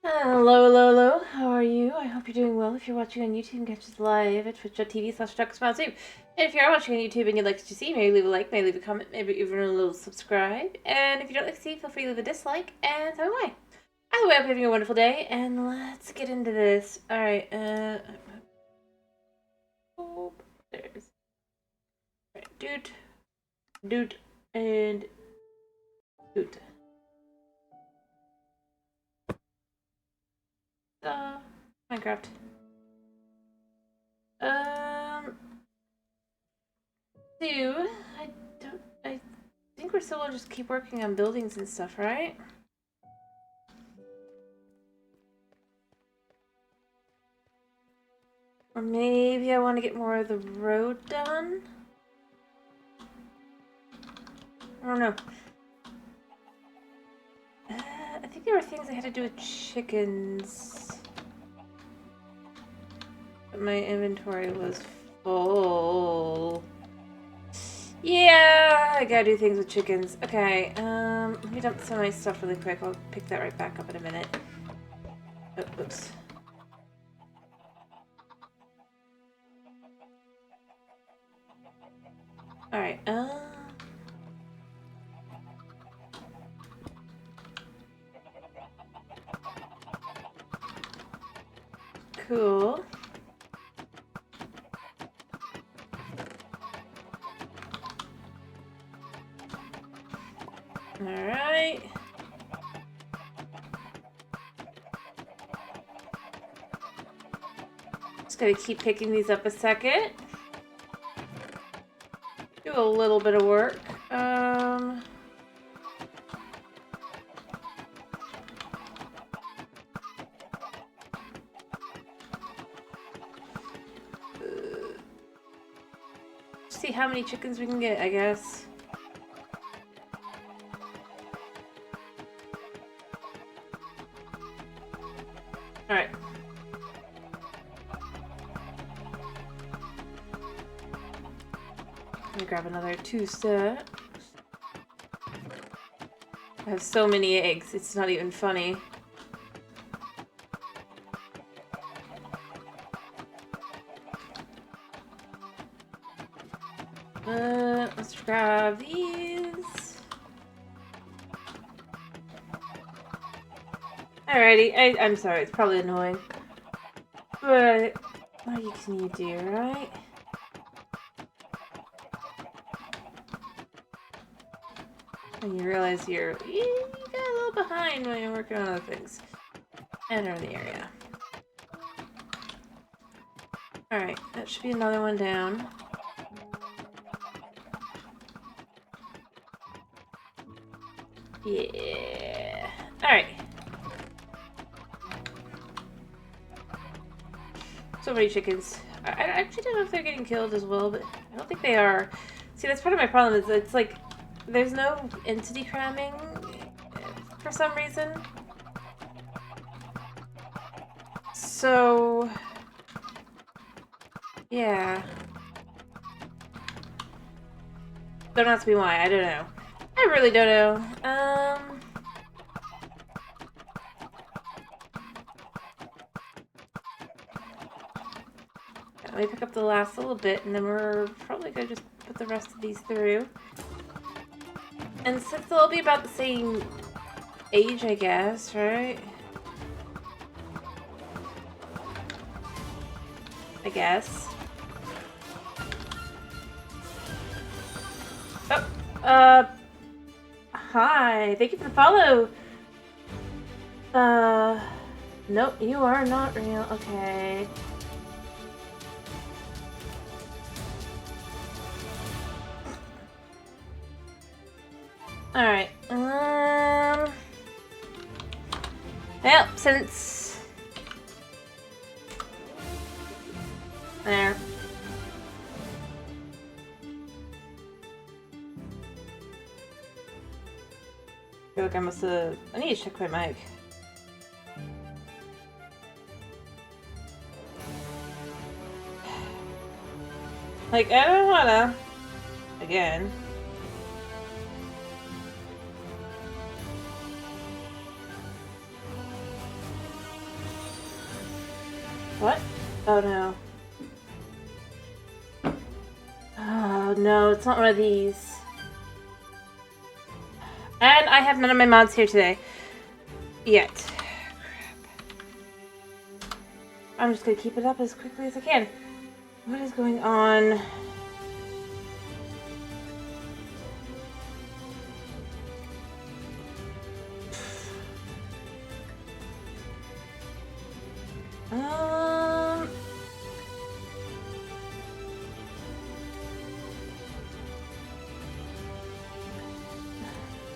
Hello, hello, hello. How are you? I hope you're doing well. If you're watching on YouTube, you can catch us live at twitch.tv/DrCosmosTube. And if you are watching on YouTube and you'd like to see, maybe leave a like, maybe leave a comment, maybe even a little subscribe. And if you don't like to see, feel free to leave a dislike, and so am I. Either way, I hope you're having a wonderful day, and let's get into this. Alright, oh, there's... Right, dude, and dude. Minecraft. Um... Two. I think we're still gonna just keep working on buildings and stuff, right? Or maybe I want to get more of the road done? I don't know. I think there were things I had to do with chickens. But my inventory was full. Yeah, I gotta do things with chickens. Okay, let me dump some of my stuff really quick. I'll pick that right back up in a minute. Oh, oops. Alright, cool. Alright. Just gotta keep picking these up a second. Do a little bit of work. See how many chickens we can get, I guess. Alright. Let me grab another 2 stacks. I have so many eggs, it's not even funny. Let's grab these. Alrighty, I'm sorry, it's probably annoying. But what can you do, right? When you realize you got a little behind when you're working on other things. Enter the area. Alright, that should be another one down. Yeah. Alright. So many chickens. I actually don't know if they're getting killed as well, but I don't think they are. See, that's part of my problem is it's like there's no entity cramming for some reason. So yeah. Don't ask me why, I don't know. I really don't know. Let me pick up the last little bit, and then we're probably gonna just put the rest of these through. And since they'll be about the same age, I guess, right? I guess. Oh, hi. Thank you for the follow. Nope, you are not real. Okay. Alright, well, since... There. I feel like I must have... I need to check my mic. Like, I don't wanna... Again. What? Oh no. Oh no, it's not one of these. And I have none of my mods here today. Yet. Crap. I'm just gonna keep it up as quickly as I can. What is going on?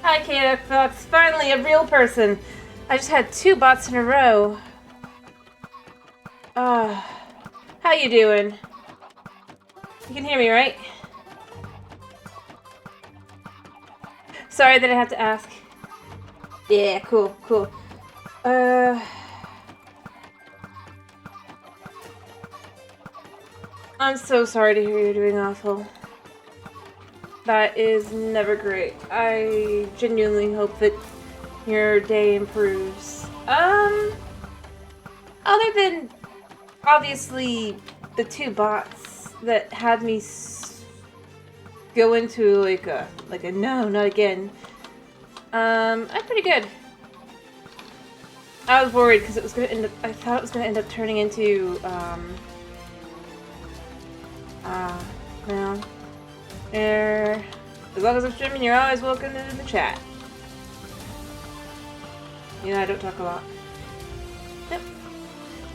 Hi, Kata Fox. Finally, a real person. I just had 2 bots in a row. How you doing? You can hear me, right? Sorry that I have to ask. Yeah, cool, cool. I'm so sorry to hear you're doing awful. That is never great. I genuinely hope that your day improves. Other than obviously the 2 bots that had me go into like a no, not again. I'm pretty good. I was worried because it was gonna end up. I thought it was gonna end up turning into no. As long as I'm streaming, you're always welcome in the chat. You know, I don't talk a lot. Yep.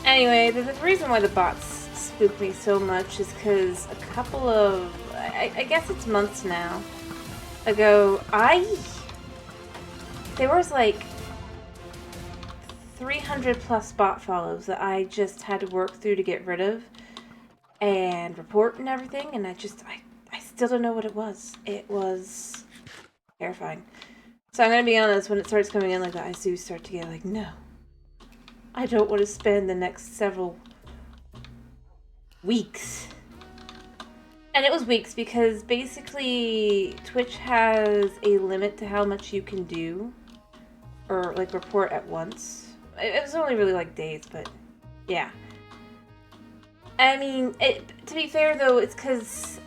Anyway, the reason why the bots spook me so much is because a couple of, I guess it's months now, ago, there was like 300 plus bot follows that I just had to work through to get rid of and report and everything, and I still don't know what it was. It was terrifying. So I'm gonna be honest, when it starts coming in like that, I do start to get like, no. I don't want to spend the next several weeks. And it was weeks because basically Twitch has a limit to how much you can do or like report at once. It was only really like days, but yeah. I mean, to be fair though, it's because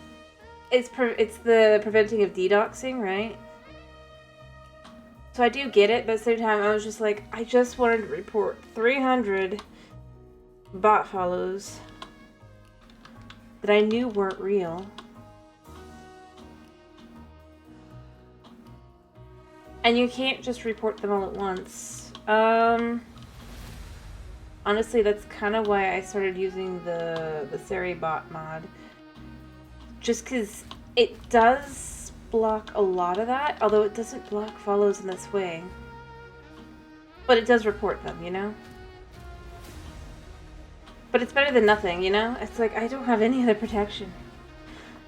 it's the preventing of DDoXing, right? So I do get it, but at the same time, I was just like, I just wanted to report 300 bot follows that I knew weren't real. And you can't just report them all at once. Honestly, that's kind of why I started using the SariBot mod. Just because it does block a lot of that, although it doesn't block follows in this way. But it does report them, you know? But it's better than nothing, you know? It's like, I don't have any other protection.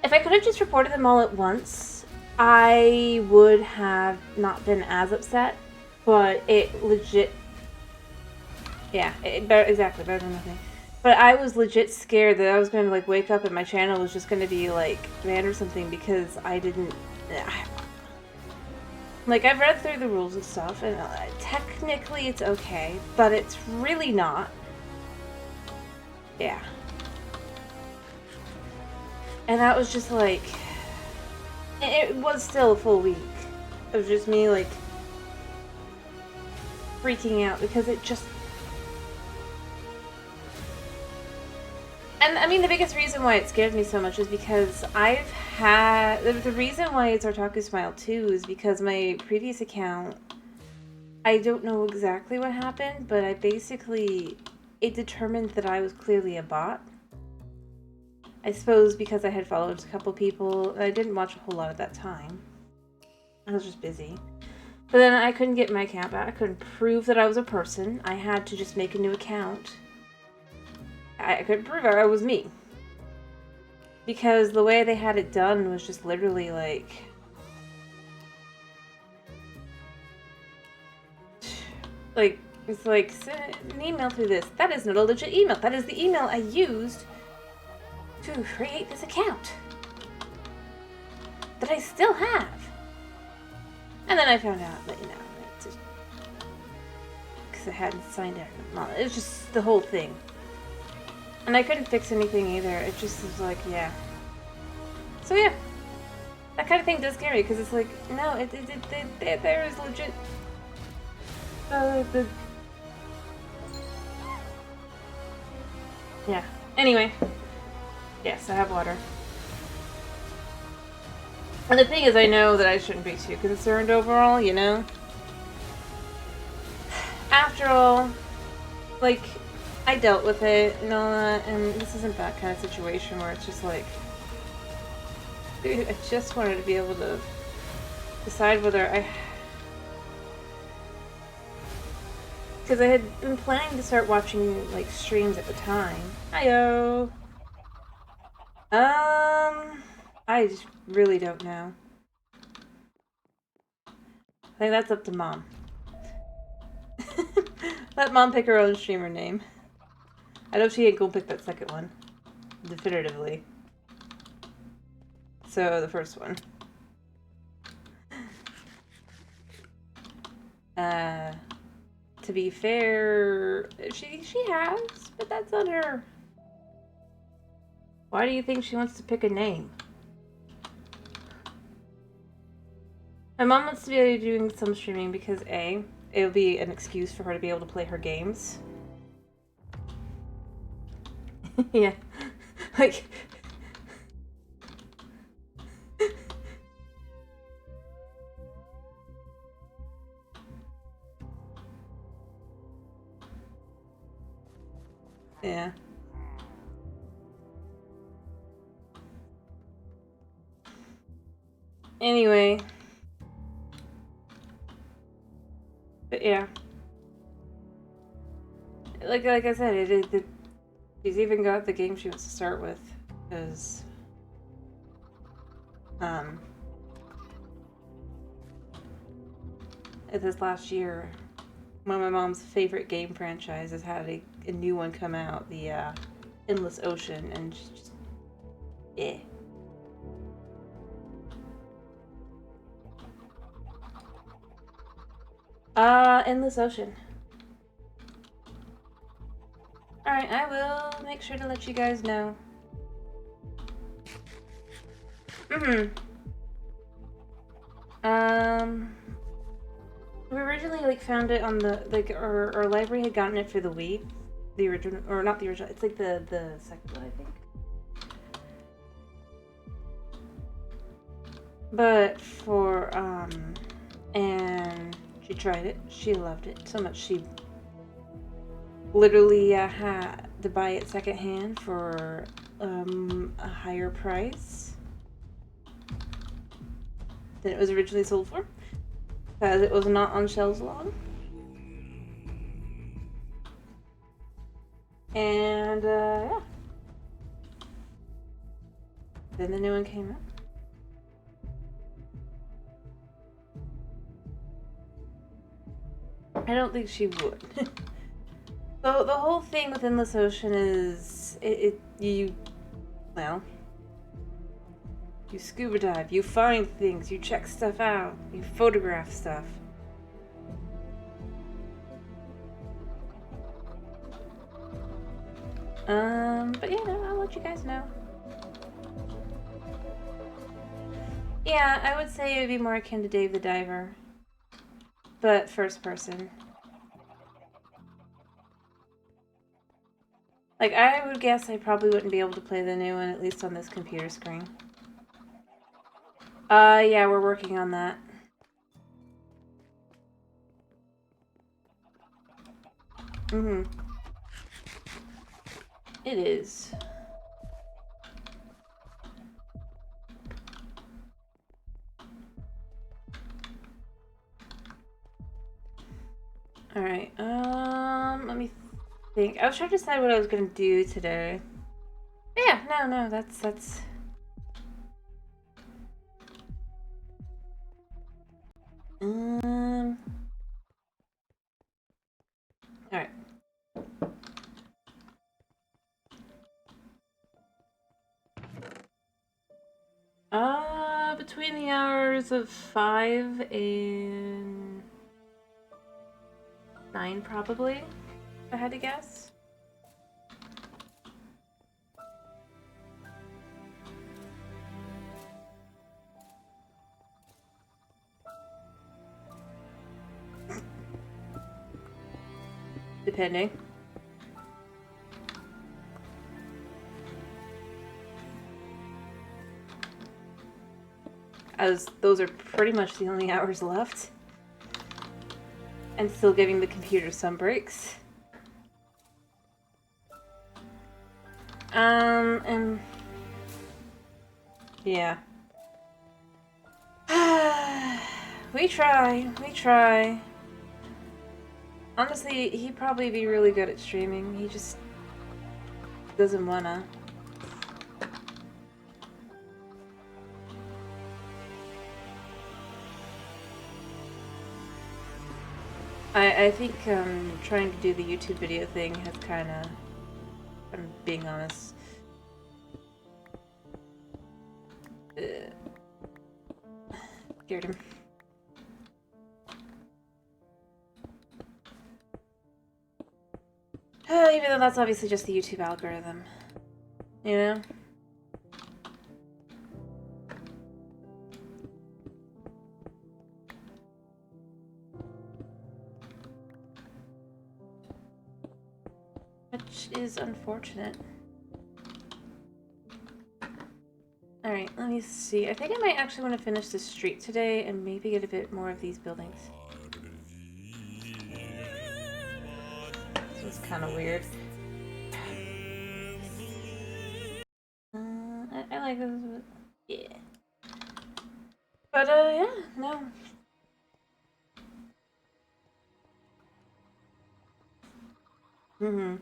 If I could have just reported them all at once, I would have not been as upset, but it legit... Yeah, exactly, better than nothing. But I was legit scared that I was going to, like, wake up and my channel was just going to be, like, banned or something because I didn't... Like, I've read through the rules and stuff, and technically it's okay, but it's really not. Yeah. And that was just, like... It was still a full week of just me, like, freaking out because it just... And, I mean, the biggest reason why it scared me so much is because I've had... The reason why it's Otaku Smile 2 is because my previous account... I don't know exactly what happened, but I basically... It determined that I was clearly a bot. I suppose because I had followed a couple people. I didn't watch a whole lot at that time. I was just busy. But then I couldn't get my account back. I couldn't prove that I was a person. I had to just make a new account. I couldn't prove I was me. Because the way they had it done was just literally like... Like, it's like, send an email through this. That is not a legit email. That is the email I used to create this account. That I still have. And then I found out that, you know, because I hadn't signed it. It was just the whole thing. And I couldn't fix anything either. It just was like, yeah. So yeah. That kind of thing does scare me, because it's like, no, there is legit... Yeah. Anyway. Yes, I have water. And the thing is, I know that I shouldn't be too concerned overall, you know? After all, like, I dealt with it and all that, and this isn't that kind of situation where it's just like... Dude, I just wanted to be able to decide whether I... Because I had been planning to start watching, like, streams at the time. Hi-yo! I just really don't know. I think that's up to Mom. Let Mom pick her own streamer name. I know she ain't gonna pick that second one. Definitively. So, the first one. To be fair, she has, but that's on her. Why do you think she wants to pick a name? My mom wants to be doing some streaming because A, it'll be an excuse for her to be able to play her games. Yeah. Like... Yeah. Anyway. But yeah. Like I said, she's even got the game she wants to start with. Because... this last year, one of my mom's favorite game franchises had a new one come out, the Endless Ocean, and just... Yeah. Endless Ocean. Alright, I will make sure to let you guys know. We originally, like, found it on the, like, our library had gotten it for the Wii. The original, or not the original, it's like the second one, I think. But for, and she tried it. She loved it so much she literally had to buy it secondhand for a higher price than it was originally sold for, because it was not on shelves long. And yeah. Then the new one came out. I don't think she would. So the whole thing with Endless Ocean is you scuba dive, you find things, you check stuff out, you photograph stuff. But yeah, no, I'll let you guys know. Yeah, I would say it would be more akin to Dave the Diver, but first person. Like, I would guess I probably wouldn't be able to play the new one, at least on this computer screen. Yeah, we're working on that. It is. Alright, let me think. I was trying to decide what I was gonna do today. But yeah, no, that's... Alright. Between the hours of 5 and 9, probably, if I had to guess. depending. As those are pretty much the only hours left. And still giving the computer some breaks. And... yeah. We try. Honestly, he'd probably be really good at streaming. He just doesn't wanna. I think trying to do the YouTube video thing has kinda, I'm being honest, scared him. Even though that's obviously just the YouTube algorithm, you know? Which is unfortunate. Alright, let me see. I think I might actually want to finish this street today and maybe get a bit more of these buildings. This is kind of weird. I like this, but yeah. But, yeah, no. Mm-hmm.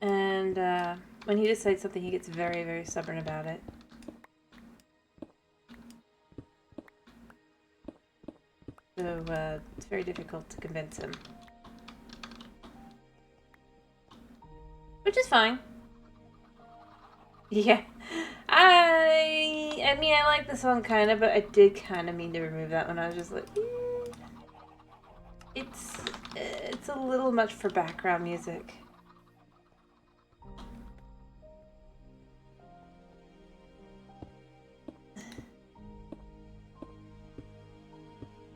And, when he decides something, he gets very, very stubborn about it. So, it's very difficult to convince him. Which is fine. Yeah. I mean, I like the song kind of, but I did kind of mean to remove that one. I was just like, it's a little much for background music.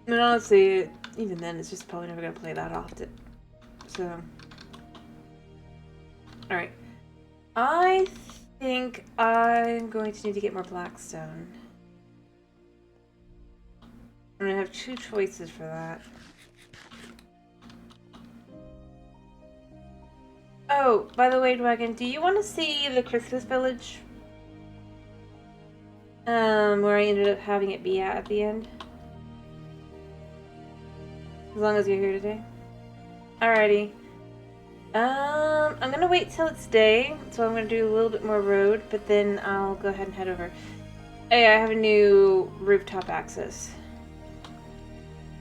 I mean, honestly, even then, it's just probably never gonna play that often. So, alright. I think I'm going to need to get more Blackstone. I'm gonna have two choices for that. Oh, by the way, Dragon, do you want to see the Christmas Village? Where I ended up having it be at the end? As long as you're here today. Alrighty. I'm gonna wait till it's day, so I'm gonna do a little bit more road, but then I'll go ahead and head over. Hey, I have a new rooftop access.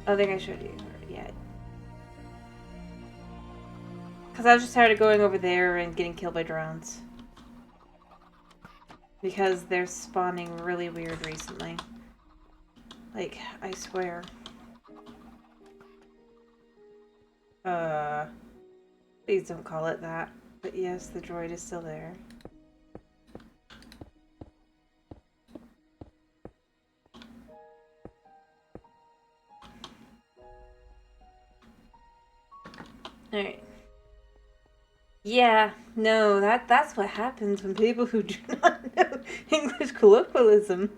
I think I showed you yet. Because I was just tired of going over there and getting killed by drones. Because they're spawning really weird recently. Like, I swear. Please don't call it that. But yes, the droid is still there. Alright. Yeah, no, that's what happens when people who do not know English colloquialism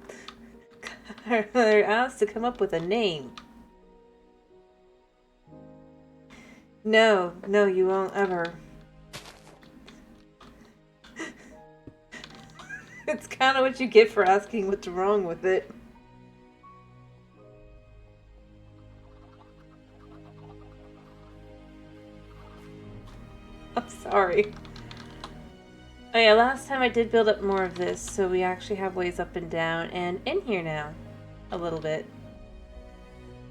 are asked to come up with a name. No, you won't ever. It's kind of what you get for asking what's wrong with it. I'm sorry. Oh yeah, last time I did build up more of this, so we actually have ways up and down, and in here now. A little bit.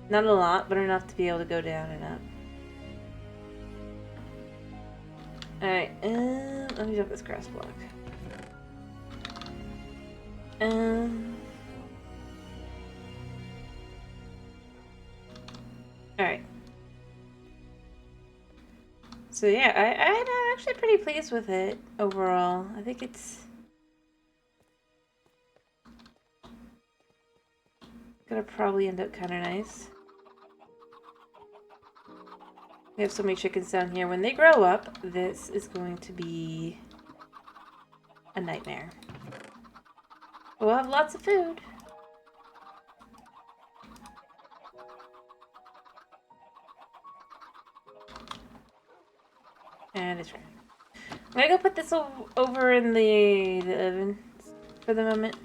Not a lot, but enough to be able to go down and up. Alright, let me drop this grass block. Alright. So yeah, I'm actually pretty pleased with it overall. I think it's Gonna probably end up kind of nice. We have so many chickens down here. When they grow up, this is going to be a nightmare. We'll have lots of food. And it's ready. I'm gonna go put this over in the oven for the moment.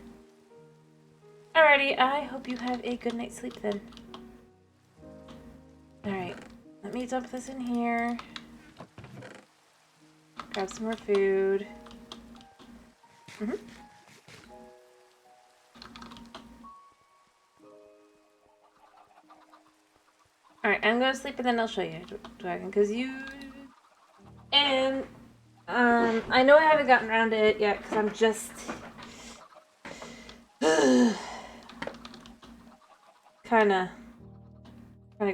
Alrighty, I hope you have a good night's sleep then. Alright, let me dump this in here. Grab some more food. Alright, I'm gonna sleep and then I'll show you, Dragon, because you... And, I know I haven't gotten around to it yet, because I'm just... kinda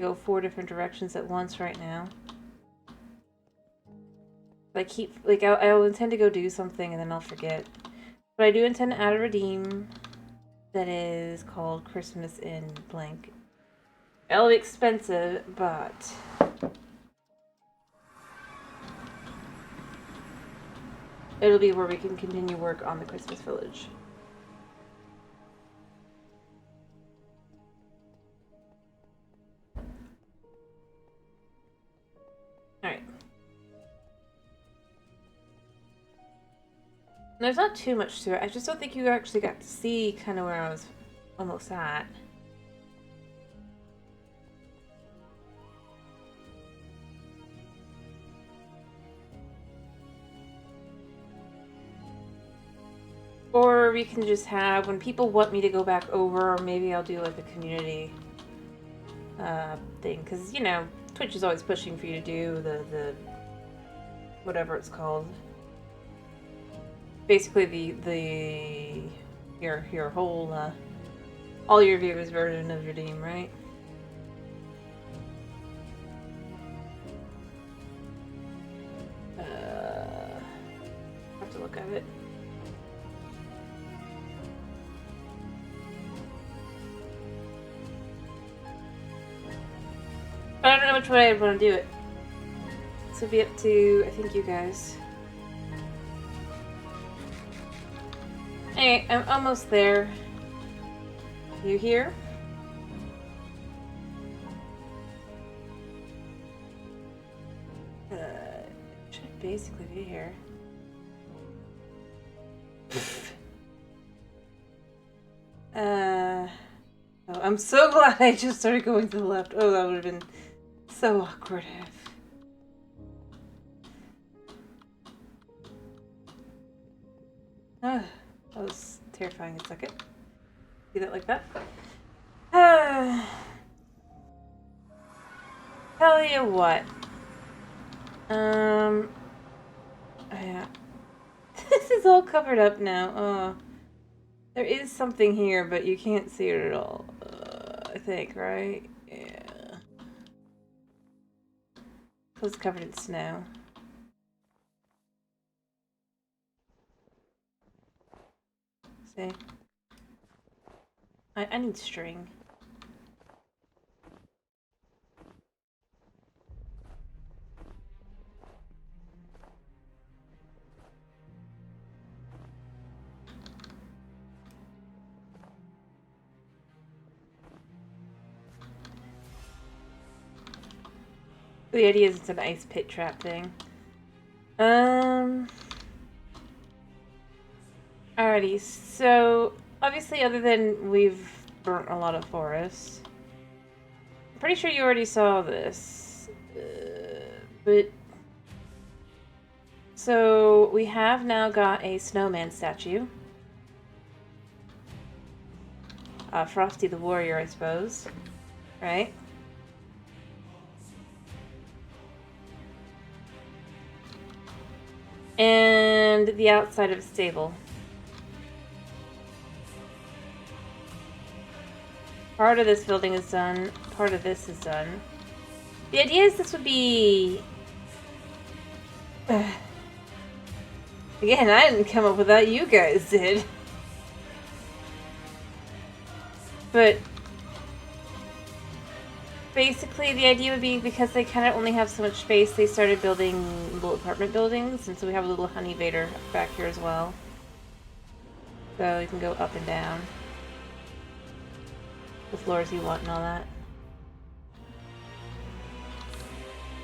go 4 different directions at once right now. I keep, like, I'll intend to go do something and then I'll forget. But I do intend to add a redeem that is called Christmas in blank. It'll be expensive, but... it'll be where we can continue work on the Christmas village. Alright. There's not too much to it. I just don't think you actually got to see kind of where I was almost at. Or we can just have, when people want me to go back over, or maybe I'll do like a community thing. Because, you know, Twitch is always pushing for you to do the whatever it's called. Basically your whole, all your viewers' version of redeem, right? Have to look at it. I don't know which way I'd want to do it. This would be up to, I think, you guys. Anyway, I'm almost there. You here? Should basically be here. Oh, I'm so glad I just started going to the left. Oh, that would have been so awkward. That was terrifying a second. See that like that? Tell you what. Yeah. This is all covered up now. Oh. There is something here, but you can't see it at all. I think, right? Yeah. So it's covered in snow. See? I need string. The idea is it's an ice pit trap thing. Alrighty, so obviously other than we've burnt a lot of forests, I'm pretty sure you already saw this, but so we have now got a snowman statue. Frosty the Warrior, I suppose, right? And the outside of a stable. Part of this building is done. Part of this is done. The idea is this would be... Again, I didn't come up with that. You guys did. But basically the idea would be because they kind of only have so much space, they started building little apartment buildings, and so we have a little honey vader back here as well. So you can go up and down. The floors you want and all that.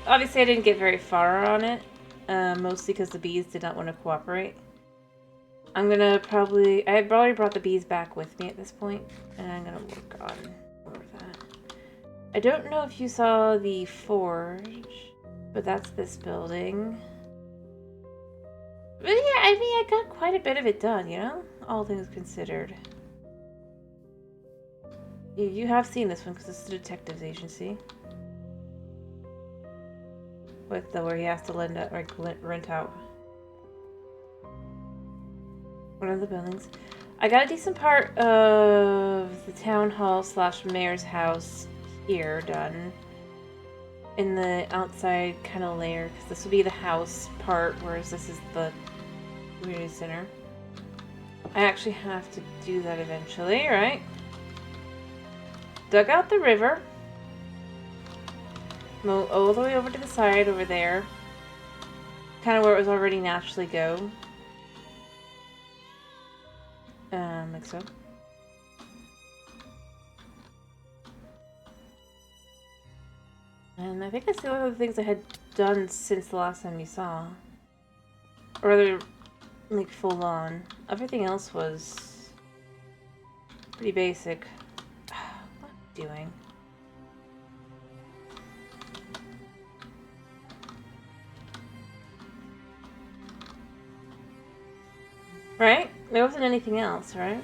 Obviously I didn't get very far on it, mostly because the bees did not want to cooperate. I'm gonna probably... I've already brought the bees back with me at this point, and I'm gonna work on more of that. I don't know if you saw the forge, but that's this building. But yeah, I mean, I got quite a bit of it done, you know? All things considered. You have seen this one, because this is a detective's agency. With the where he has to rent out one of the buildings. I got a decent part of the town hall / mayor's house here done in the outside kind of layer, because this will be the house part, whereas this is the community center. I actually have to do that eventually, right? Dug out the river. Mow all the way over to the side over there. Kind of where it was already naturally go. Like so. And I think that's the only other things I had done since the last time you saw. Or they're like full on. Everything else was pretty basic. What am I doing? Right? There wasn't anything else, right?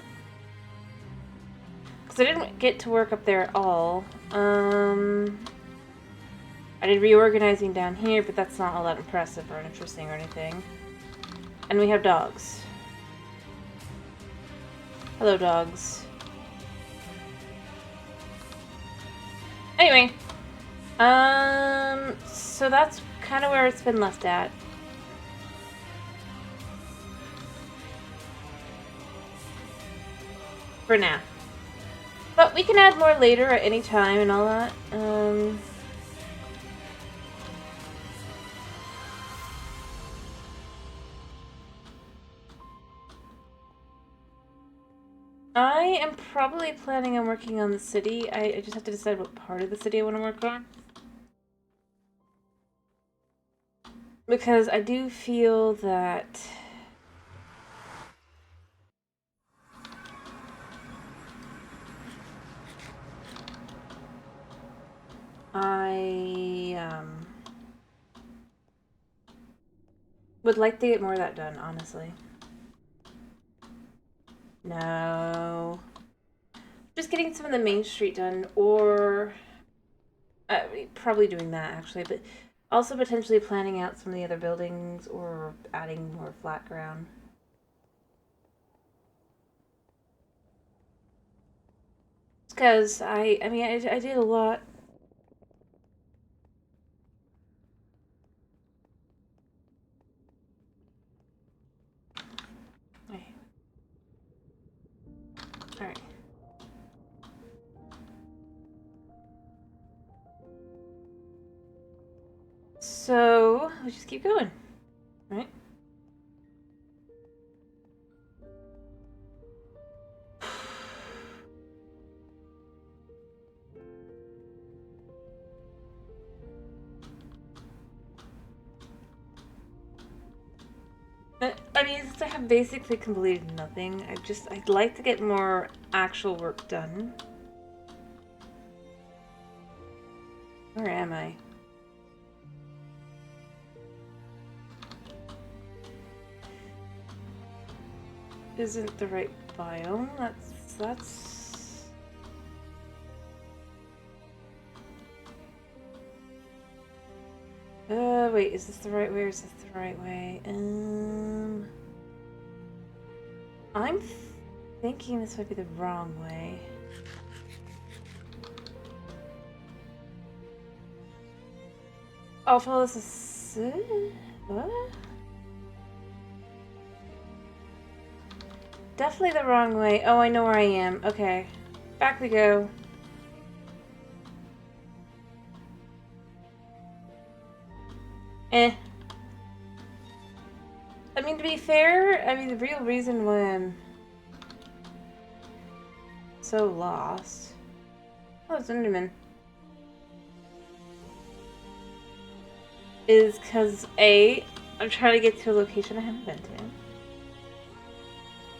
Because I didn't get to work up there at all. I did reorganizing down here, but that's not all that impressive or interesting or anything. And we have dogs. Hello, dogs. Anyway. So that's kind of where it's been left at. For now. But we can add more later at any time and all that. I am probably planning on working on the city. I just have to decide what part of the city I want to work on. Because I do feel that... I would like to get more of that done, honestly. No. Just getting some of the main street done, or probably doing that actually, but also potentially planning out some of the other buildings or adding more flat ground. Because I mean, I did a lot. Alright. So, we just keep going, right? I mean, since I have basically completed nothing, I'd like to get more actual work done. Where am I? Isn't the right biome? That's... wait, is this the right way or is this the right way? I'm thinking this might be the wrong way. I'll follow this. What? Definitely the wrong way. Oh, I know where I am. Okay. Back we go. Eh. I mean, to be fair, I mean, the real reason why I'm so lost... Oh, it's Enderman. Is because, A, I'm trying to get to a location I haven't been to.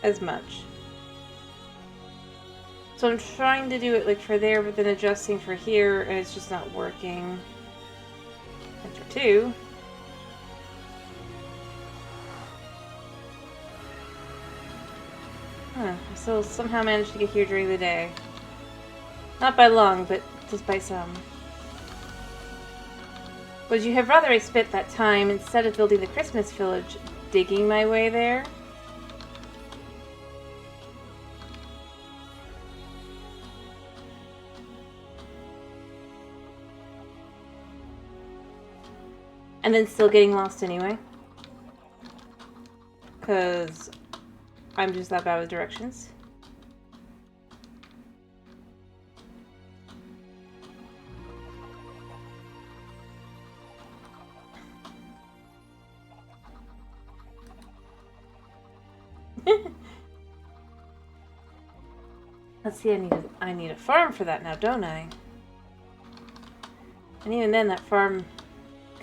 As much. So I'm trying to do it, like, for there, but then adjusting for here, and it's just not working. And for 2... Huh, I still somehow managed to get here during the day. Not by long, but just by some. Would you have rather I spent that time, instead of building the Christmas village, digging my way there? And then still getting lost anyway? Because I'm just that bad with directions. Let's see, I need a farm for that now, don't I? And even then, that farm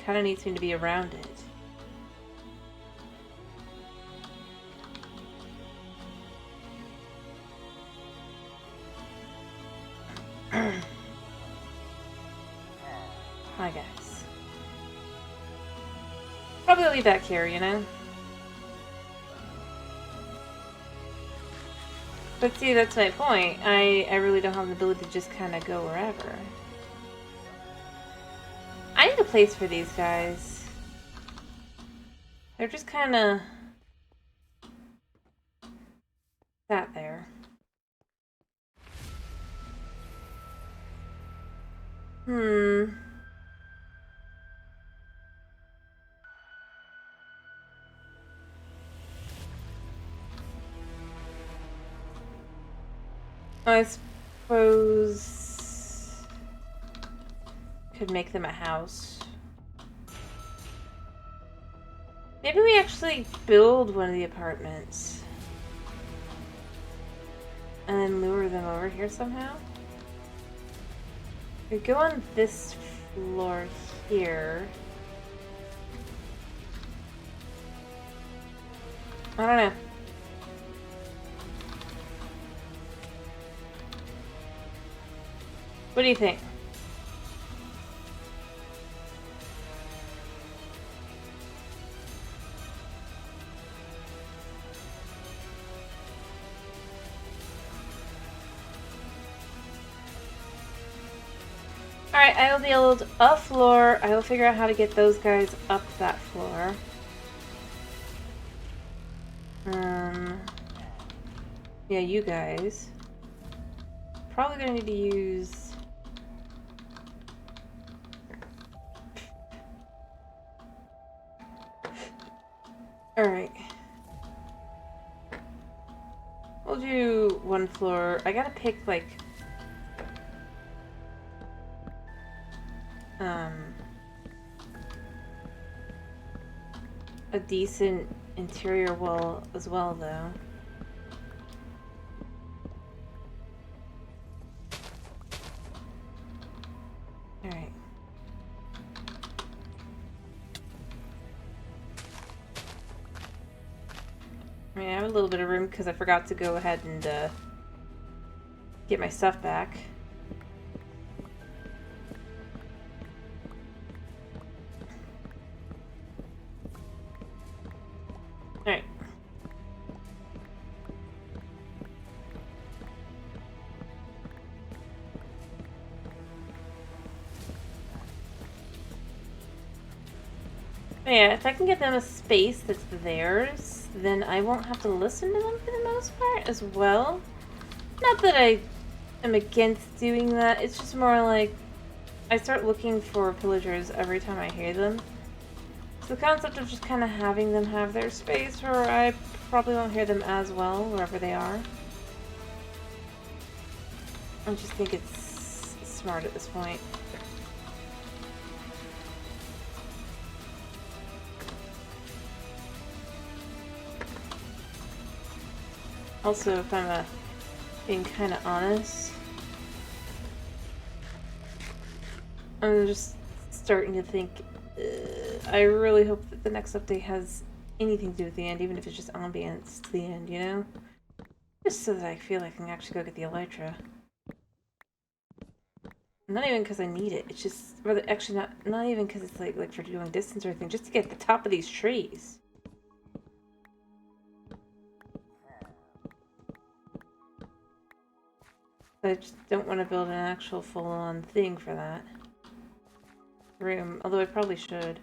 kind of needs me to be around it. Hi, guys. Probably leave back here, you know? But see, that's my point. I really don't have the ability to just kind of go wherever. I need a place for these guys. They're just kind of sat there. I suppose could make them a house. Maybe we actually build one of the apartments and then lure them over here somehow. We go on this floor here. I don't know. What do you think? Alright, I will build a floor. I will figure out how to get those guys up that floor. Yeah, you guys. Probably gonna need to use... Alright. We'll do one floor. I gotta pick, like... a decent interior wall as well, though. Alright. I mean, I have a little bit of room because I forgot to go ahead and get my stuff back. Alright. Yeah, if I can get them a space that's theirs, then I won't have to listen to them for the most part as well. Not that I am against doing that, it's just more like I start looking for pillagers every time I hear them. So the concept of just kind of having them have their space where I probably won't hear them as well wherever they are. I just think it's smart at this point. Also, if I'm being kind of honest, I'm just starting to think, I really hope that the next update has anything to do with the end, even if it's just ambience to the end, you know? Just so that I feel I can actually go get the Elytra. Not even because I need it, it's just, rather, actually not even because it's like for doing distance or anything, just to get the top of these trees. I just don't want to build an actual full-on thing for that room, although I probably should.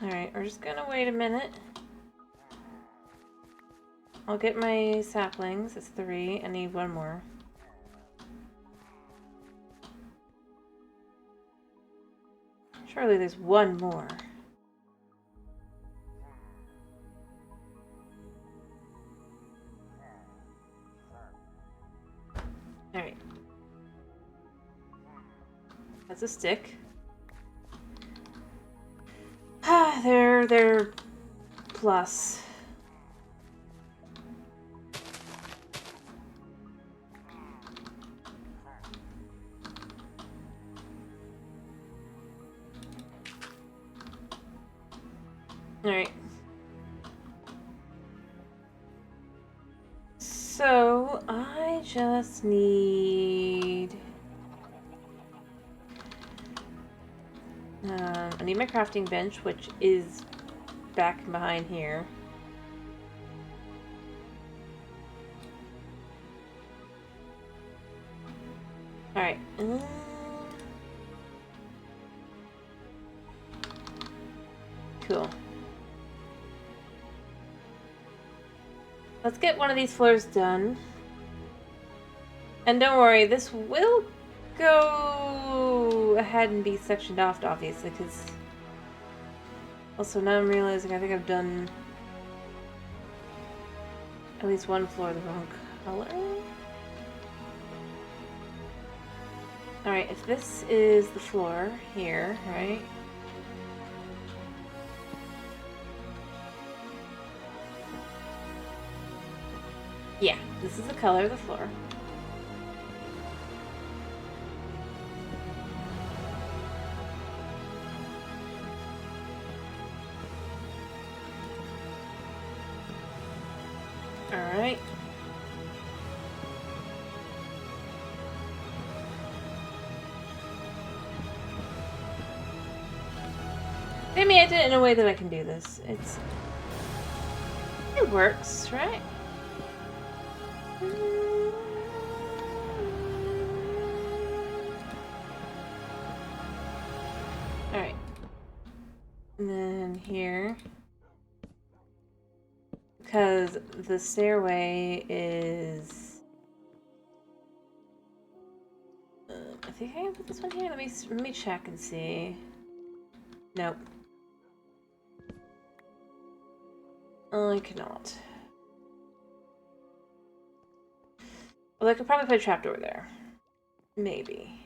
Alright, we're just gonna wait a minute. I'll get my saplings. It's 3. I need 1 more. Surely there's 1 more. Alright. That's a stick. Ah, they're plus. Alright. So, I just need... I need my crafting bench, which is back behind here. Alright. Cool. Let's get one of these floors done. And don't worry, this will go ahead and be sectioned off, obviously, because... Also, now I'm realizing I think I've done at least 1 floor the wrong color. Alright, if this is the floor here, right? Yeah, this is the color of the floor. Alright. Maybe I did it in a way that I can do this. It works, right? Alright. And then here. Because the stairway is... I think I can put this one here. Let me check and see. Nope. I cannot. Well, I could probably put a trapdoor there. Maybe.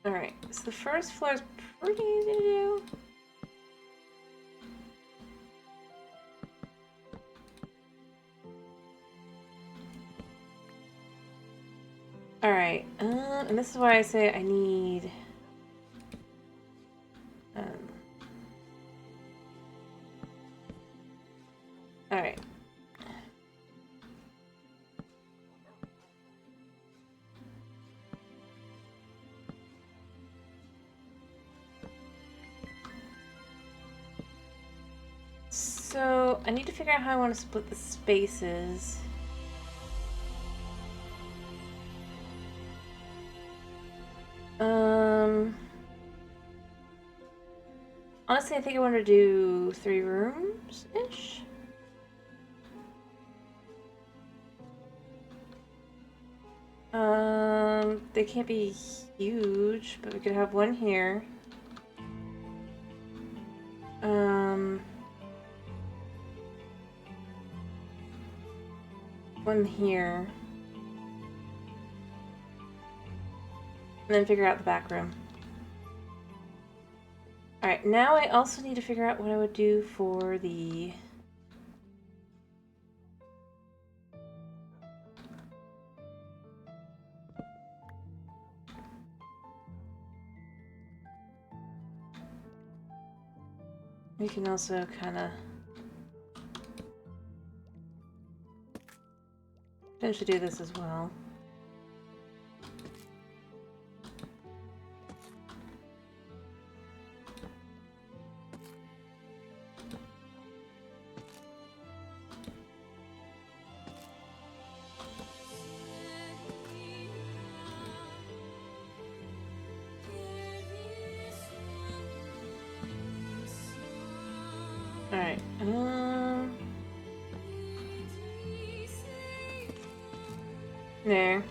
Alright, so the first floor is pretty easy to do. Alright, and this is why I say I need... Alright. So, I need to figure out how I want to split the spaces. Honestly, I think I want to do 3 rooms-ish. They can't be huge, but we could have 1 here. One here. And then figure out the back room. Alright, now I also need to figure out what I would do for the... We can also kind of potentially do this as well. Alright, there.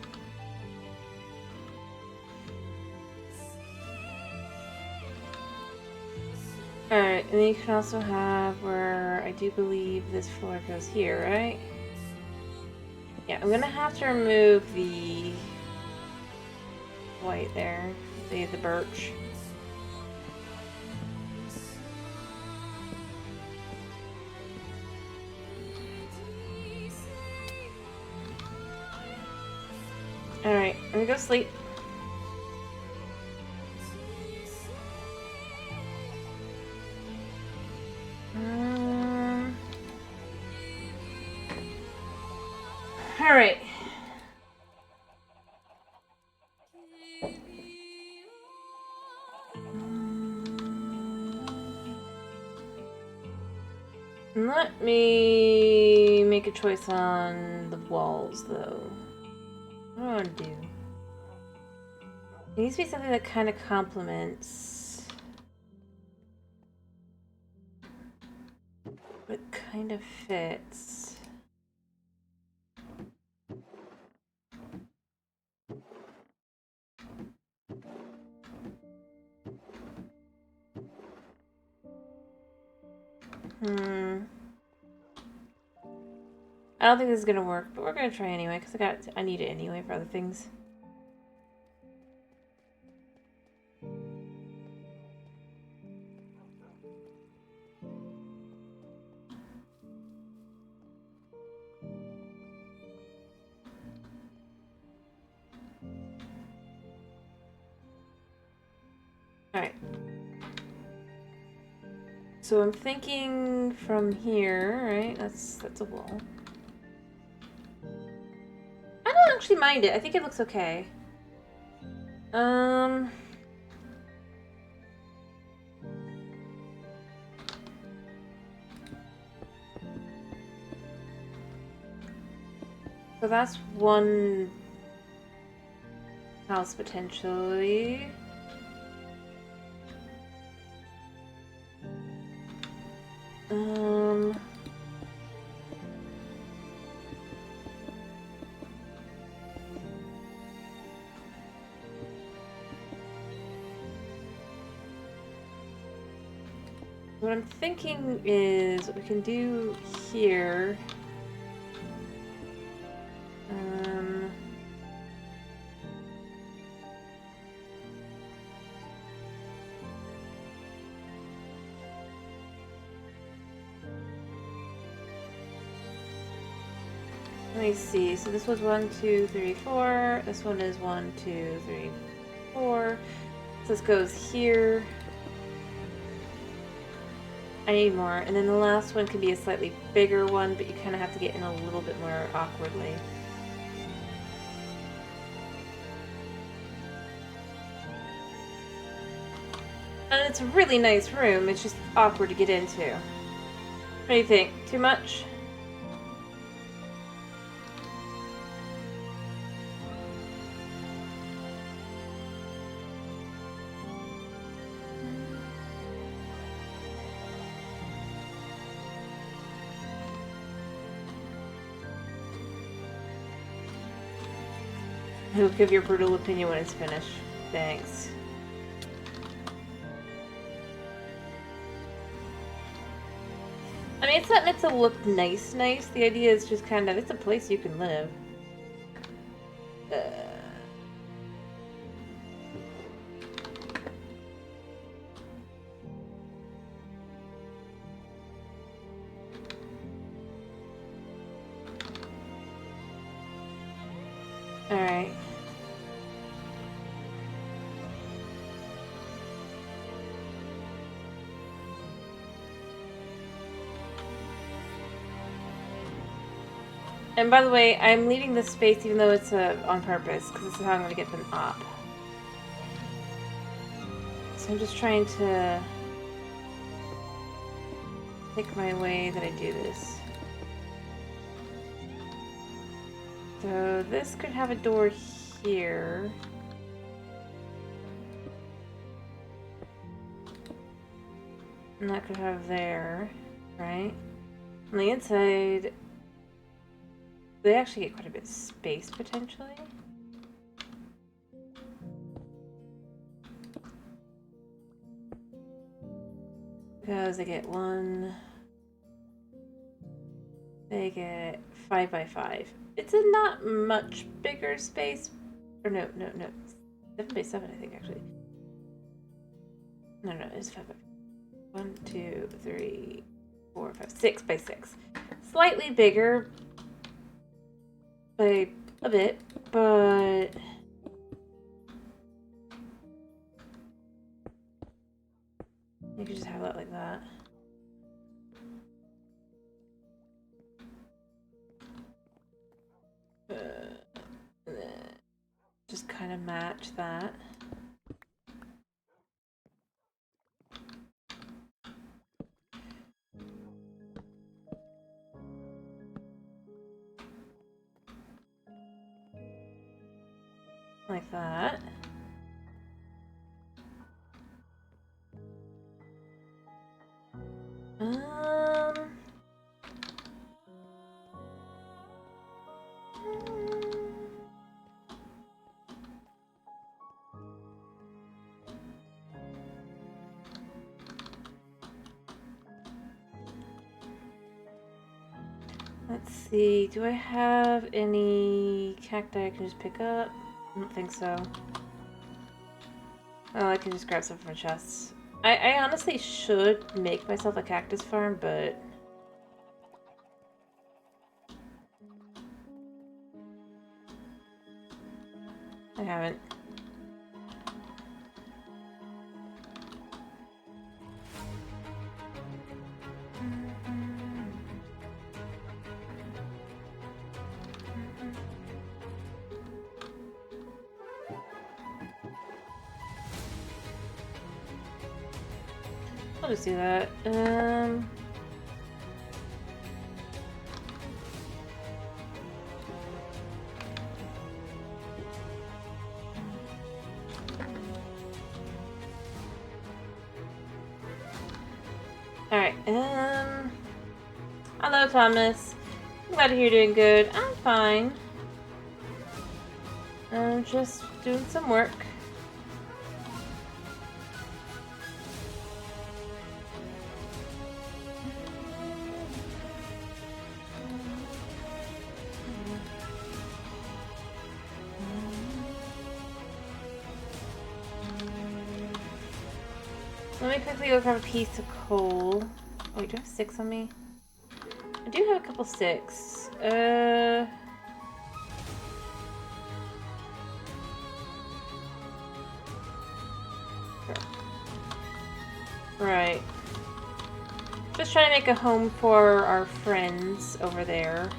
Alright, and then you can also have where I do believe this floor goes here, right? Yeah, I'm gonna have to remove the white there, the birch. Alright, I'm gonna go sleep. Alright. Let me make a choice on the walls, though. What do I want to do? It needs to be something that kind of complements, but kind of fits. I don't think this is gonna work, but we're gonna try anyway, because I need it anyway for other things. Alright. So I'm thinking from here, right? That's a wall. I don't actually mind it. I think it looks okay. So that's one house potentially. What I'm thinking is what we can do here. Let me see. So this was 1, 2, 3, 4. This one is 1, 2, 3, 4. So this goes here. I need more. And then the last one can be a slightly bigger one, but you kind of have to get in a little bit more awkwardly. And it's a really nice room. It's just awkward to get into. What do you think? Too much? He'll give your brutal opinion when it's finished. Thanks. I mean, it's not meant to look nice. The idea is just kind of, it's a place you can live. And by the way, I'm leaving this space even though it's on purpose, because this is how I'm going to get them up. So I'm just trying to pick my way that I do this. So this could have a door here. And that could have there, right? On the inside, they actually get quite a bit of space potentially. Because they get they get 5 by 5. It's a not much bigger space. Or no. 7 by 7, I think, actually. No, it's 5 by 5. 1, 2, 3, 4, 5, 6 by 6. Slightly bigger by a bit, but you could just have that like that. Just kind of match that. Like that. Let's see, do I have any cacti I can just pick up? I don't think so. Oh, I can just grab some from my chests. I honestly should make myself a cactus farm, but I haven't. I'll just do that. Alright, hello Thomas. I'm glad to hear you're doing good. I'm fine. I'm just doing some work. Let me quickly go grab a piece of coal. Oh, wait, do I have 6 on me? I do have a couple sticks. Right. Just trying to make a home for our friends over there.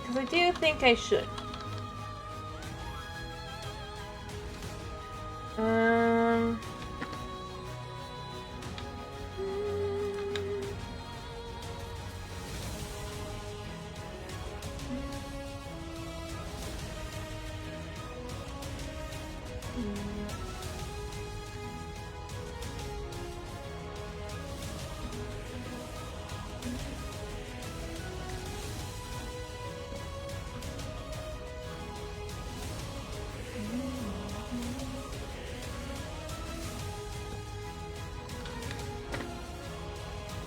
Because I do think I should.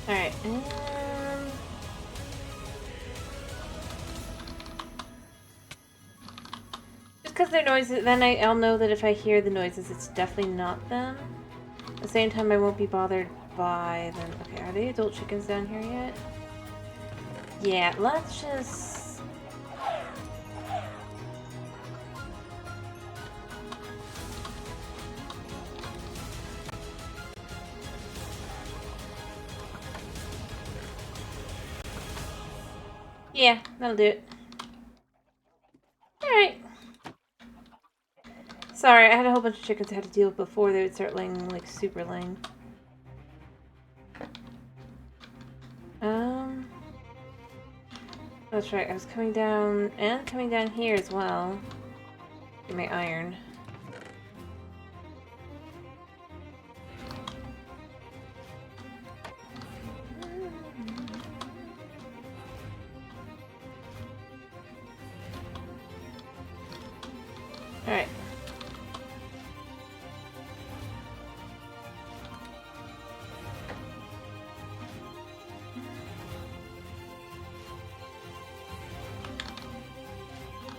Alright, just because they're noises, then I'll know that if I hear the noises, it's definitely not them. At the same time, I won't be bothered by them. Okay, are they adult chickens down here yet? Yeah, let's just... Yeah, that'll do it. Alright. Sorry, I had a whole bunch of chickens I had to deal with before they would start laying, like, super laying. That's right, I was coming down, and coming down here as well. Get my iron. Alright.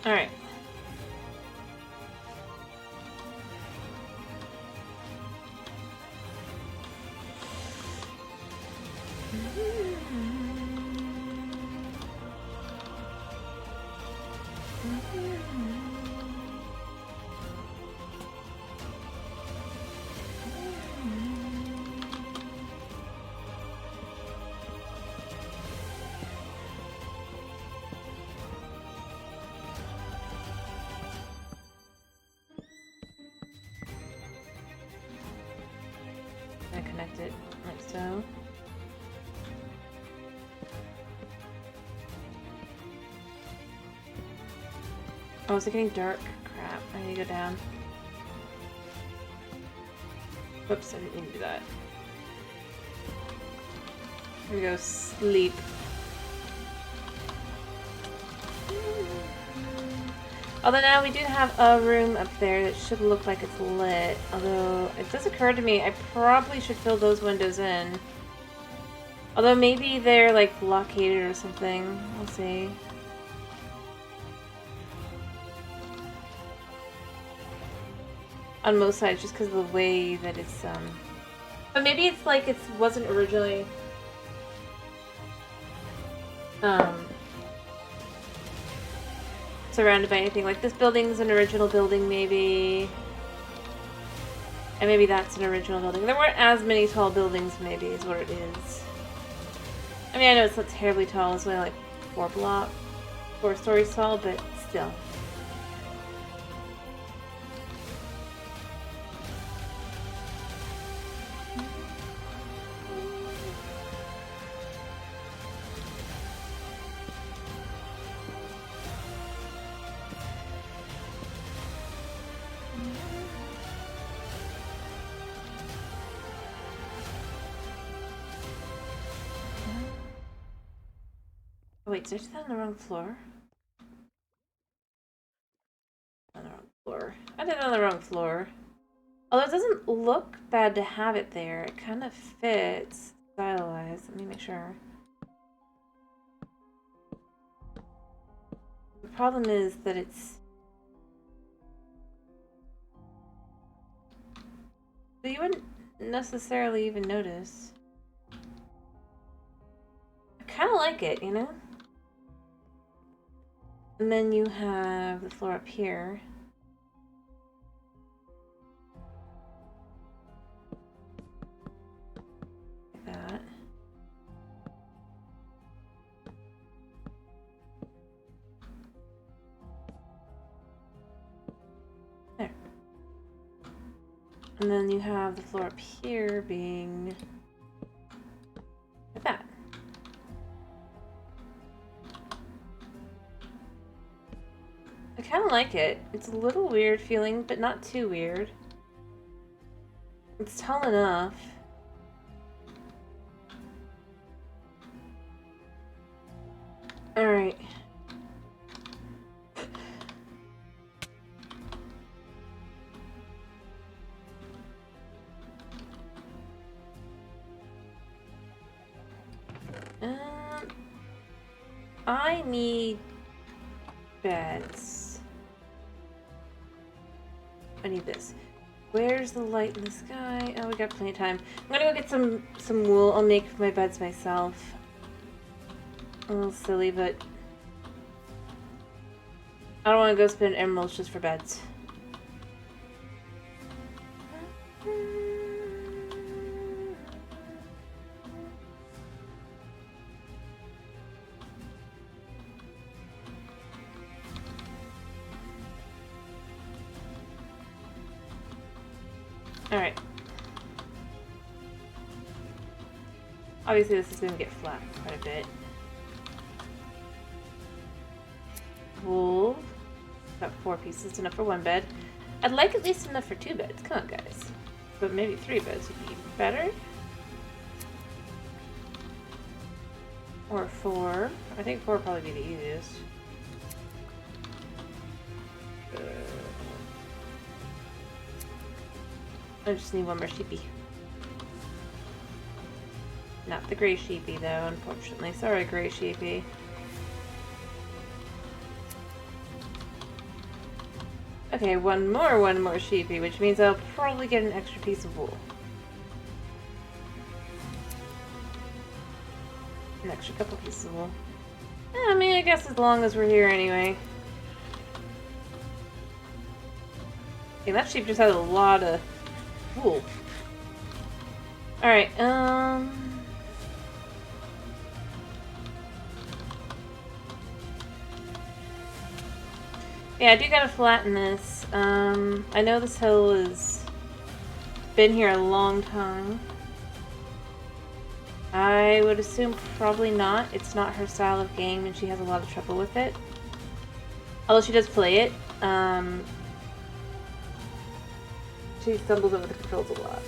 Alright. Connect it like so. Oh, is it getting dark? Crap, I need to go down. Whoops, I didn't mean to do that. Here we go, sleep. Although now we do have a room up there that should look like it's lit. Although, it does occur to me, I probably should fill those windows in. Although maybe they're like blockaded or something. We'll see. On most sides, just because of the way that it's, But maybe it's like it wasn't originally, surrounded by anything. Like, this building's an original building, maybe. And maybe that's an original building. There weren't as many tall buildings, maybe, is what it is. I mean, I know it's not terribly tall. It's only like 4 stories tall, but still. Wait, did I do that on the wrong floor? On the wrong floor. I did it on the wrong floor. Although it doesn't look bad to have it there. It kind of fits style-wise. Let me make sure. The problem is that it's... So you wouldn't necessarily even notice. I kind of like it, you know? And then you have the floor up here. Like that. There. And then you have the floor up here being like that. I kind of like it. It's a little weird feeling, but not too weird. It's tall enough. Alright. I need beds. I need this. Where's the light in the sky? Oh, we got plenty of time. I'm gonna go get some wool. I'll make my beds myself. A little silly, but I don't want to go spend emeralds just for beds. Alright. Obviously this is going to get flat quite a bit. Wool. Got 4 pieces, enough for 1 bed. I'd like at least enough for 2 beds. Come on, guys. But maybe 3 beds would be better. Or 4. I think 4 would probably be the easiest. I just need 1 more sheepy. Not the gray sheepy though, unfortunately. Sorry, gray sheepy. Okay, one more sheepy, which means I'll probably get an extra piece of wool. An extra couple pieces of wool. I mean, I guess as long as we're here anyway. Okay, that sheep just has a lot of wool. Alright, yeah, I do gotta flatten this. I know this hill has been here a long time. I would assume probably not. It's not her style of game and she has a lot of trouble with it. Although she does play it. She stumbles over the controls a lot.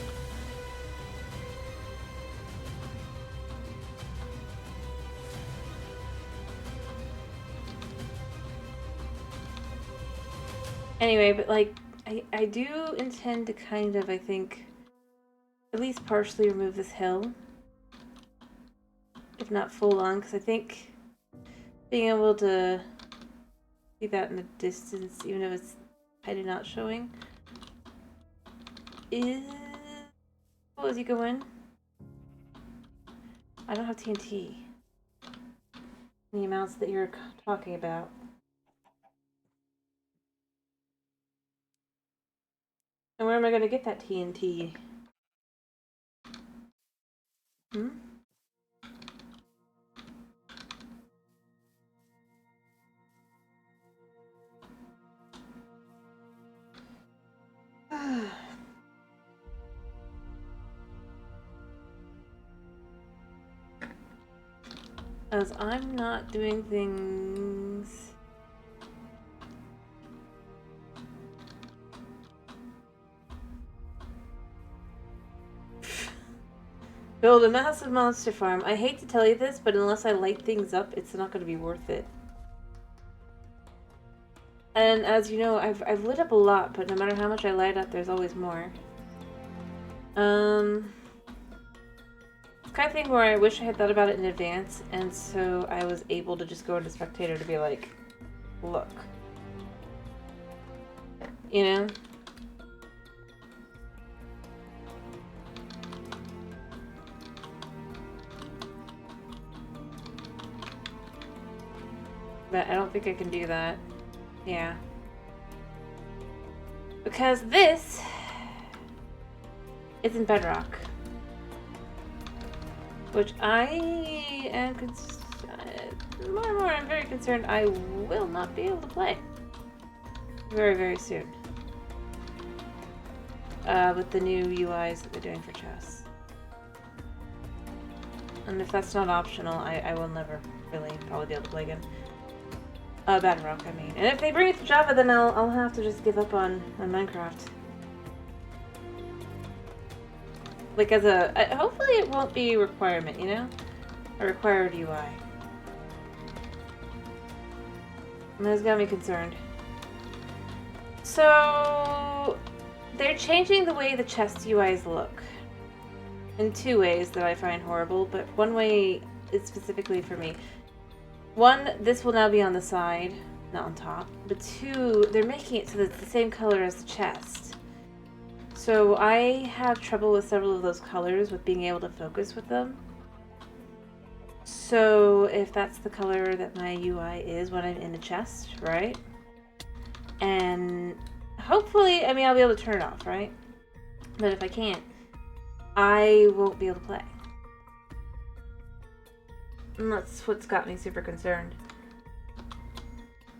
Anyway, but like, I do intend to kind of, I think, at least partially remove this hill. If not full on, because I think being able to see that in the distance, even if it's kind of not showing, is... Well, as you go in, I don't have TNT. The amounts that you're talking about. And where am I going to get that TNT? Hmm? As I'm not doing things... Build a massive monster farm. I hate to tell you this, but unless I light things up, it's not going to be worth it. And as you know, I've lit up a lot, but no matter how much I light up, there's always more. It's the kind of thing where I wish I had thought about it in advance, and so I was able to just go into Spectator to be like, look. You know? But I don't think I can do that. Yeah. Because this is in Bedrock. Which I am more and more I'm very concerned I will not be able to play. Very, very soon. With the new UIs that they're doing for chess. And if that's not optional, I will never really probably be able to play again. Bedrock, I mean. And if they bring it to Java, then I'll have to just give up on Minecraft. Like as a... hopefully it won't be a requirement, you know? A required UI. And that's got me concerned. So... They're changing the way the chest UIs look. In 2 ways that I find horrible, but one way is specifically for me. 1, this will now be on the side, not on top. But 2, they're making it so that it's the same color as the chest. So I have trouble with several of those colors with being able to focus with them. So if that's the color that my UI is when I'm in the chest, right? And hopefully, I mean, I'll be able to turn it off, right? But if I can't, I won't be able to play. And that's what's got me super concerned.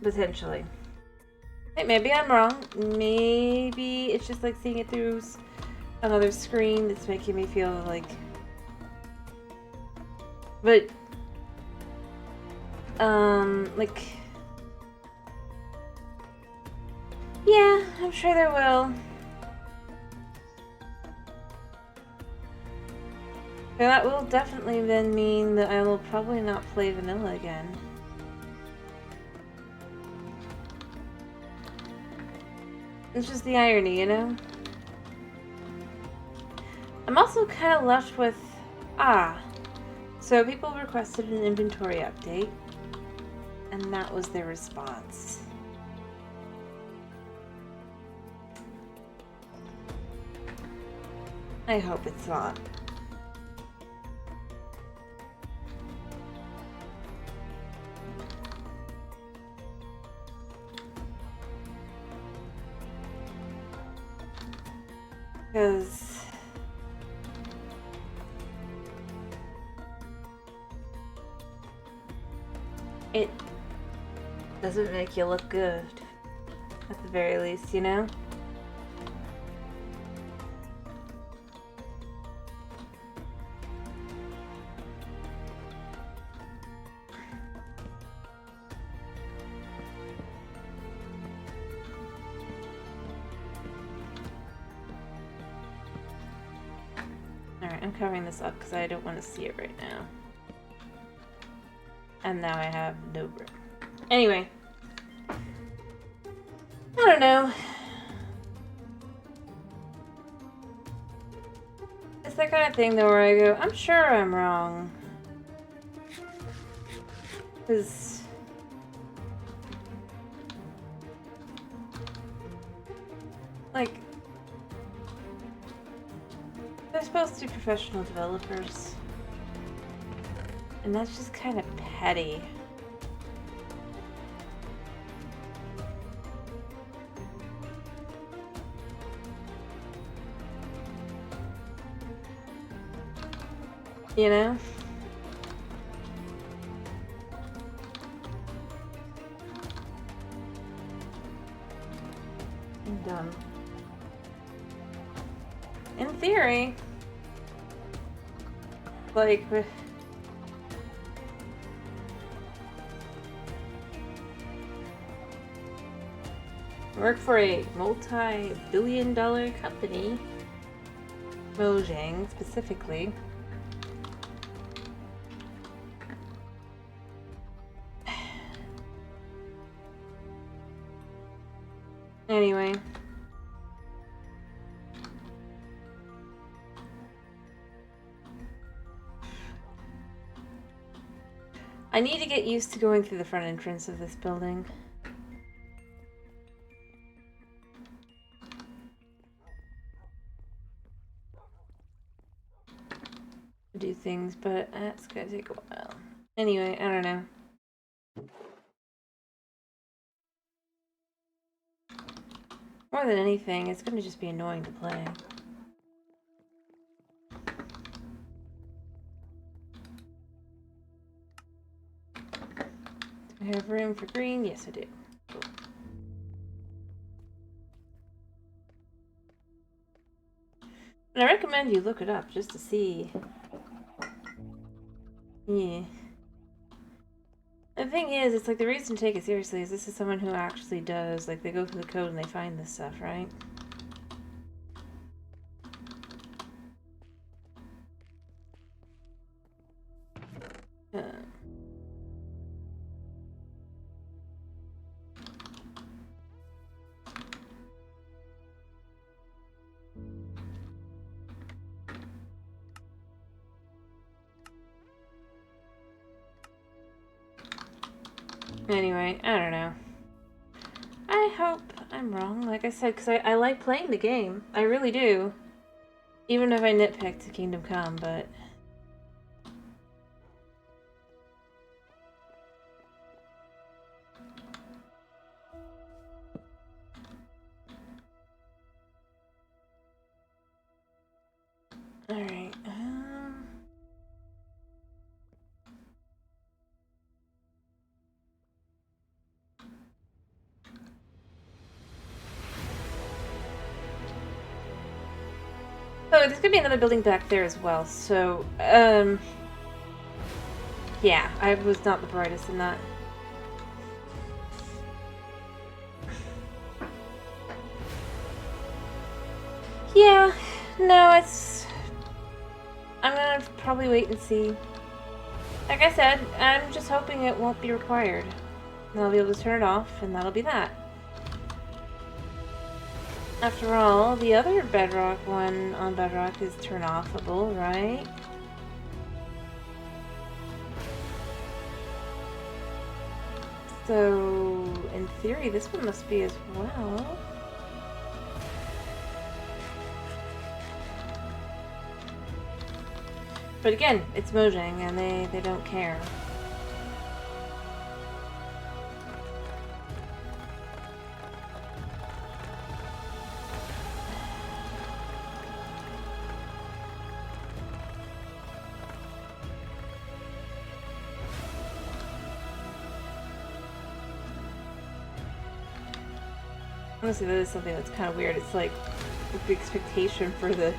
Potentially. Hey, maybe I'm wrong. Maybe it's just like seeing it through another screen that's making me feel like... But... like... Yeah, I'm sure there will. But that will definitely then mean that I will probably not play vanilla again. It's just the irony, you know? I'm also kind of left with... So people requested an inventory update, and that was their response. I hope it's not. Because it doesn't make you look good, at the very least, you know? Alright, I'm covering this up because I don't want to see it right now. And now I have no room. Anyway. I don't know. It's that kind of thing though where I go, I'm sure I'm wrong. Because... like... they're supposed to be professional developers. And that's just kind of petty. You know? And, in theory, like, work for a multi-billion-dollar company, Mojang specifically. Anyway. I need to get used to going through the front entrance of this building. Do things, but it's gonna take a while. Anyway, I don't know. More than anything, it's gonna just be annoying to play. Do I have room for green? Yes, I do. Cool. And I recommend you look it up just to see. Yeah. The thing is, it's like the reason to take it seriously is this is someone who actually does, like, they go through the code and they find this stuff, right? Anyway, I don't know. I hope I'm wrong, like I said, because I like playing the game. I really do. Even if I nitpick to Kingdom Come, but... Alright, Oh, there's gonna be another building back there as well, so, yeah, I was not the brightest in that. Yeah, no, I'm gonna probably wait and see. Like I said, I'm just hoping it won't be required. And I'll be able to turn it off, and that'll be that. After all, the other Bedrock one on Bedrock is turn-offable, right? So, in theory, this one must be as well. But again, it's Mojang, and they don't care. Honestly, that is something that's kind of weird. It's like the expectation for the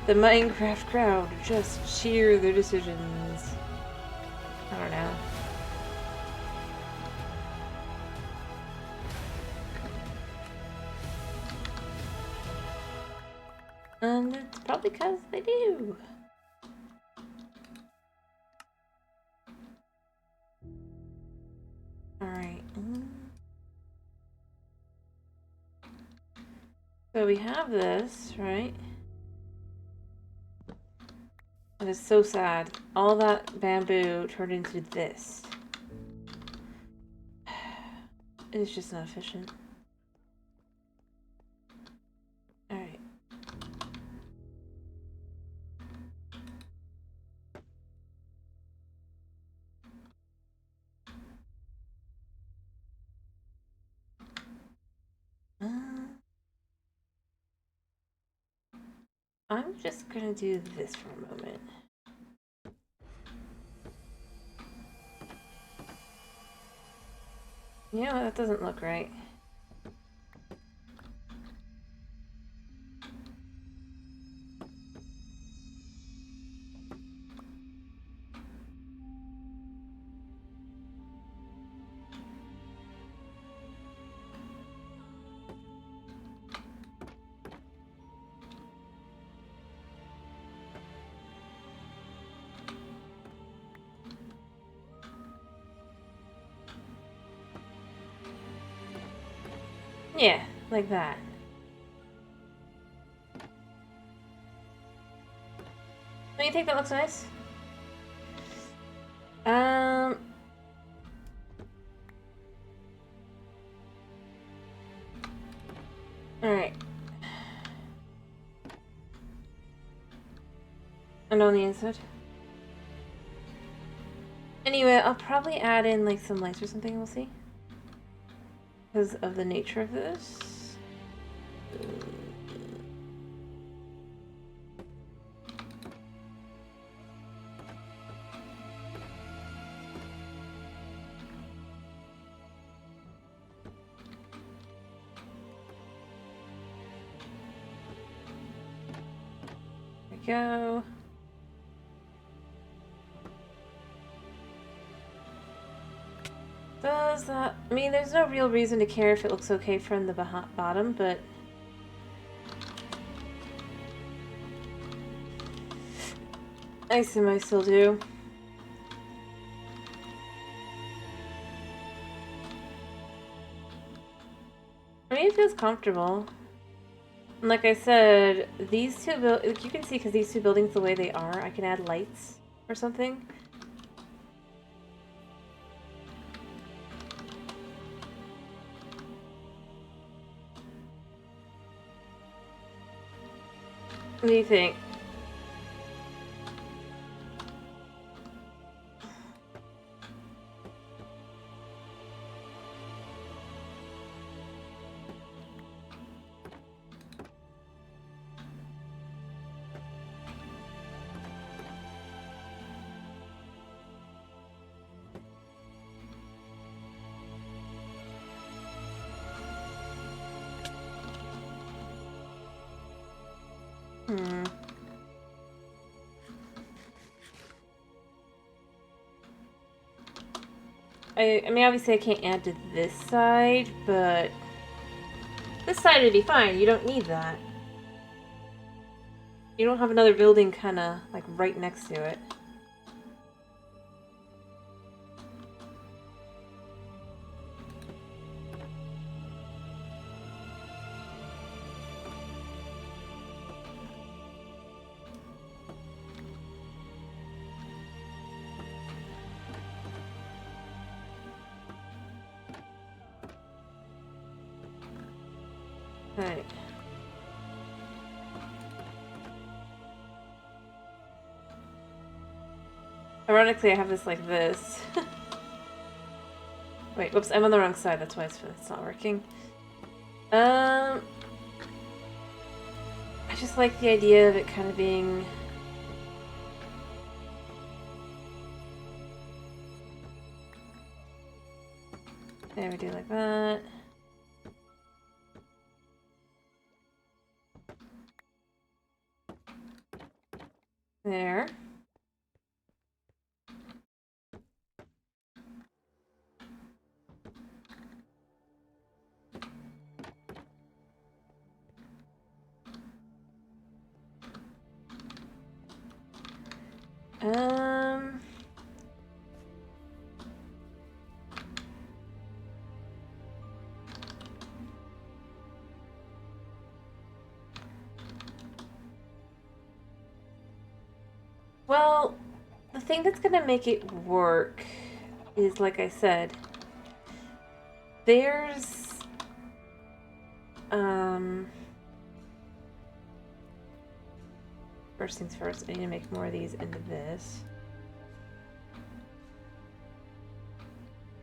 Minecraft crowd to just cheer their decisions. I don't know. And it's probably because they do. Alright. So we have this, right? It is so sad. All that bamboo turned into this. It is just not efficient. Alright. I'm just gonna do this for a moment. You know, that doesn't look right. Yeah, like that. Don't you think that looks nice? Alright. And on the inside. Anyway, I'll probably add in like some lights or something, we'll see. Because of the nature of this. There we go. Does that... I mean, there's no real reason to care if it looks okay from the bottom, but... I assume I still do. I mean, it feels comfortable. And like I said, these two like you can see because these two buildings the way they are, I can add lights or something. What do you think? I mean, obviously I can't add to this side, but this side would be fine. You don't need that. You don't have another building kind of like right next to it. Right. Ironically, I have this like this. Wait, whoops, I'm on the wrong side, that's why it's not working. I just like the idea of it kind of being... There, we do like that. There. Well, the thing that's gonna make it work is, like I said, there's, first things first, I need to make more of these into this.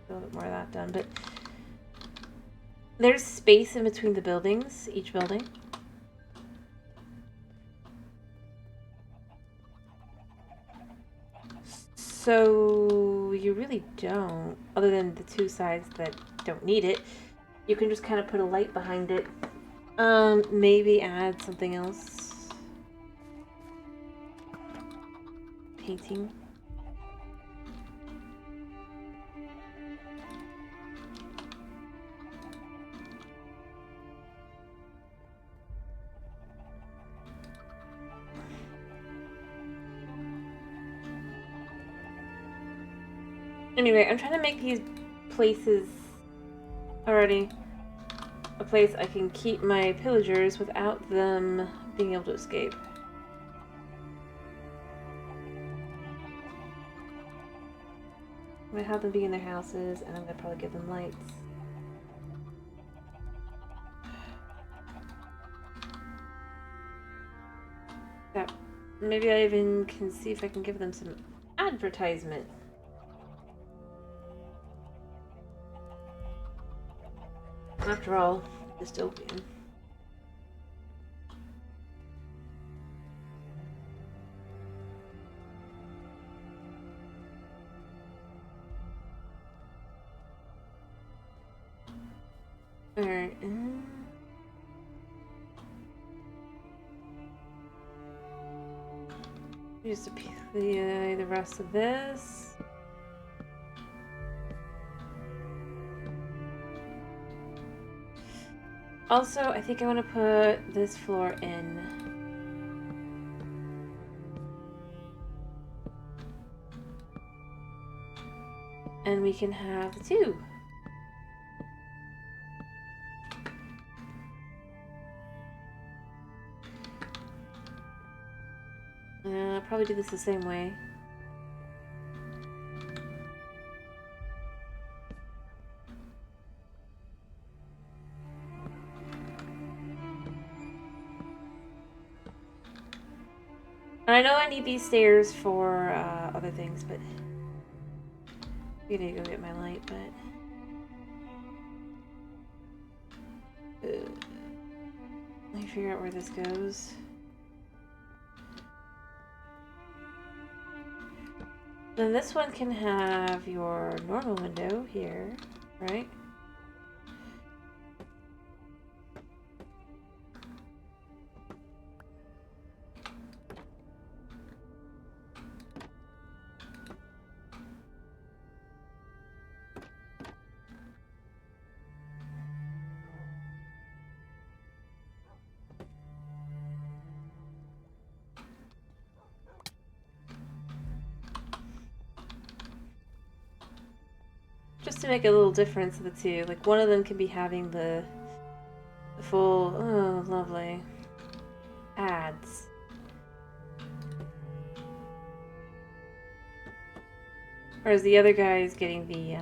A little bit more of that done, but there's space in between the buildings, each building. So you really don't, other than the two sides that don't need it. You can just kind of put a light behind it. Maybe add something else. Painting. Anyway, I'm trying to make these places already a place I can keep my pillagers without them being able to escape. I'm gonna have them be in their houses, and I'm gonna probably give them lights. Yeah, maybe I even can see if I can give them some advertisement. After all, dystopian. Alright, use the rest of this. Also, I think I want to put this floor in. And we can have the two. Probably do this the same way. And I know I need these stairs for other things, but I need to go get my light, but let me figure out where this goes. Then this one can have your normal window here, right? just to make a little difference of the two. Like, one of them can be having the full... Oh, lovely. Ads. Whereas the other guy is getting the,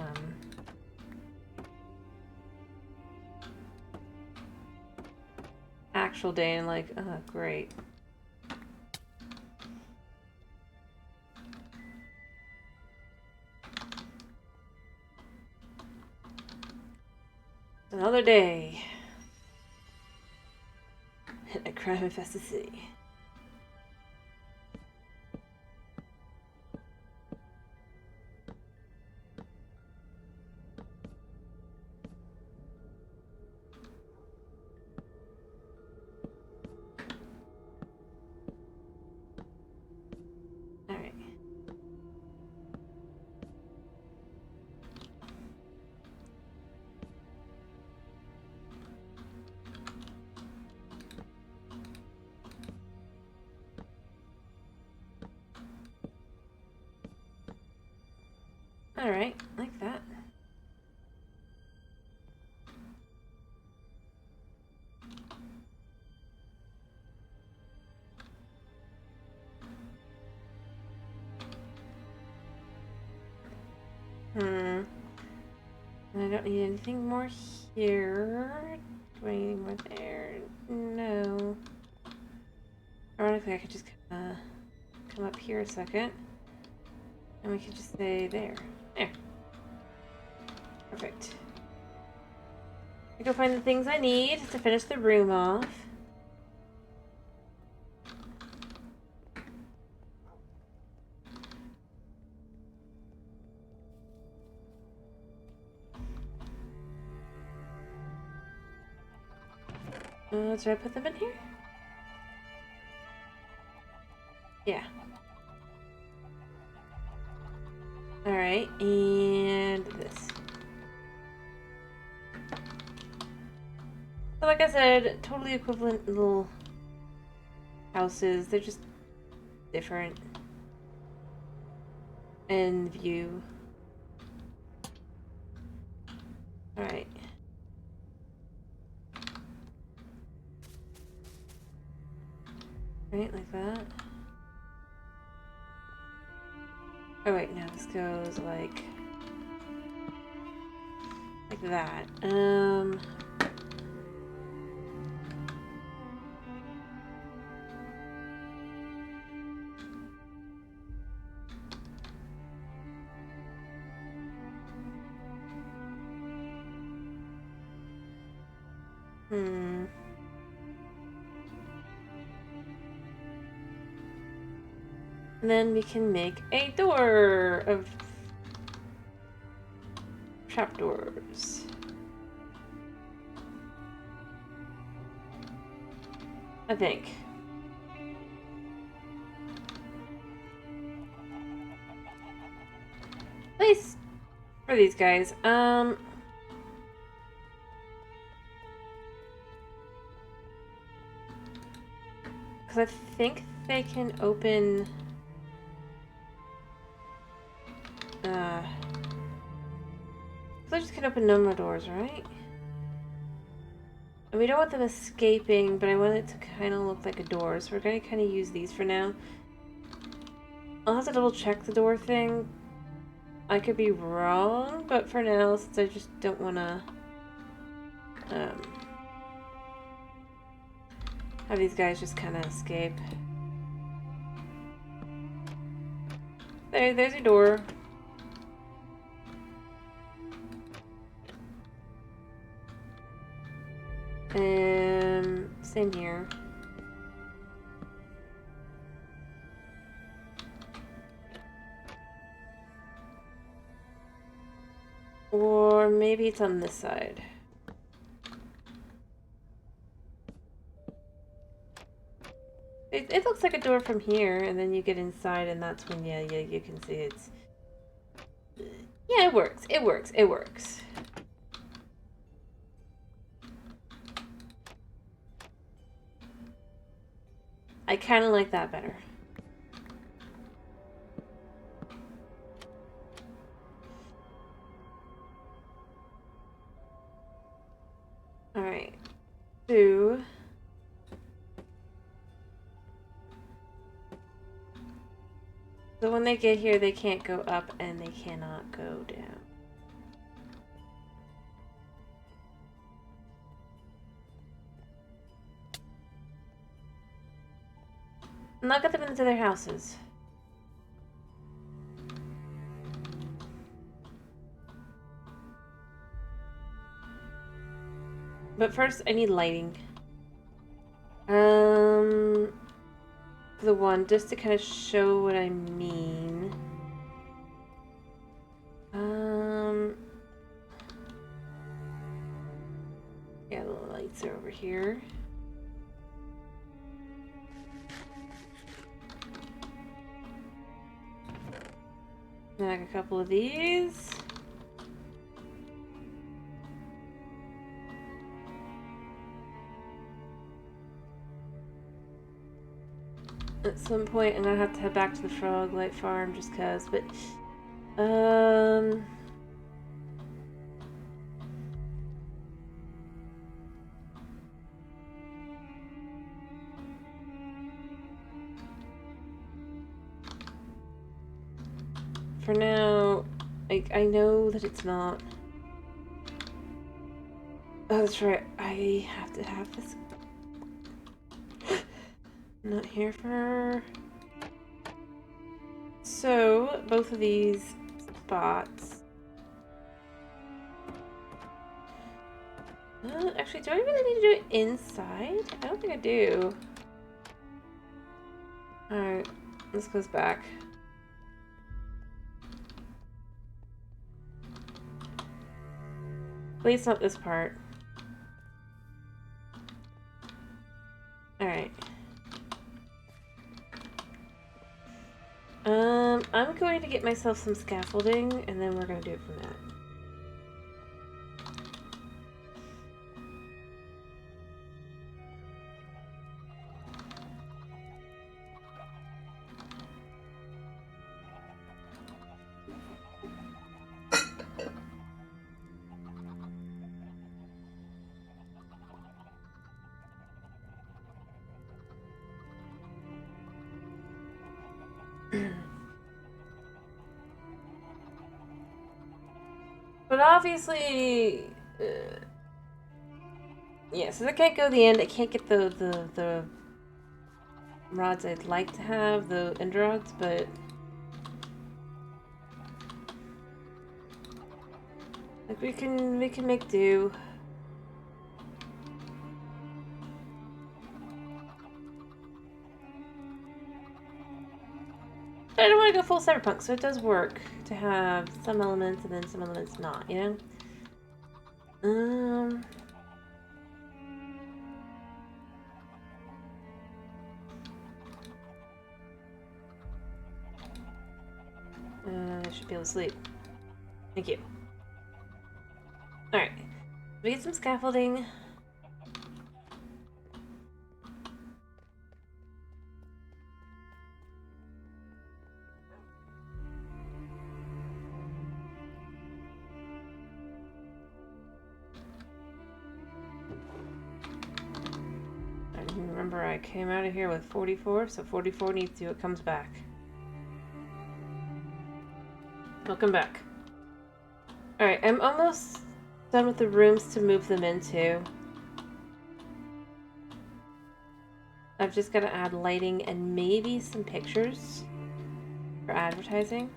actual day and like, oh, great. Another day in a crime-infested city. Alright. Alright, like that. And I don't need anything more here. Do I need anything more there? No. Ironically, I could just come up here a second. And we could just say there. There. Perfect. I go find the things I need to finish the room off. Did I put them in here? Yeah. Alright, and this. So like I said, totally equivalent little houses. They're just different in view. Alright. Right, like that. Oh wait, no, this goes like that. And then we can make a door of trapdoors. I think. At least for these guys. Because I think they can open... they just can open no more doors, right? And we don't want them escaping, but I want it to kind of look like a door, so we're going to kind of use these for now. I'll have to double check the door thing. I could be wrong, but for now, since I just don't want to have these guys just kind of escape. There's your door. Same here. Or maybe it's on this side. It looks like a door from here, and then you get inside, and that's when, yeah, you can see it's... Yeah, it works. It works. It works. I kind of like that better. So when they get here, they can't go up and they cannot go down. I'm not gonna get them into their houses. But first, I need lighting. The one, just to kind of show what I mean. Yeah, the lights are over here. Snag a couple of these. At some point, I'm gonna have to head back to the Frog Light Farm just cause, but, for now, I know that it's not. Oh, that's right. I have to have this. Not here for. So, both of these spots. Actually, do I really need to do it inside? I don't think I do. Alright, this goes back. At least not this part. Alright. I'm going to get myself some scaffolding, and then we're going to do it from that. But obviously, yeah, since I can't go to the end, I can't get the rods I'd like to have, the end rods, but like we can make do. But I don't want to go full cyberpunk, so it does work to have some elements and then some elements not, you know? I should be able to sleep. Thank you. Alright. We get some scaffolding. Remember, I came out of here with 44, so 44 needs to, it comes back. Welcome back. Alright, I'm almost done with the rooms to move them into. I've just got to add lighting and maybe some pictures for advertising.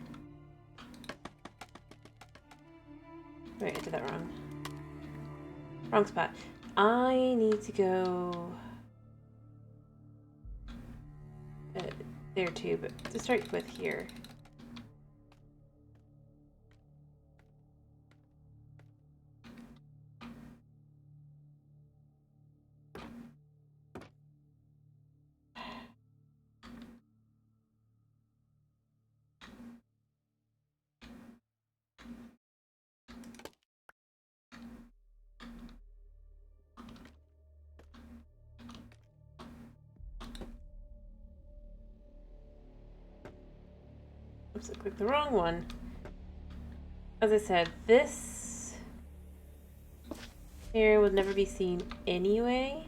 Wait, I did that wrong. Wrong spot. I need to go there too, but to start with here. Oops, I clicked the wrong one. As I said, this area would never be seen anyway.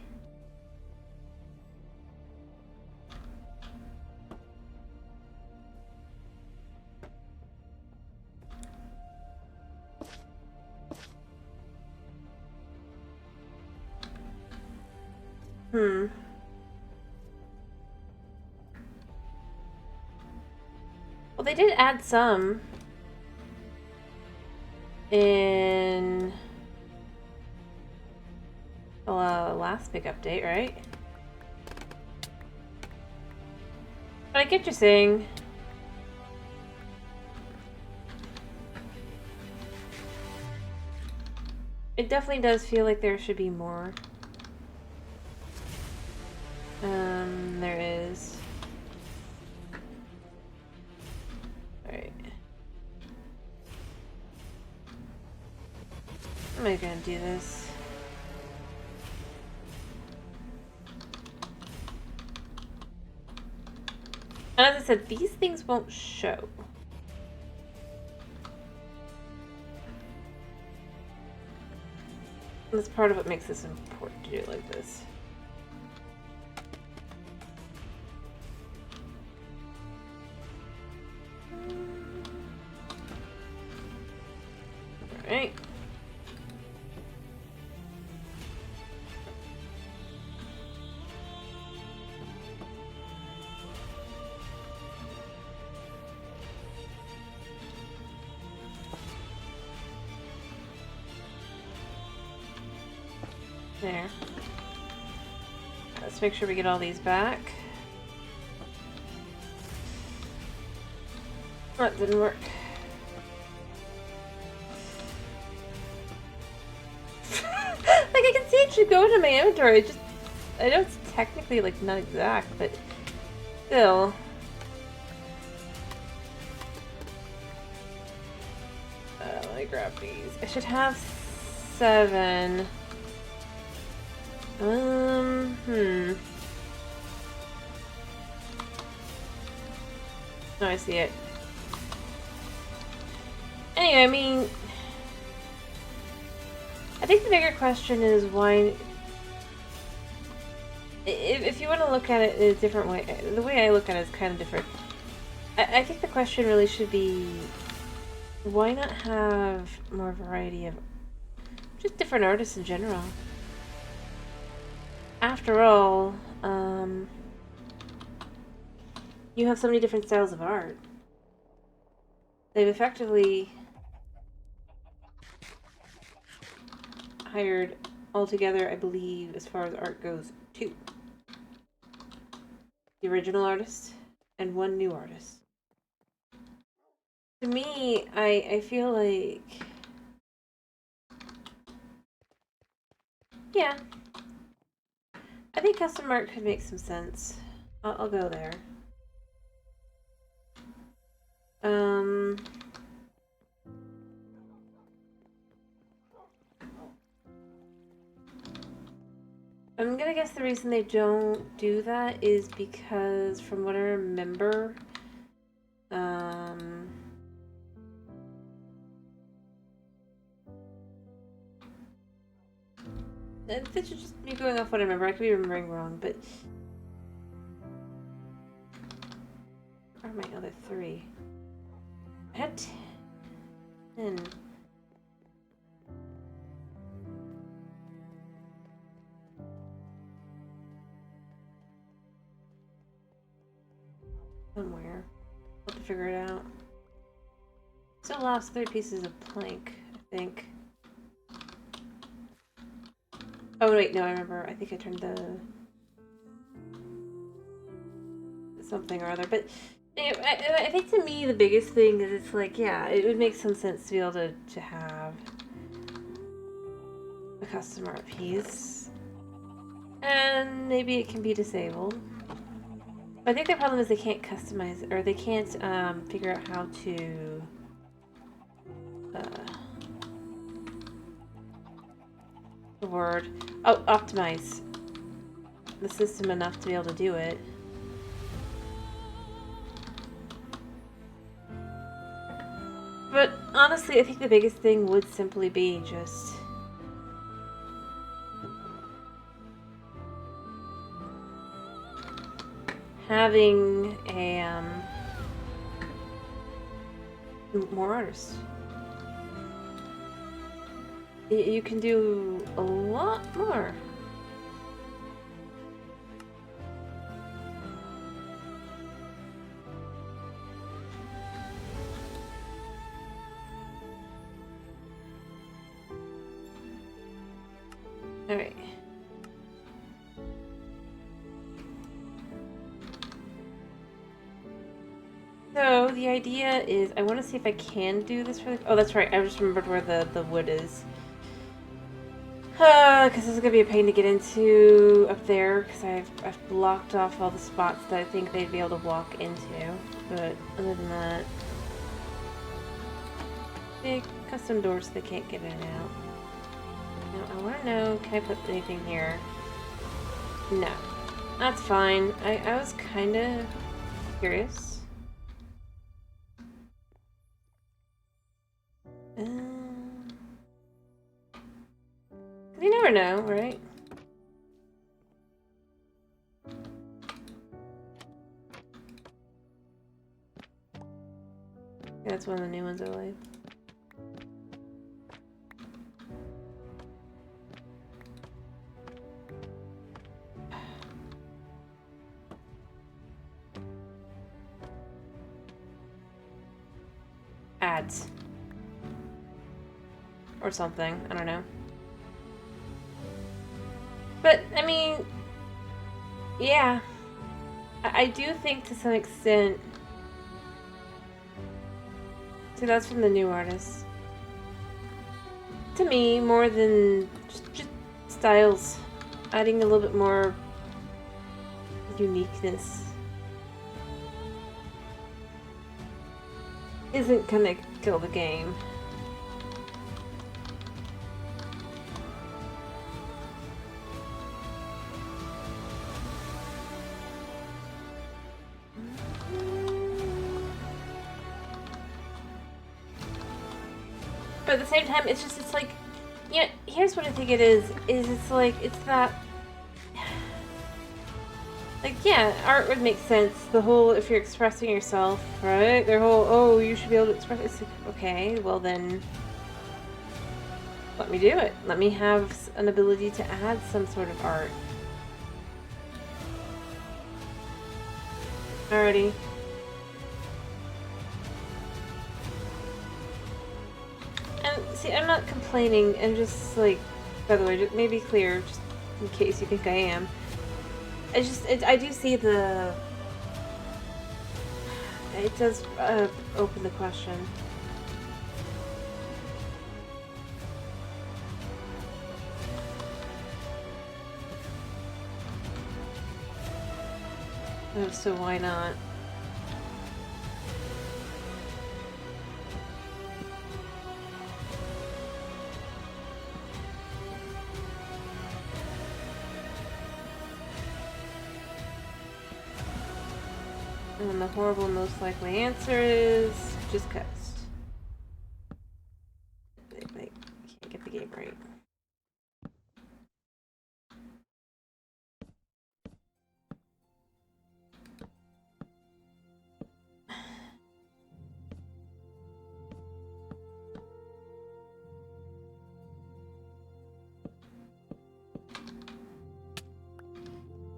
Well, they did add some in the last big update, right? But I get what you're saying. It definitely does feel like there should be more. There is. Alright. How am I gonna do this? And as I said, these things won't show. That's part of what makes this important to do it like this. Alright. There. Let's make sure we get all these back. That didn't work. Like, I can see it should go into my inventory. I know it's technically, like, not exact, but still. Let me grab these. I should have 7. No, I see it. Anyway, I mean, I think the bigger question is why, if you want to look at it in a different way, the way I look at it is kind of different. I think the question really should be, why not have more variety of just different artists in general? After all, you have so many different styles of art. They've effectively hired altogether, I believe, as far as art goes, 2. The original artist and 1 new artist. To me, I feel like, yeah, I think custom art could make some sense. I'll go there. I'm gonna guess the reason they don't do that is because, from what I remember, this is just me going off what I remember. I could be remembering wrong, but where are my other 3? I had 10. Somewhere. I'll have to figure it out. Still lost 3 pieces of plank, I think. Oh wait, no, I remember. I think I turned the something or other. But I think to me the biggest thing is it's like, yeah, it would make some sense to be able to have a custom art piece. And maybe it can be disabled. But I think the problem is they can't customize, or they can't figure out how to the word. Oh, optimize the system enough to be able to do it. But honestly, I think the biggest thing would simply be just having a more artists. You can do a lot more. So the idea is, I want to see if I can do this really. Oh, that's right. I just remembered where the wood is. Because this is gonna be a pain to get into up there. Because I've blocked off all the spots that I think they'd be able to walk into. But other than that, big custom doors so they can't get in and out. Now I want to know, can I put anything here? No, that's fine. I was kind of curious. You never know, right? Yeah, that's one of the new ones I like. Ads. Or something, I don't know. But, I mean, yeah. I do think to some extent... See, that's from the new artist. To me, more than just styles. Adding a little bit more uniqueness isn't gonna kill the game. But at the same time, it's like, you know, here's what I think it is it's like, it's that, like, yeah, art would make sense, the whole, if you're expressing yourself, right, their whole, oh, you should be able to express, it's like, okay, well then, let me do it, let me have an ability to add some sort of art. Alrighty. And see, I'm not complaining, I'm just like, by the way, just maybe clear, just in case you think I am. I do see the... It does open the question. Oh, so why not? And the horrible most likely answer is just cause. They can't get the game right.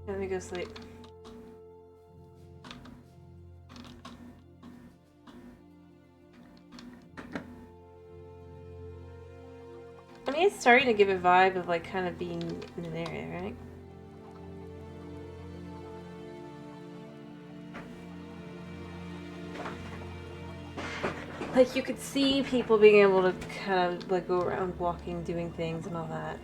Let me go sleep. I mean, it's starting to give a vibe of like kind of being in an area, right? Like, you could see people being able to kind of like go around walking, doing things and all that.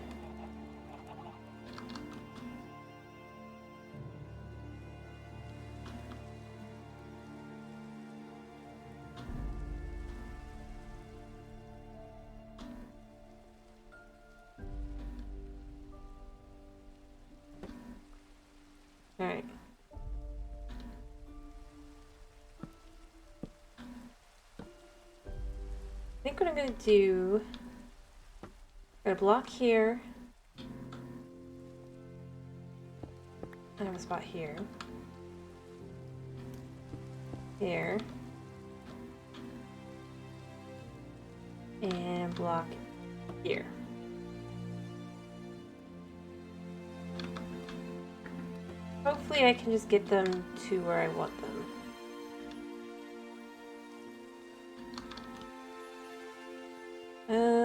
Alright. I think what I'm gonna do, I'm gonna block here. I have a spot here. Here. And block here. Hopefully I can just get them to where I want them.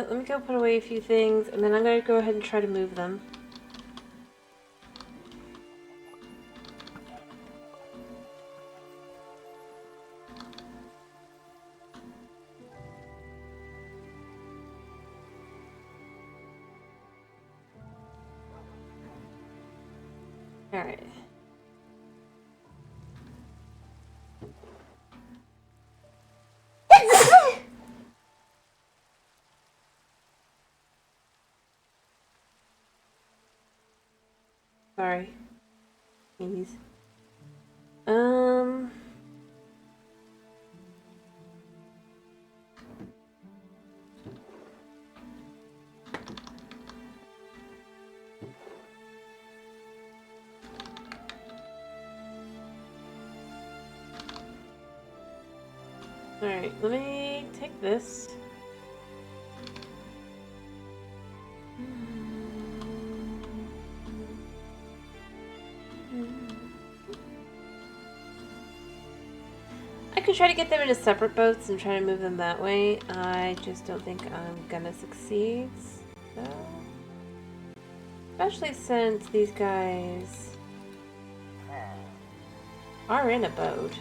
Let me go put away a few things, and then I'm gonna go ahead and try to move them. Alright. Sorry. Please. Alright, let me take this. I could try to get them into separate boats and try to move them that way. I just don't think I'm gonna succeed. So, especially since these guys are in a boat.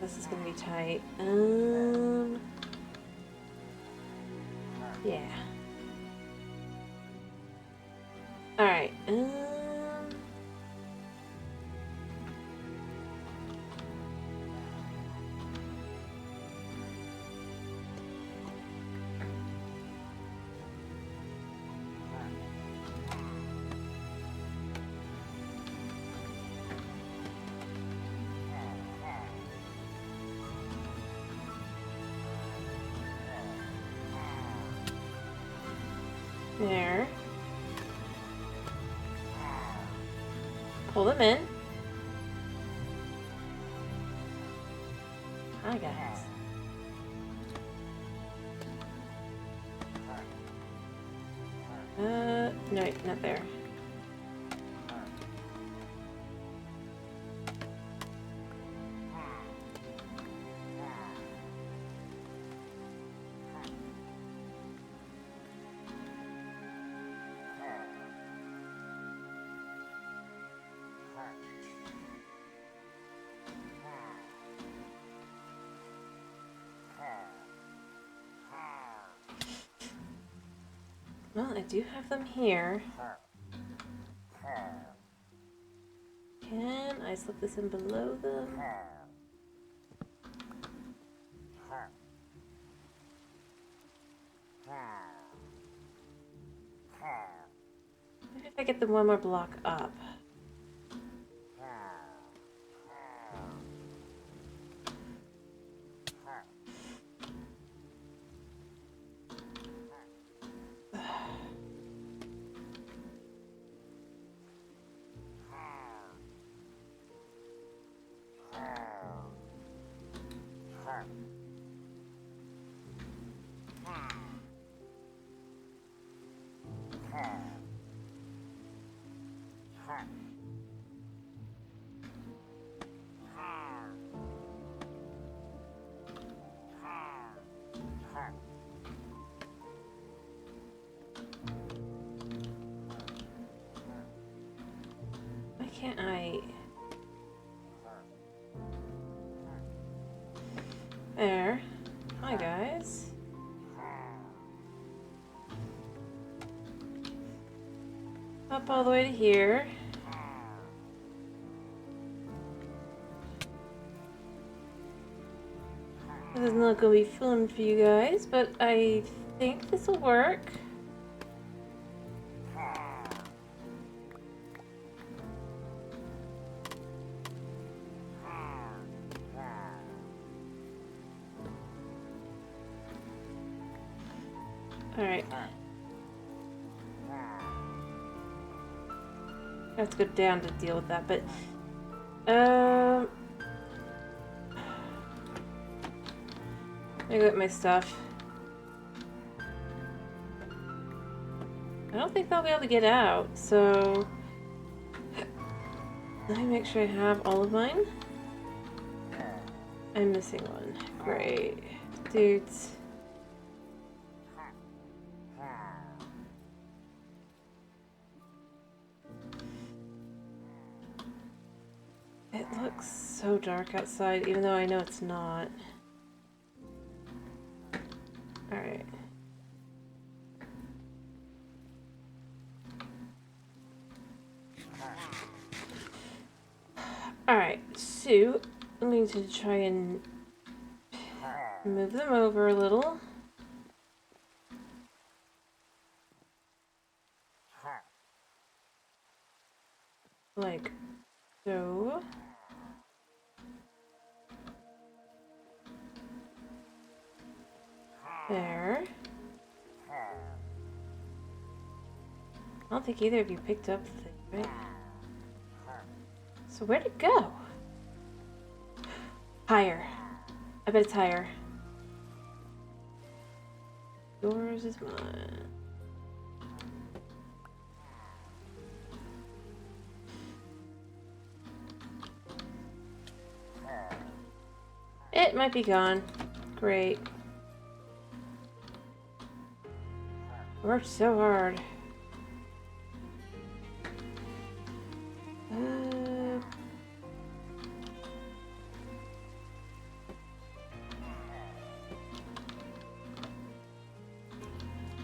This is gonna be tight. Yeah. Alright, there. Pull them in. Hi, guys. No, not there. Well, I do have them here. Can I slip this in below them? Maybe if I get them one more block up. Why can't I? There. Hi, guys. Up all the way to here. This is not gonna be fun for you guys, but I think this will work. Alright. I have to go down to deal with that, but I got my stuff. I don't think they'll be able to get out, so let me make sure I have all of mine. I'm missing one. Great. Dudes. It looks so dark outside, even though I know it's not. Alright. Alright, so I'm going to try and move them over a little. Like so. There. I don't think either of you picked up the thing, right? So where'd it go? Higher. I bet it's higher. Yours is mine. It might be gone. Great. Worked so hard.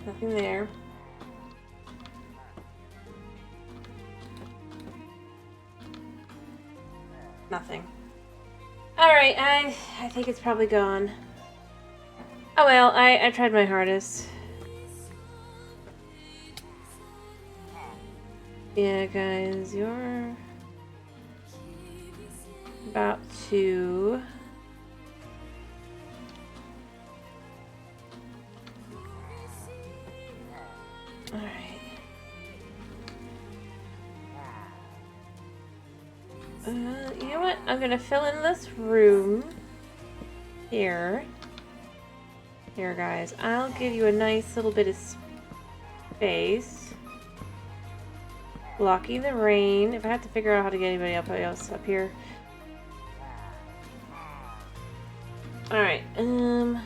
Nothing there. Nothing. Alright, I think it's probably gone. Oh well, I tried my hardest. Yeah, guys, you're about to... Alright. You know what? I'm gonna fill in this room here. Here, guys. I'll give you a nice little bit of space. Blocking the rain. If I have to figure out how to get anybody else up here. Alright, I'm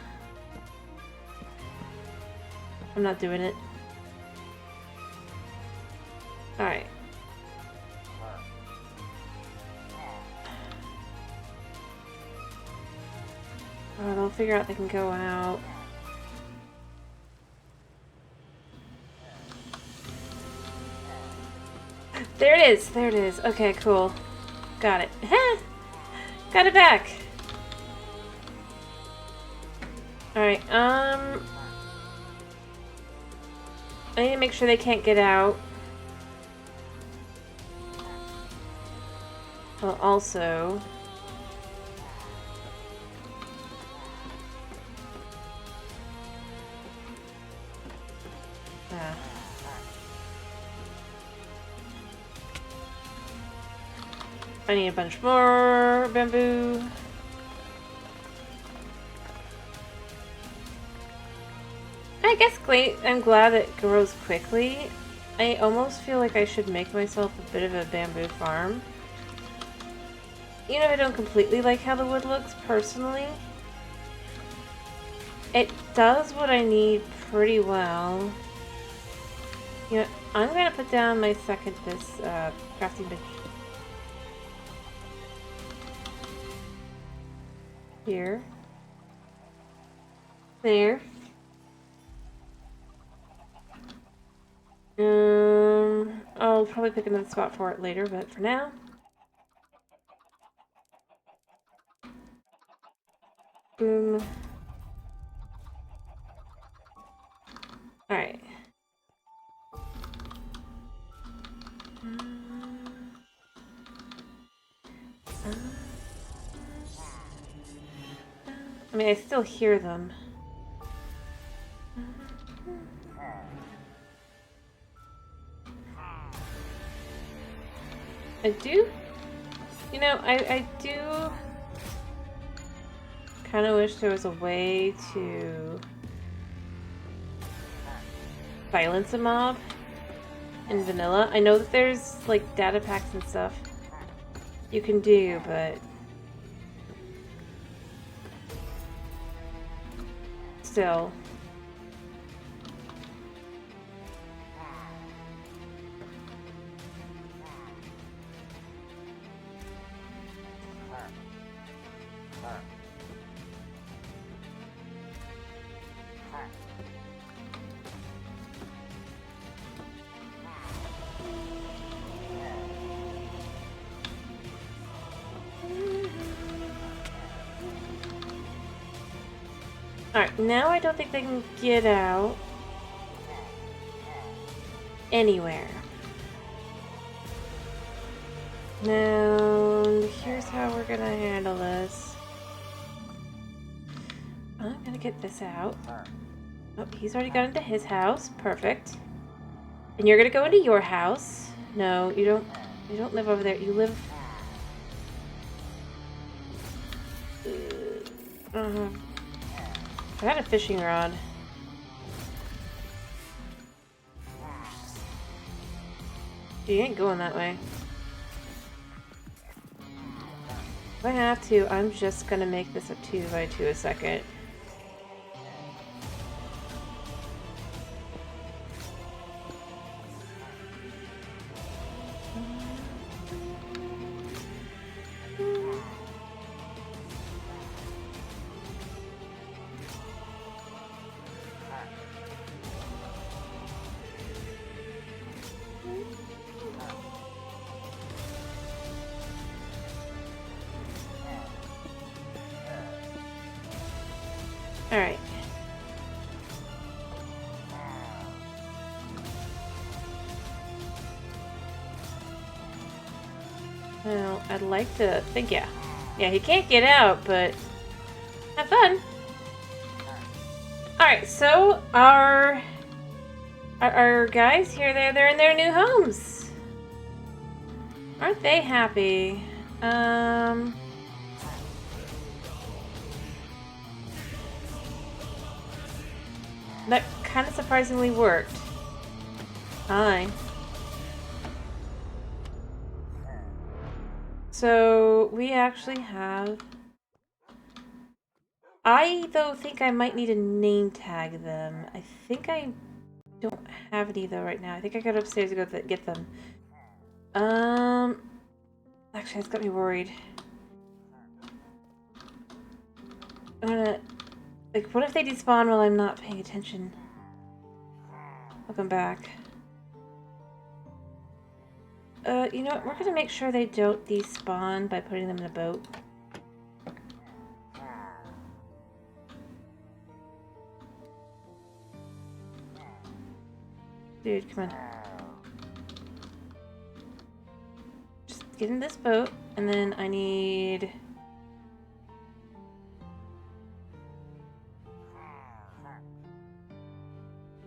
not doing it. Alright. Oh, they'll figure out they can go out. There it is! There it is. Okay, cool. Got it. Got it back! Alright, I need to make sure they can't get out. Well, also... I need a bunch more bamboo. I guess I'm glad it grows quickly. I almost feel like I should make myself a bit of a bamboo farm. You know, I don't completely like how the wood looks, personally. It does what I need pretty well. You know, I'm gonna put down my second crafting bench. Here. There. I'll probably pick another spot for it later, but for now. Boom. Alright. I mean, I still hear them. I do? You know, I do kind of wish there was a way to silence a mob in vanilla. I know that there's like data packs and stuff you can do, but still. Alright, now I don't think they can get out anywhere. Now, here's how we're gonna handle this. I'm gonna get this out. Oh, he's already got into his house. Perfect. And you're gonna go into your house. No, you don't. You don't live over there. You live. I had a fishing rod. You ain't going that way. If I have to, I'm just gonna make this a 2x2 a second. Alright. Well, I'd like to think, yeah. Yeah, he can't get out, but have fun. Alright, so our guys here, they're in their new homes. Aren't they happy? That kind of surprisingly worked. Hi. So, we actually have... I, though, think I might need to name tag them. I think I don't have any, though, right now. I think I got upstairs to go get them. Actually, that's got me worried. I'm gonna... Like, what if they despawn while I'm not paying attention? Welcome back. You know what? We're gonna make sure they don't despawn by putting them in a boat. Dude, come on. Just get in this boat, and then I need...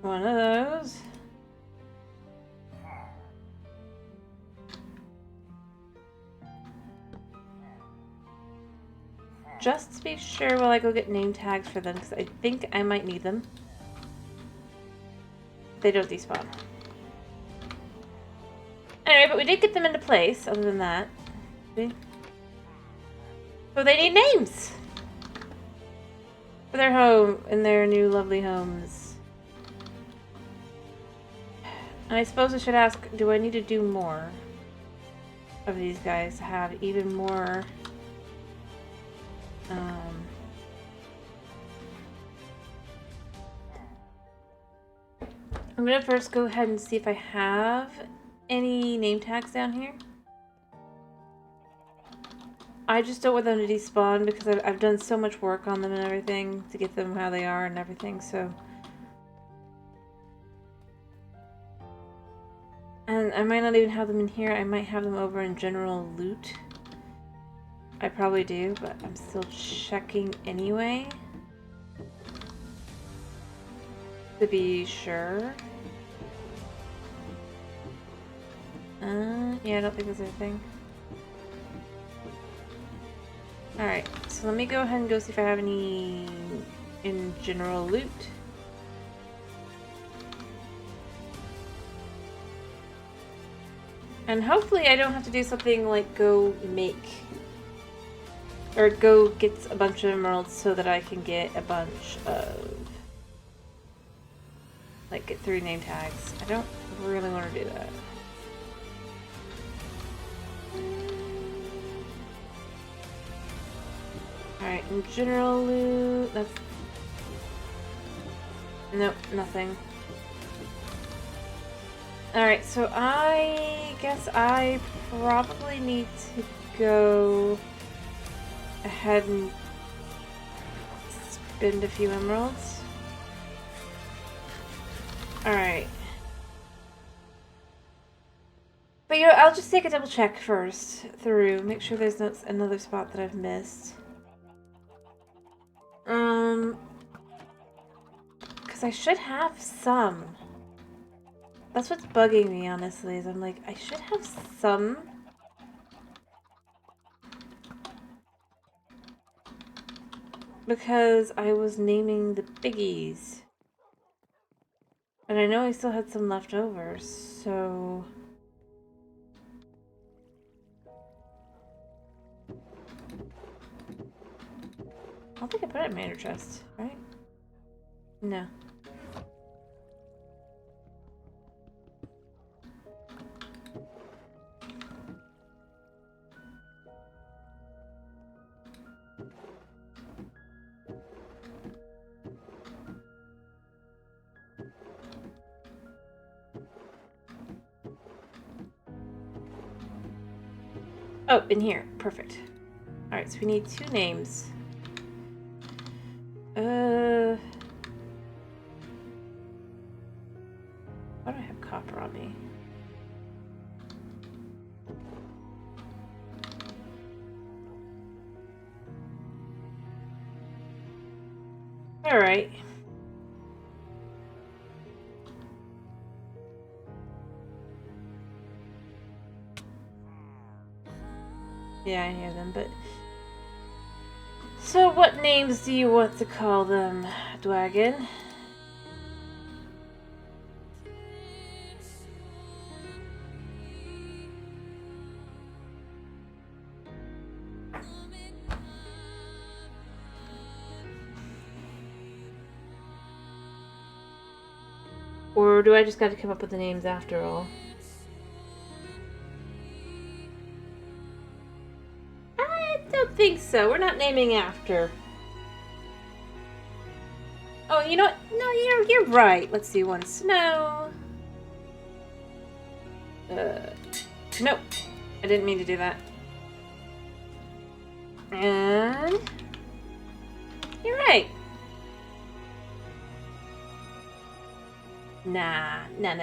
one of those. Just to be sure while I go get name tags for them, because I think I might need them. They don't despawn. Anyway, but we did get them into place, other than that. See? So they need names! For their home, in their new lovely homes. And I suppose I should ask, do I need to do more of these guys to have even more... I'm gonna first go ahead and see if I have any name tags down here. I just don't want them to despawn because I've done so much work on them and everything to get them how they are and everything, so... And I might not even have them in here. I might have them over in general loot. I probably do, but I'm still checking anyway. To be sure. Yeah, I don't think there's anything. Alright, so let me go ahead and go see if I have any in general loot. And hopefully I don't have to do something like go make... or go get a bunch of emeralds so that I can get a bunch of... like, get 3 name tags. I don't really want to do that. Alright, in general loot, that's... nope, nothing. Alright, so I guess I probably need to go ahead and Spend a few emeralds. Alright. But you know, I'll just take a double check first through. Make sure there's not another spot that I've missed. Because I should have some. That's what's bugging me, honestly, is I'm like, I should have some. Because I was naming the biggies. And I know I still had some left over, so... I don't think I put it in my inner chest, right? No. Oh, in here. Perfect. Alright, so we need 2 names. Why do I have copper on me? Alright. Yeah, I hear them, but... So what names do you want to call them, Dwagon? Or do I just got to come up with the names after all? I don't think so. We're not naming after. Oh, you know what? No, you're right. Let's see. 1 snow. Nope. I didn't mean to do that. And... You're right. Nah. Nah.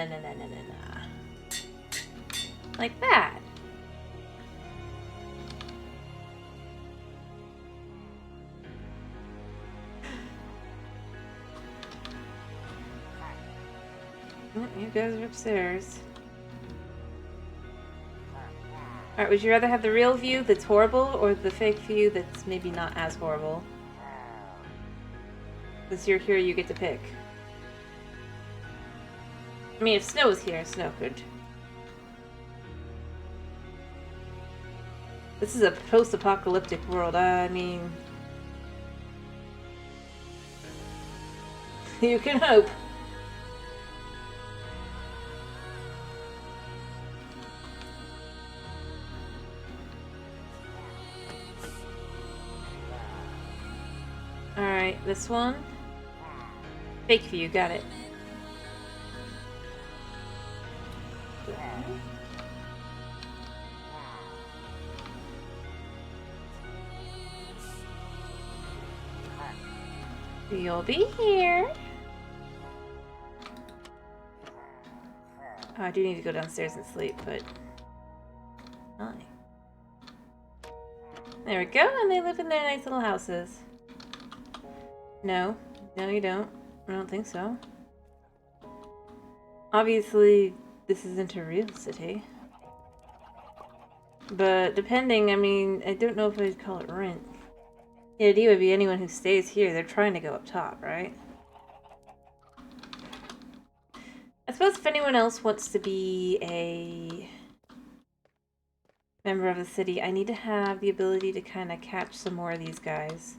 Like that. You guys are upstairs. Alright, would you rather have the real view that's horrible or the fake view that's maybe not as horrible? Since you're here, you get to pick. I mean, if Snow was here, Snow could. This is a post-apocalyptic world, I mean... You can hope. Alright, this one. Fake view, got it. You'll be here. Oh, I do need to go downstairs and sleep, but... Fine. There we go, and they live in their nice little houses. No. No, you don't. I don't think so. Obviously, this isn't a real city. But depending, I mean, I don't know if I'd call it rent. The idea would be anyone who stays here, they're trying to go up top, right? I suppose if anyone else wants to be a member of the city, I need to have the ability to kind of catch some more of these guys.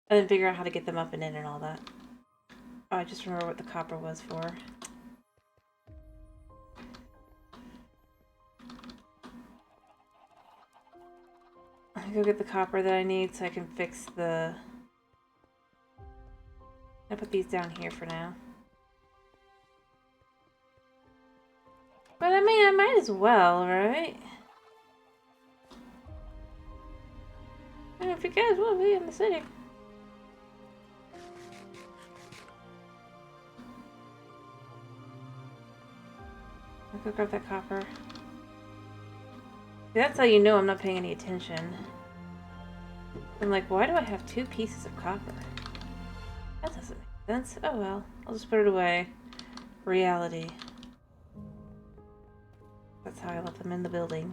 And then figure out how to get them up and in and all that. Oh, I just remember what the copper was for. I'll go get the copper that I need so I can fix the... I'll put these down here for now. But I mean, I might as well, right? And if you guys will be in the city. I'll go grab that copper. That's how you know I'm not paying any attention. I'm like, why do I have 2 pieces of copper? That doesn't make sense. Oh well, I'll just put it away. Reality. That's how I left them in the building.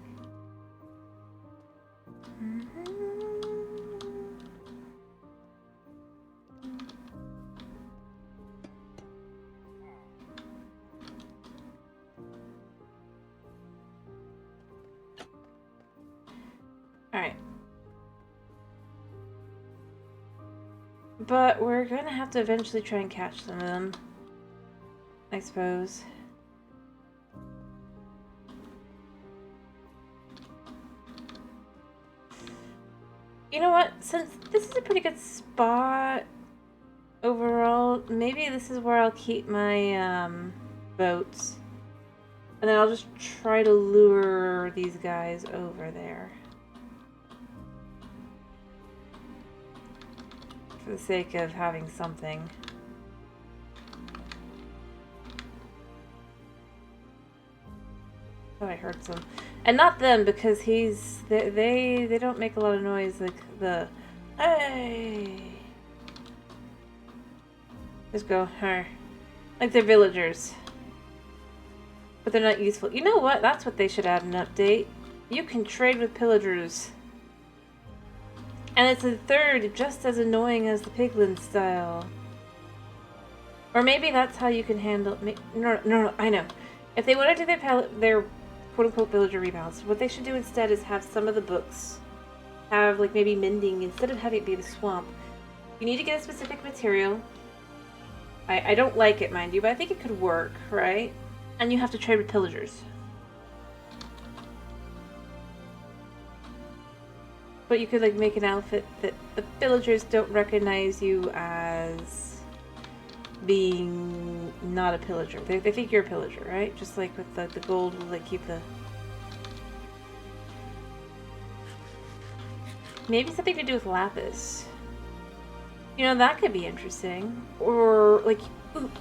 Alright. But we're gonna have to eventually try and catch some of them, I suppose. You know what? Since this is a pretty good spot overall, maybe this is where I'll keep my boats. And then I'll just try to lure these guys over there. For the sake of having something. Oh, I heard some. And not them, because they don't make a lot of noise like the hey. Just go her. Like they're villagers. But they're not useful. You know what? That's what they should add an update. You can trade with pillagers. And it's a third just as annoying as the piglin style. Or maybe that's how you can handle... No, I know. If they want to do their quote-unquote villager rebalance, what they should do instead is have some of the books have, like, maybe mending instead of having it be the swamp. You need to get a specific material. I don't like it, mind you, but I think it could work, right? And you have to trade with pillagers. But you could, like, make an outfit that the villagers don't recognize you as being not a pillager. They think you're a pillager, right? Just like with the gold will, like, keep the... Maybe something to do with lapis. You know, that could be interesting. Or, like, ooh,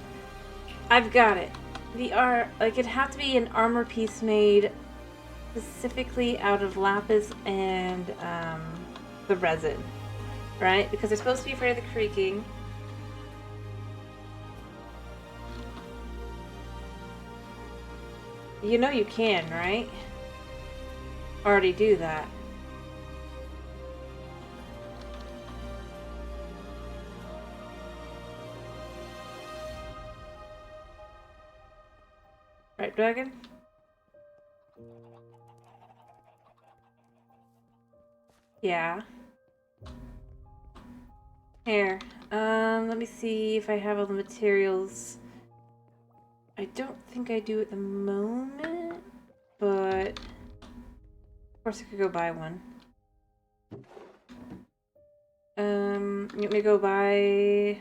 I've got it. Like, it'd have to be an armor piece made specifically out of lapis and the resin, right? Because they're supposed to be afraid of the creaking. You know you can, right? Already do that. Right, dragon? Yeah. Here. Let me see if I have all the materials. I don't think I do at the moment, but of course I could go buy one. You want me to go buy...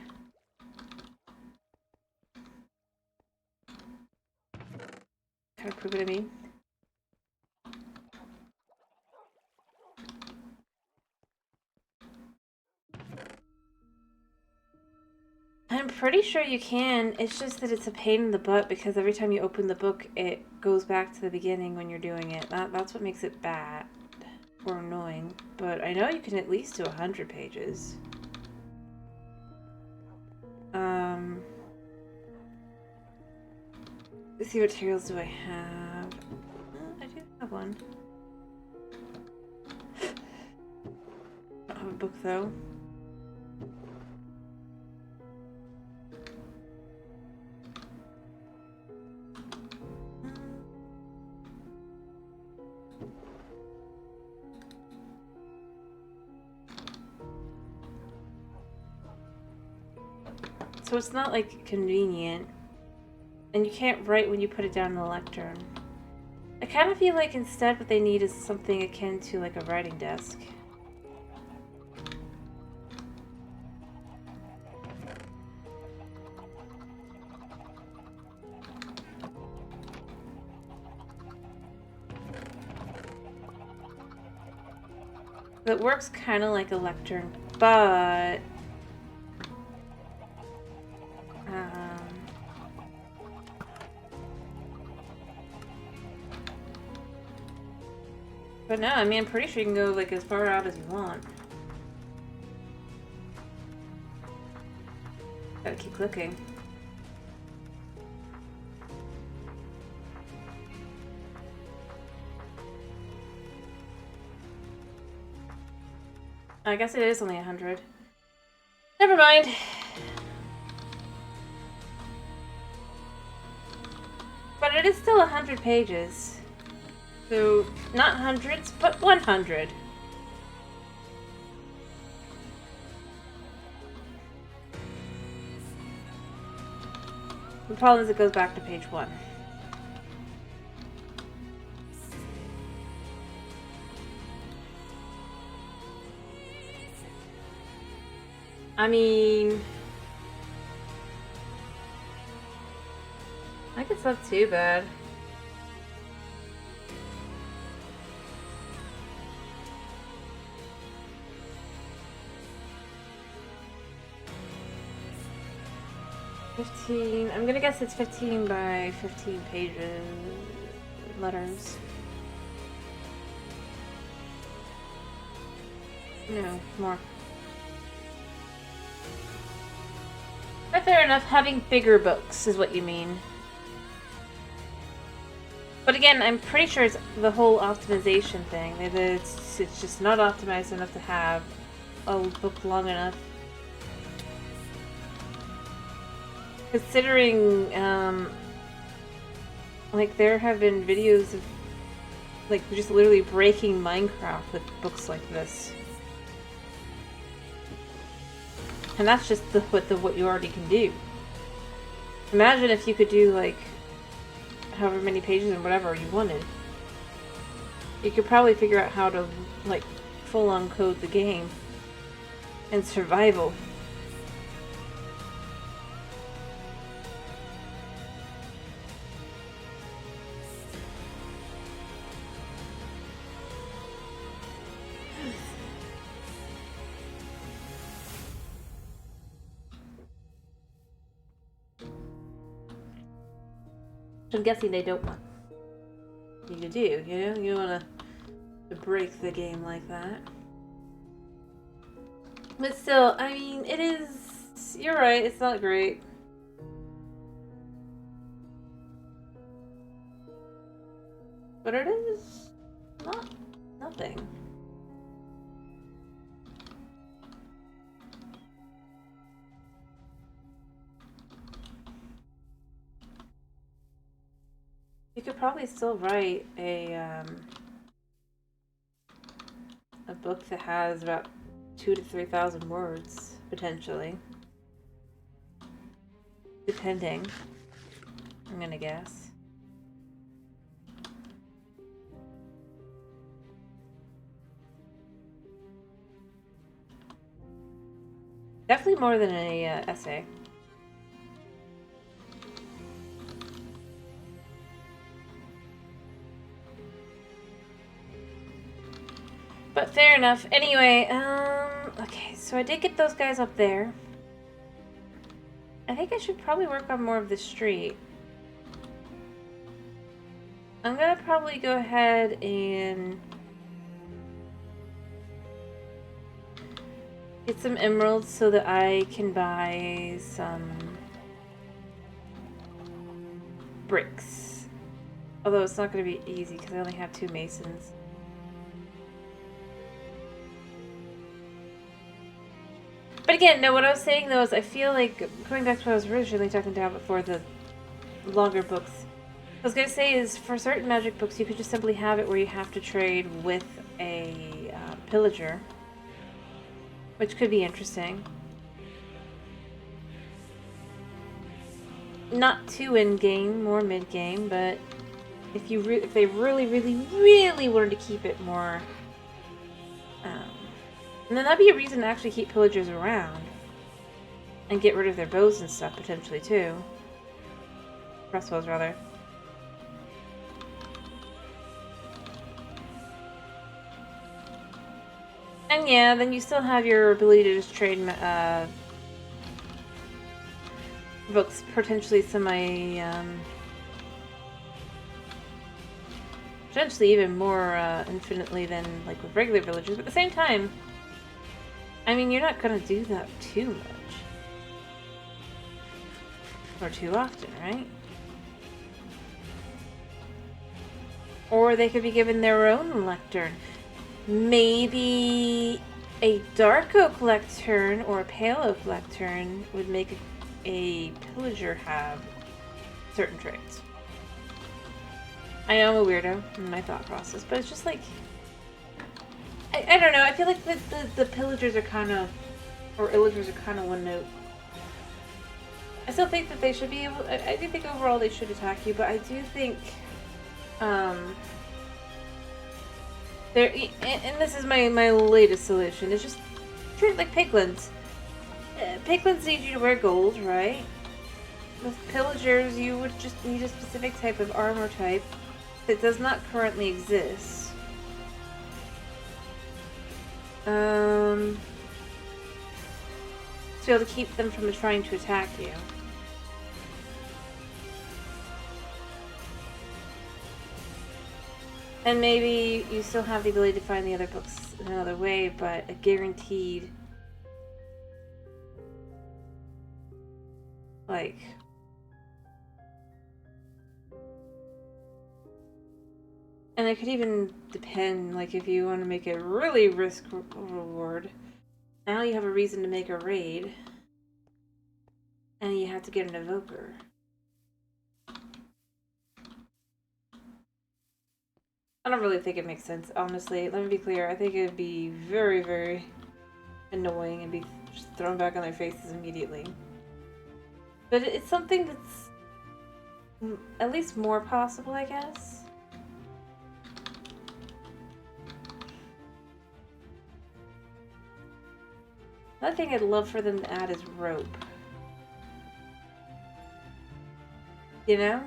Kind of prove what I mean. I'm pretty sure you can. It's just that it's a pain in the butt because every time you open the book, it goes back to the beginning when you're doing it. That's what makes it bad or annoying. But I know you can at least do 100 pages. Let's see, what materials do I have? I do have one. I don't have a book though. So it's not like convenient. And you can't write when you put it down in the lectern. I kind of feel like instead what they need is something akin to like a writing desk. That works kind of like a lectern, but But no, I mean, I'm pretty sure you can go like as far out as you want. Gotta keep looking. I guess it is only 100. Never mind. But it is still 100 pages. So, not hundreds, but 100. The problem is it goes back to page 1. I mean, I guess not too bad. I'm gonna guess it's 15 by 15 pages, letters. No, more. But fair enough, having bigger books is what you mean. But again, I'm pretty sure it's the whole optimization thing. It's just not optimized enough to have a book long enough. Considering, like, there have been videos of, like, just literally breaking Minecraft with books like this. And that's just what you already can do. Imagine if you could do, like, however many pages and whatever you wanted. You could probably figure out how to, like, full-on code the game. And survival. I'm guessing they don't want you to do, you know? You don't want to break the game like that. But still, I mean, it is... You're right, it's not great. But it is not nothing. You could probably still write a book that has about 2,000 to 3,000 words, potentially. Depending. I'm gonna guess. Definitely more than a essay. But fair enough. Anyway, okay, so I did get those guys up there. I think I should probably work on more of the street. I'm gonna probably go ahead and get some emeralds so that I can buy some bricks. Although it's not gonna be easy because I only have 2 masons. But again, no, what I was saying though is I feel like, going back to what I was originally talking about before, the longer books. What I was going to say is, for certain magic books, you could just simply have it where you have to trade with a pillager. Which could be interesting. Not too in-game, more mid-game, but if they really, really, really wanted to keep it more... and then that'd be a reason to actually keep pillagers around. And get rid of their bows and stuff, potentially, too. Crossbows, rather. And yeah, then you still have your ability to just trade books, potentially Potentially even more infinitely than like with regular villagers, but at the same time, I mean, you're not gonna do that too much. Or too often, right? Or they could be given their own lectern. Maybe a dark oak lectern or a pale oak lectern would make a pillager have certain traits. I know I'm a weirdo in my thought process, but it's just like... I don't know, I feel like the pillagers are kind of... or illagers are kind of one note. I still think that they should be able... I do think overall they should attack you, but I do think... and this is my latest solution, is just treat it like piglins. Piglins need you to wear gold, right? With pillagers, you would just need a specific type of armor type that does not currently exist. To be able to keep them from trying to attack you. And maybe you still have the ability to find the other books in another way, but a guaranteed... like... and it could even depend, like if you want to make it really risk reward. Now you have a reason to make a raid. And you have to get an evoker. I don't really think it makes sense, honestly. Let me be clear. I think it would be very, very annoying and be just thrown back on their faces immediately. But it's something that's at least more possible, I guess. Another thing I'd love for them to add is rope. You know?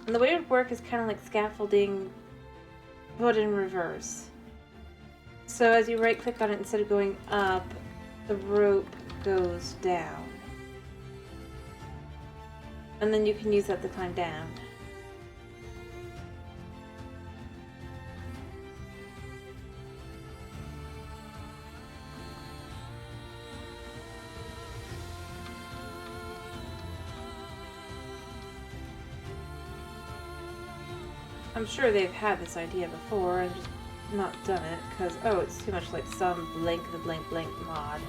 And the way it would work is kind of like scaffolding, but in reverse. So as you right click on it, instead of going up, the rope goes down. And then you can use that to climb down. I'm sure they've had this idea before and just not done it because, oh, it's too much like some blank the blank blank mod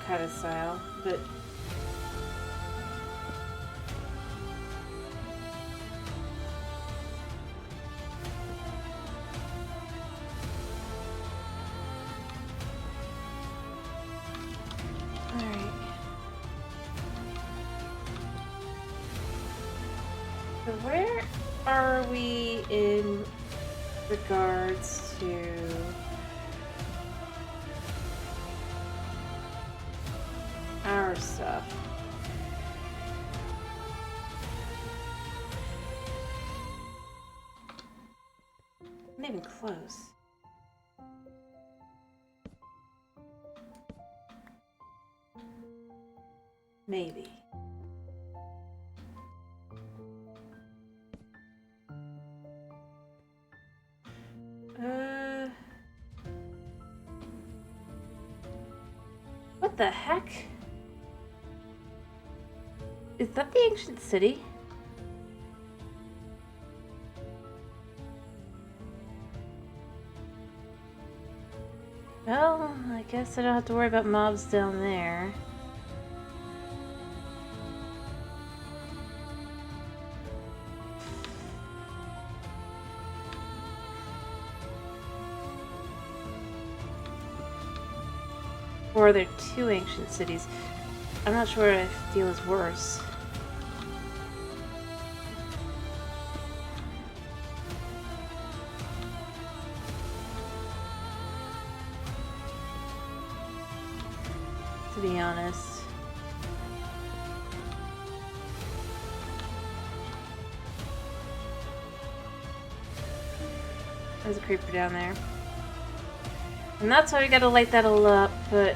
kind of style, but where are we in regards to our stuff? Not even close. Maybe. What the heck? Is that the ancient city? Well, I guess I don't have to worry about mobs down there. Or are there two ancient cities? I'm not sure if deal is worse. To be honest. There's a creeper down there. And that's why we gotta light that all up, but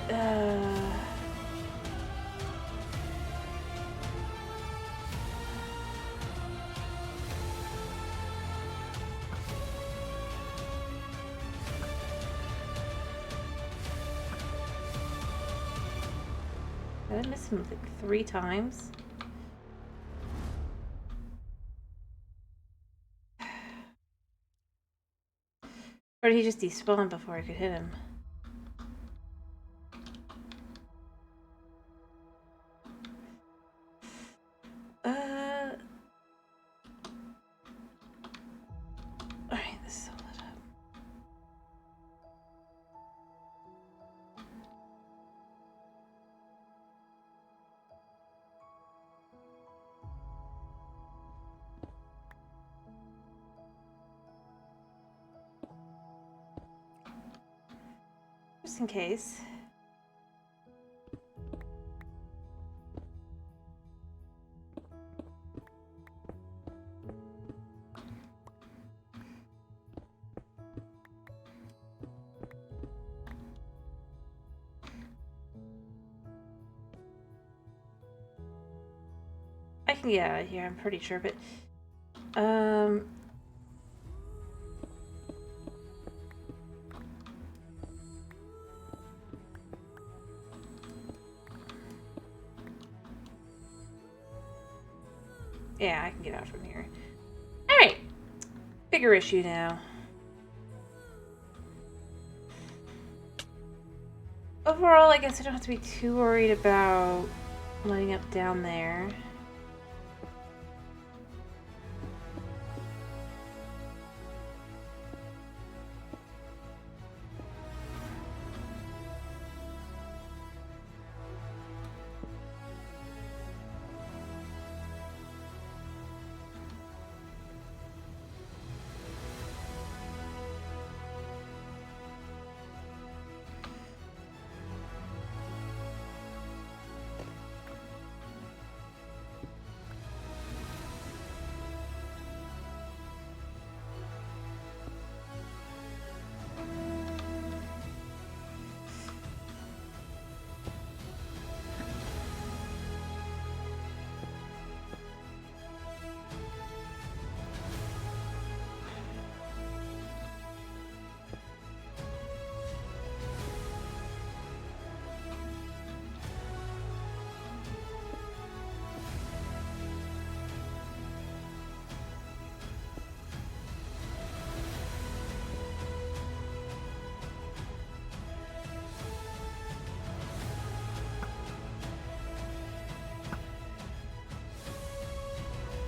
Did I miss him like 3 times? Or did he just despawn before I could hit him? Alright, this is all lit up. Just in case. I can get out of here, I'm pretty sure, but yeah, I can get out from here. Alright. Bigger issue now. Overall, I guess I don't have to be too worried about lighting up down there.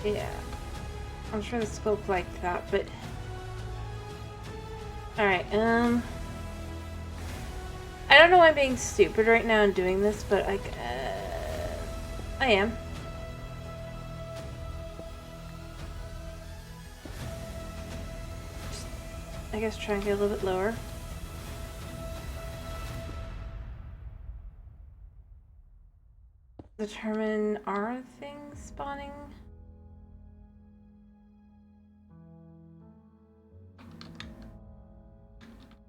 Yeah. I'm sure the scope liked that, but... Alright, I don't know why I'm being stupid right now and doing this, but I am. Just, I guess try and get a little bit lower. Determine, are things spawning?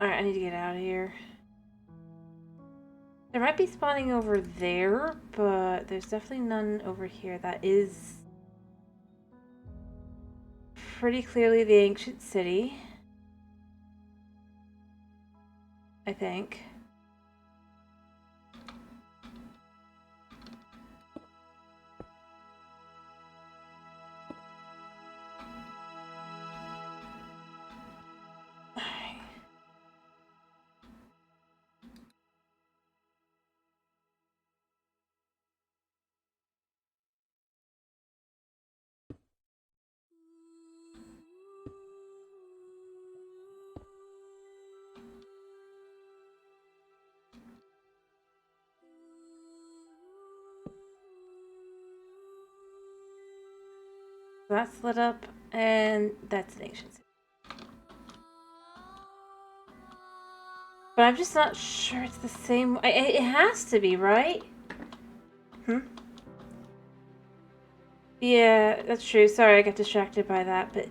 Alright, I need to get out of here. There might be spawning over there, but there's definitely none over here. That is pretty clearly the ancient city, I think. That's lit up, and that's an ancient city. But I'm just not sure it's the same. It has to be, right? Yeah, that's true. Sorry, I got distracted by that. But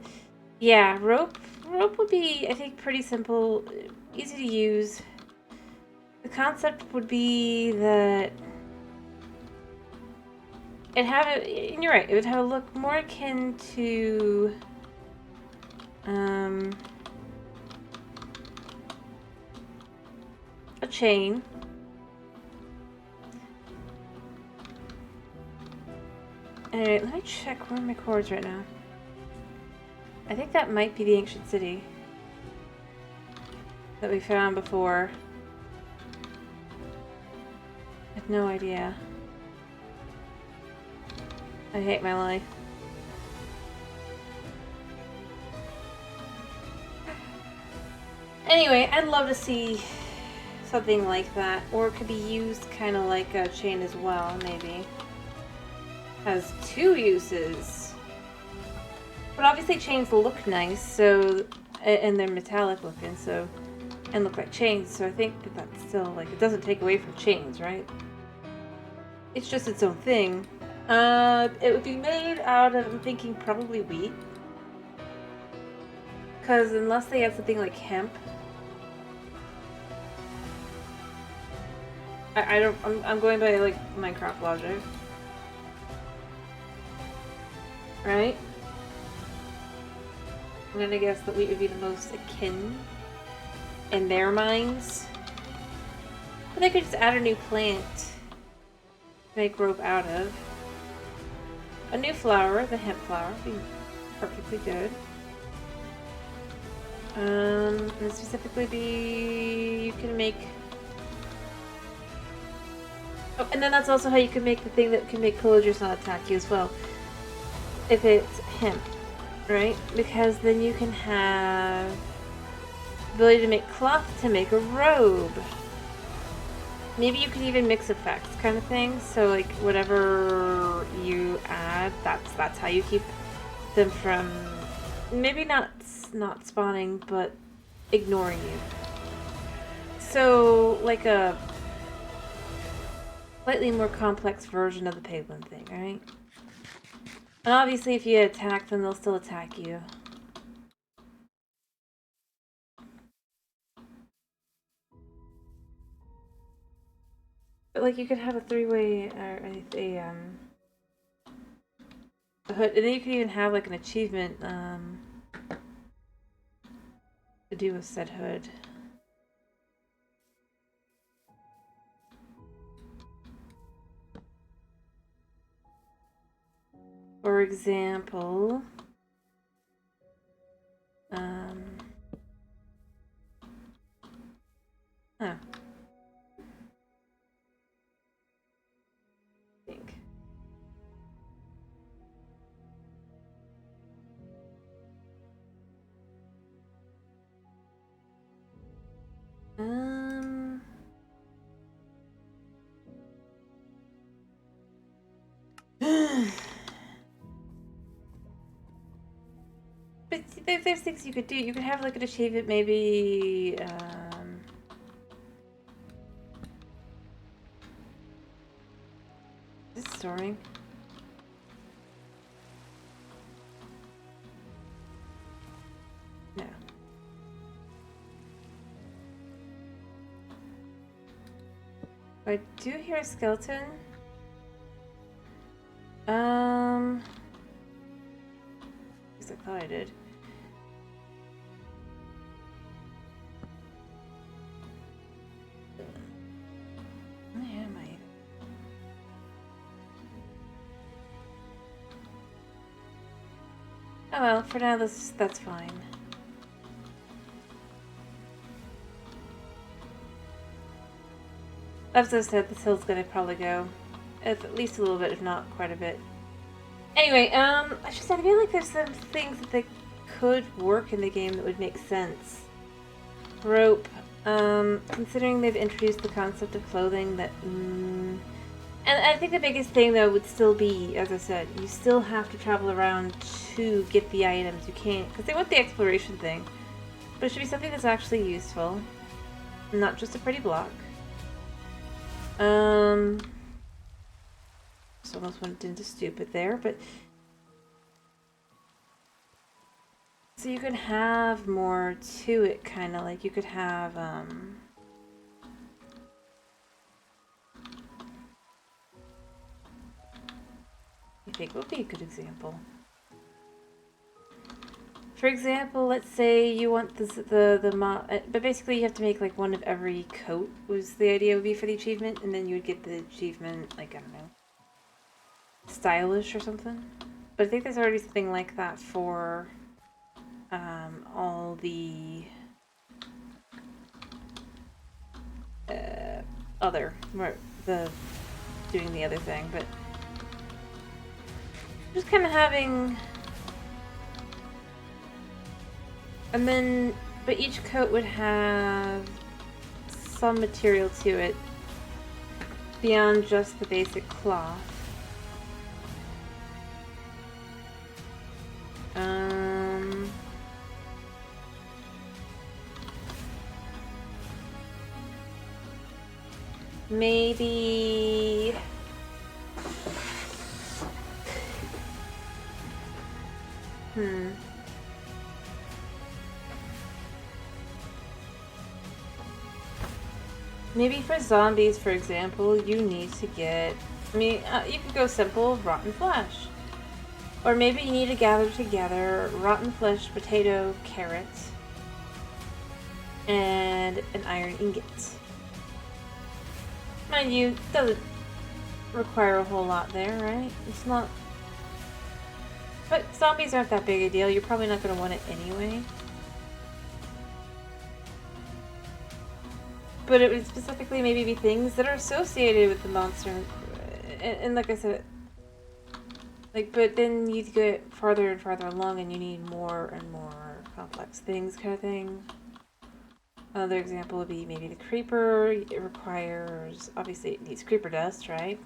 yeah, rope would be, I think, pretty simple, easy to use. The concept would be that and you're right, it would have a look more akin to a chain. Anyway, let me check where are my cords right now. I think that might be the ancient city that we found before. I have no idea. I hate my life. Anyway, I'd love to see something like that, or it could be used kind of like a chain as well, maybe. Has two uses. But obviously chains look nice, so, and they're metallic looking, so, and look like chains, so I think that that's still, like, it doesn't take away from chains, right? It's just its own thing. It would be made out of, I'm thinking, probably wheat. Because unless they had something like hemp, I'm going by, like, Minecraft logic. Right? I'm gonna guess that wheat would be the most akin in their minds. But they could just add a new plant to make rope out of. A new flower, the hemp flower, would be perfectly good. And specifically be, you can make... Oh, and then that's also how you can make the thing that can make pillagers not attack you as well. If it's hemp, right? Because then you can have the ability to make cloth to make a robe. Maybe you can even mix effects kind of thing. So like whatever you add, that's how you keep them from maybe not spawning, but ignoring you. So like a slightly more complex version of the Piglin thing, right? And obviously if you attack them, they'll still attack you. But like you could have a three-way or a hood, and then you could even have like an achievement to do with said hood. For example, huh. I think. But there's things you could do. You could have like an achievement, maybe. Is this storing? No. I do hear a skeleton. I thought I did. Where am I? Oh well, for now that's fine. As I said, this hill's gonna probably go at least a little bit, if not quite a bit. Anyway, I just said I feel like there's some things that they could work in the game that would make sense. Rope. Considering they've introduced the concept of clothing that, and I think the biggest thing though would still be, as I said, you still have to travel around to get the items. You can't, because they want the exploration thing, but it should be something that's actually useful, not just a pretty block. Just almost went into stupid there, but so you can have more to it, kind of like you could have I think would be a good example. For example, let's say you want but basically you have to make like one of every coat was the idea would be for the achievement, and then you would get the achievement, like, I don't know. stylish or something. But I think there's already something like that for all the other, the doing the other thing, but just kind of having, and then, but each coat would have some material to it beyond just the basic cloth. Maybe maybe for zombies, for example, you need to get, I mean, you could go simple, rotten flesh. Or maybe you need to gather together rotten flesh, potato, carrot, and an iron ingot. Mind you, it doesn't require a whole lot there, right? It's not... But zombies aren't that big a deal. You're probably not going to want it anyway. But it would specifically maybe be things that are associated with the monster. And like I said, like, but then you get farther and farther along and you need more and more complex things kind of thing. Another example would be maybe the creeper. It requires, obviously it needs creeper dust, right?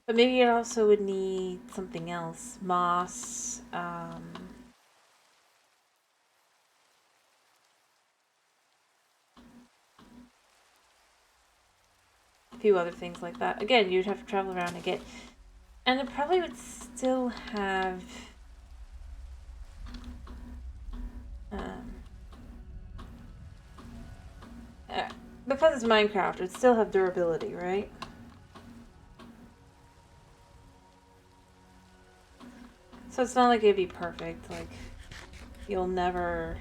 But maybe it also would need something else. Moss, a few other things like that. Again, you'd have to travel around and get, and it probably would still have because it's Minecraft, it would still have durability, right? So it's not like it'd be perfect, like you'll never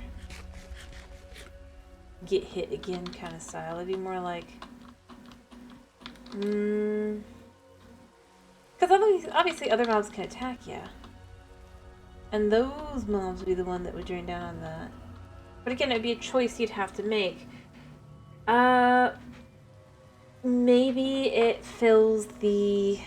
get hit again kind of style. It'd be more like because obviously other mobs can attack you. And those mobs would be the one that would drain down on that. But again, it'd be a choice you'd have to make. Maybe it fills the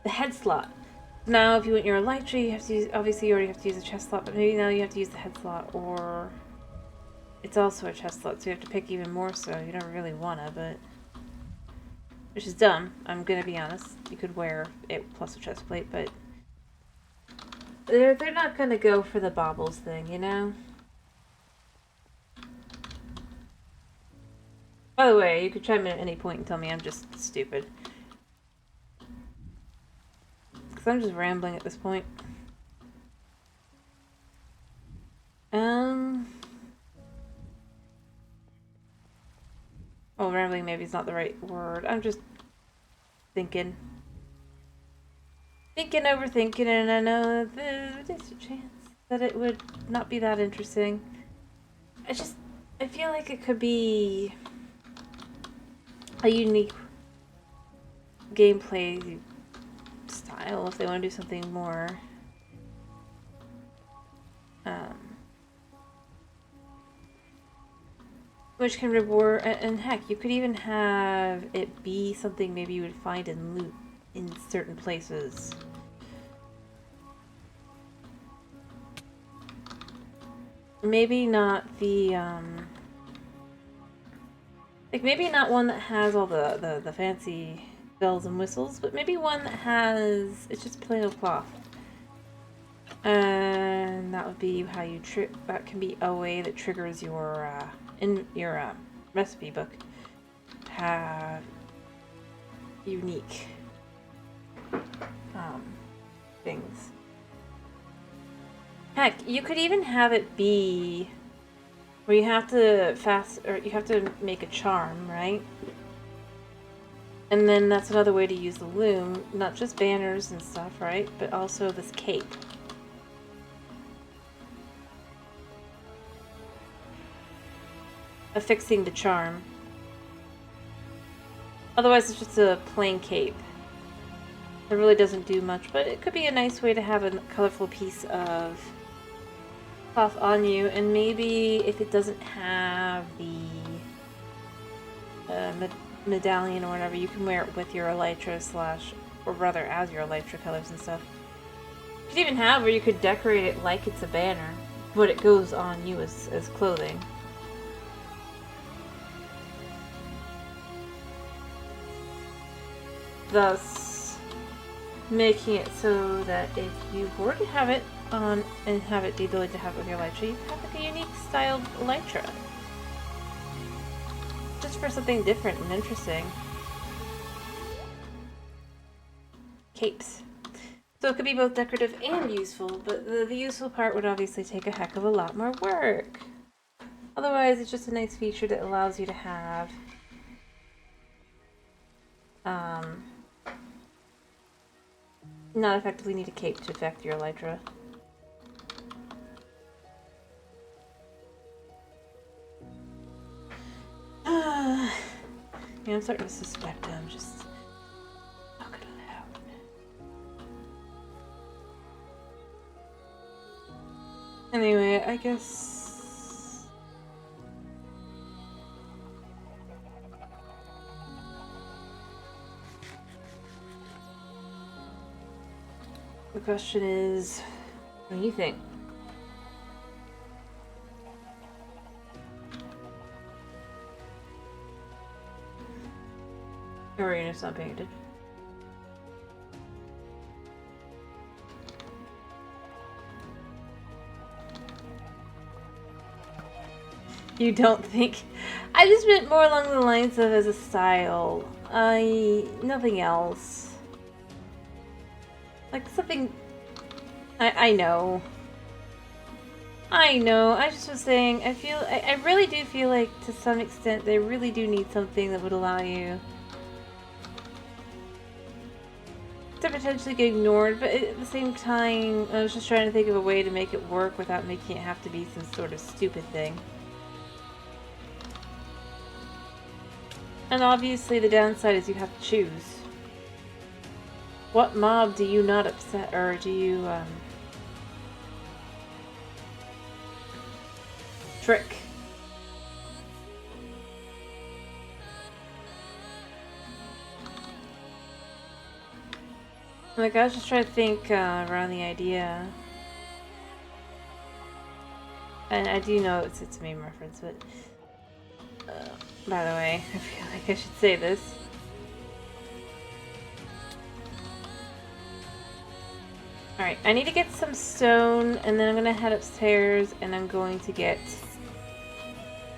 head slot. Now, if you want your elytra, you have to use, obviously you already have to use a chest slot, but maybe now you have to use the head slot, or it's also a chest slot, so you have to pick even more so. You don't really wanna, but... Which is dumb, I'm gonna be honest. You could wear it plus a chest plate, but... They're not gonna go for the baubles thing, you know? By the way, you could chime in at any point and tell me I'm just stupid. Because I'm just rambling at this point. Well, rambling maybe is not the right word. I'm just thinking. Overthinking, and I know there's a chance that it would not be that interesting. I feel like it could be a unique gameplay style if they want to do something more which can reward, and heck, you could even have it be something maybe you would find in loot in certain places. Maybe not the like maybe not one that has all the fancy bells and whistles, but maybe one that has, it's just plain old cloth. And that would be how you that can be a way that triggers your in your recipe book have unique things. Heck, you could even have it be where you have to you have to make a charm, right? And then that's another way to use the loom, not just banners and stuff, right? But also this cape. Affixing the charm. Otherwise it's just a plain cape. It really doesn't do much, but it could be a nice way to have a colorful piece of cloth on you, and maybe if it doesn't have the medallion or whatever, you can wear it with your elytra or rather as your elytra colors and stuff. You could even have where you could decorate it like it's a banner, but it goes on you as clothing. Thus, making it so that if you were to have it on and have it the ability to have it with your elytra, you have like a unique styled elytra. Just for something different and interesting. Capes. So it could be both decorative and useful, but the useful part would obviously take a heck of a lot more work. Otherwise, it's just a nice feature that allows you to have not effectively need a cape to affect your elytra. Yeah, I'm starting to suspect I'm just not gonna happen. Anyway, I guess the question is, what do you think? Or you're just not paying attention? You don't think? I just meant more along the lines of as a style. Nothing else. Like something... I know. I know, I just was saying, I really do feel like to some extent they really do need something that would allow you to potentially get ignored, but at the same time, I was just trying to think of a way to make it work without making it have to be some sort of stupid thing. And obviously the downside is you have to choose. What mob do you not upset, or do you, trick? Like, I was just trying to think around the idea. And I do know it's a meme reference, but... by the way, I feel like I should say this. Alright, I need to get some stone, and then I'm gonna head upstairs, and I'm going to get...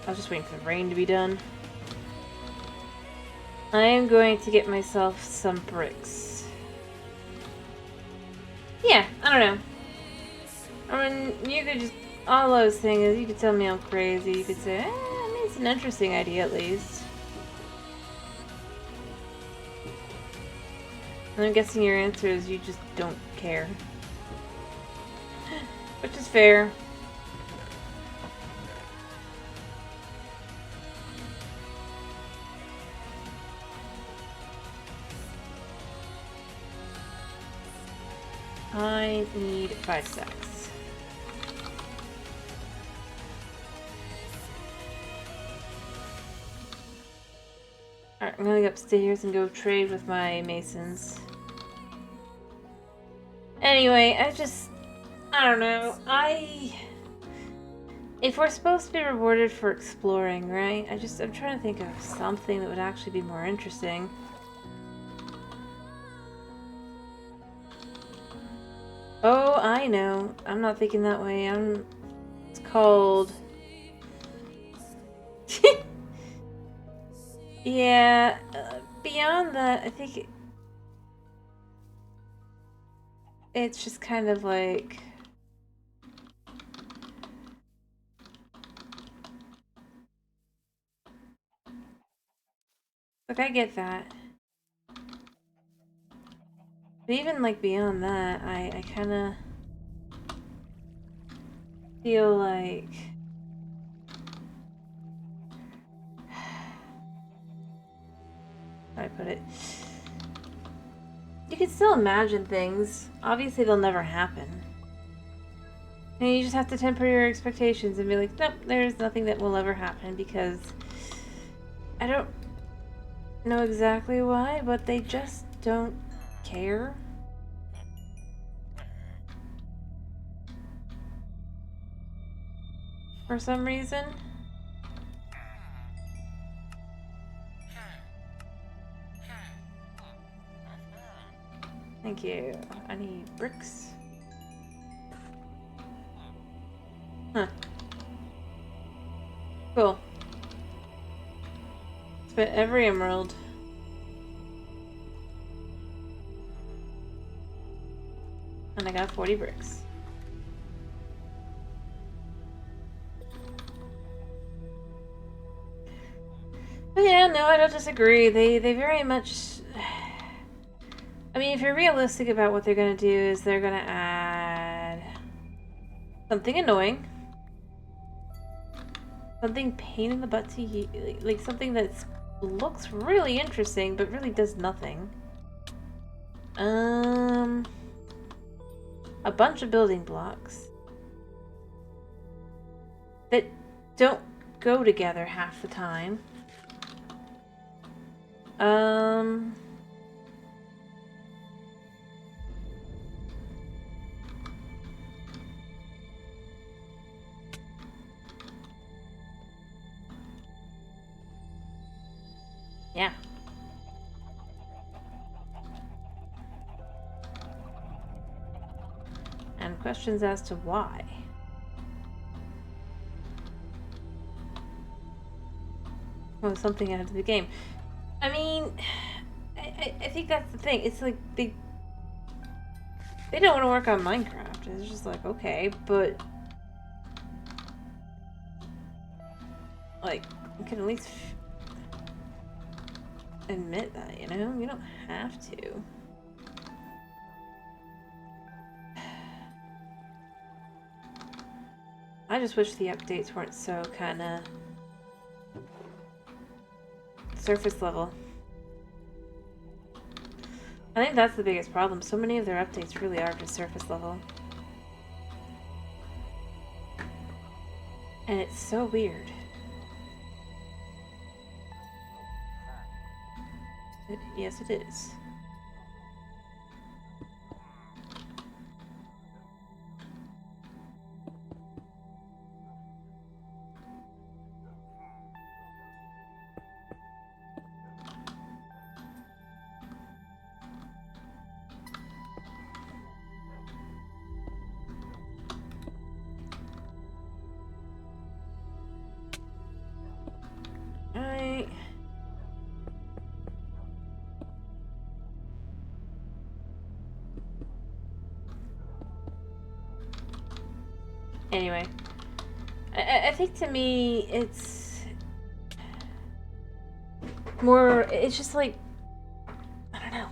I was just waiting for the rain to be done. I am going to get myself some bricks. Yeah, I don't know. I mean, you could just... all I was saying is, you could tell me I'm crazy, you could say, I mean, it's an interesting idea at least. And I'm guessing your answer is you just don't care. Which is fair. I need 5 stacks. Alright, I'm gonna go upstairs and go trade with my masons. Anyway, I don't know. If we're supposed to be rewarded for exploring, right? I'm trying to think of something that would actually be more interesting. Oh, I know. I'm not thinking that way. It's called... yeah, beyond that, I think it's just kind of like... Look, I get that. But even like beyond that, I kind of feel like how do I put it? You can still imagine things. Obviously, they'll never happen. And you just have to temper your expectations and be like, nope, there's nothing that will ever happen because I don't know exactly why, but they just don't care. For some reason. Thank you. I need bricks. Huh. Cool. Spent every emerald. And I got 40 bricks. But yeah, no, I don't disagree. They very much... I mean, if you're realistic about what they're gonna do, is they're gonna add something annoying. Something pain in the butt to you, like something that looks really interesting, but really does nothing. A bunch of building blocks that don't go together half the time. Yeah. And questions as to why. Well, something out of the game. I mean, I think that's the thing. It's like they don't want to work on Minecraft. It's just like, okay, but like, you can at least admit that, you know? You don't have to. I just wish the updates weren't so kind of surface level. I think that's the biggest problem. So many of their updates really are just surface level. And it's so weird. Yes, it is. Alright. Anyway, I think to me it's more, it's just like, I don't know.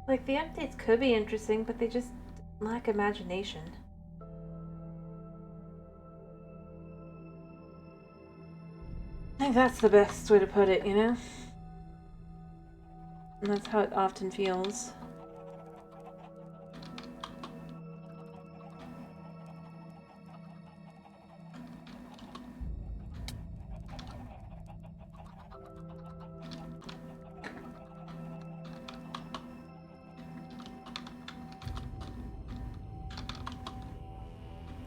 Like the updates could be interesting, but they just lack imagination. I think that's the best way to put it, you know? And that's how it often feels.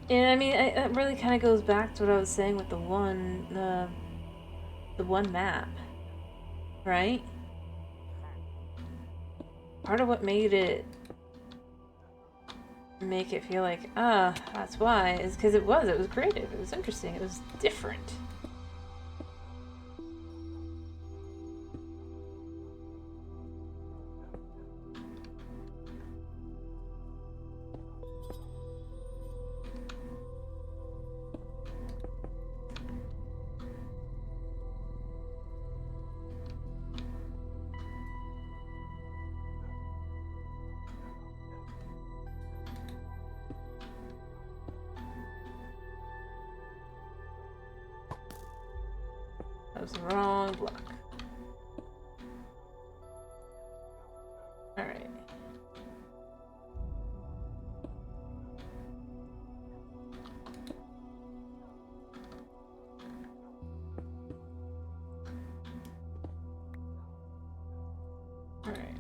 And I mean, it really kind of goes back to what I was saying with the one map, right? Part of what made it make it feel like, that's why, is because it was creative, it was interesting, it was different. was the wrong block. Alright. Alright.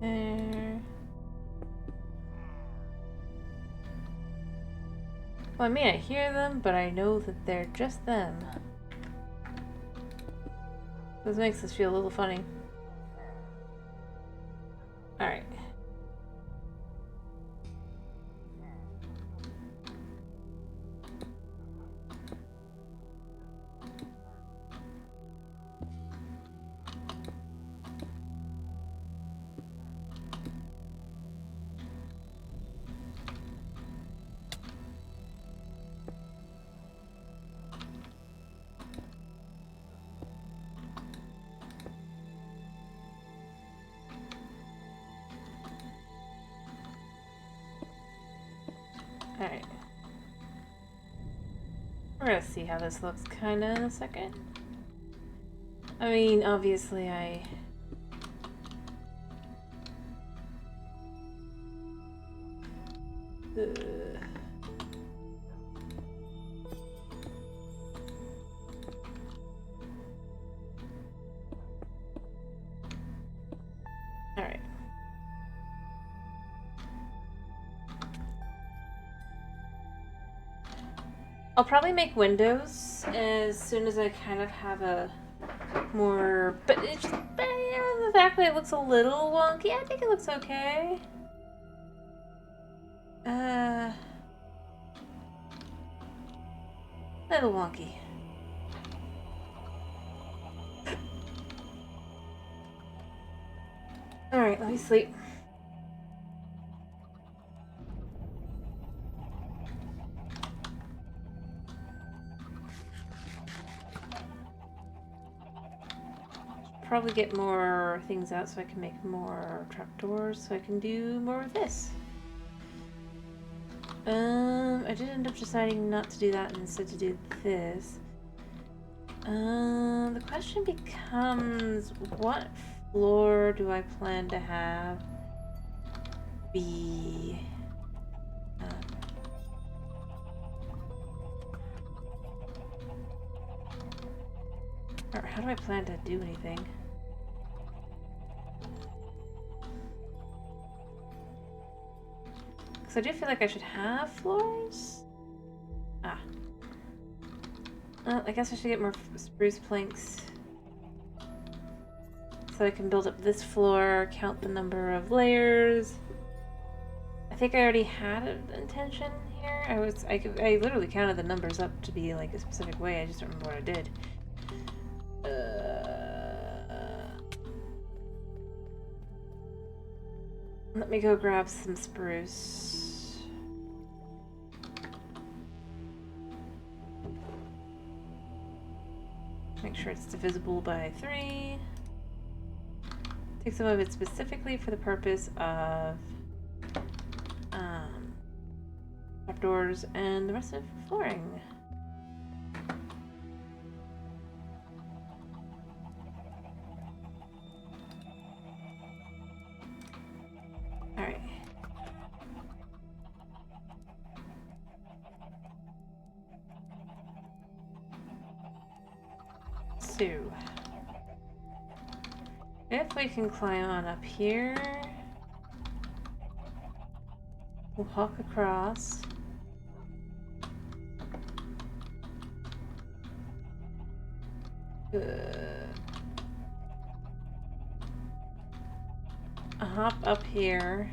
There. Well, I mean, I hear them, but I know that they're just them. This makes us feel a little funny. Alright. Alright. We're gonna see how this looks kinda in a second. I mean, obviously I... Alright. I'll probably make windows as soon as I kind of have a more... But it's just... the fact that it looks a little wonky, I think it looks okay. Little wonky. Alright, let me sleep. Probably get more things out so I can make more trapdoors so I can do more of this. I did end up deciding not to do that and instead to do this. The question becomes, what floor do I plan to have be... or how do I plan to do anything? Because I do feel like I should have floors. Ah. Well, I guess I should get more spruce planks. So I can build up this floor, count the number of layers. I think I already had an intention here. I literally counted the numbers up to be like a specific way. I just don't remember what I did. Let me go grab some spruce. Make sure it's divisible by 3. Take some of it specifically for the purpose of trapdoors and the rest of flooring. Alright. So, if we can climb on up here, we'll walk across. Hop up here.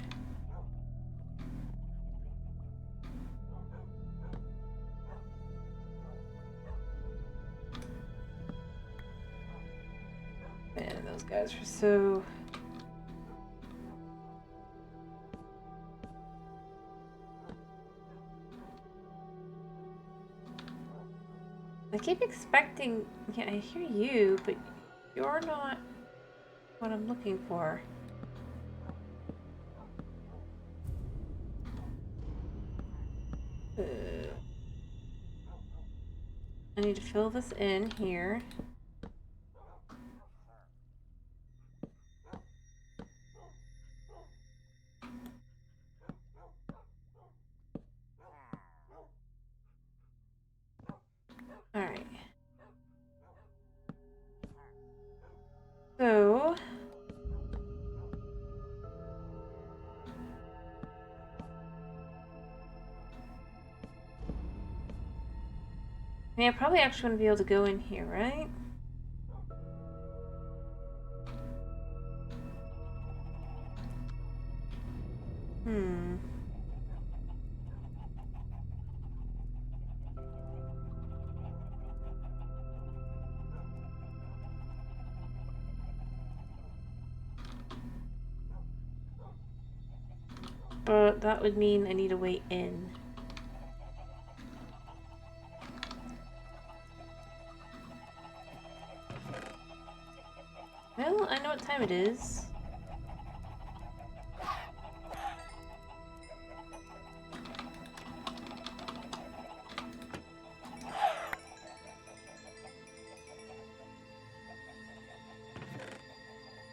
Man, those guys are so... I keep expecting... Yeah, I hear you, but you're not what I'm looking for. I need to fill this in here. Alright. So... I mean, I probably actually want to be able to go in here, right? Hmm. But that would mean I need a way in. Well, I know what time it is.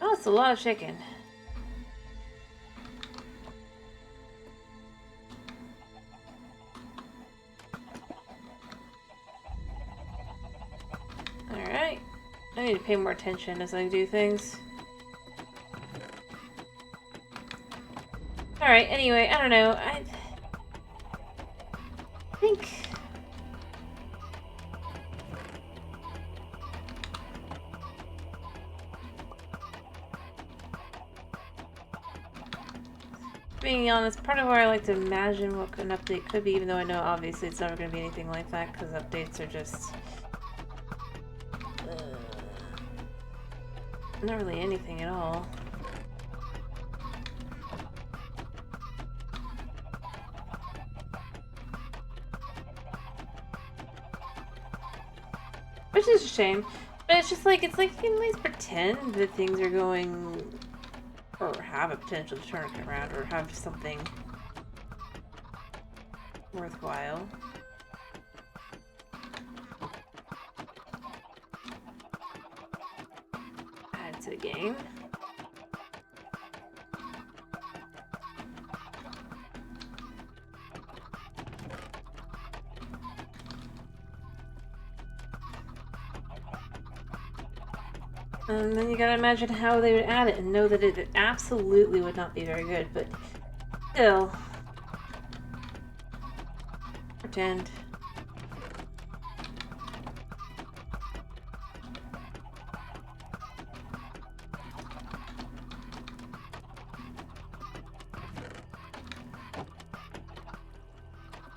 Oh, it's a lot of chicken. Alright. I need to pay more attention as I do things. Alright, anyway, I don't know. I think... Being honest, part of where I like to imagine what an update could be, even though I know obviously it's never going to be anything like that, because updates are just... not really anything at all. Which is a shame. But it's just like, it's like you can at least pretend that things are going... or have a potential to turn it around, or have something worthwhile. Add to the game. And then you gotta imagine how they would add it and know that it absolutely would not be very good, but still. Pretend.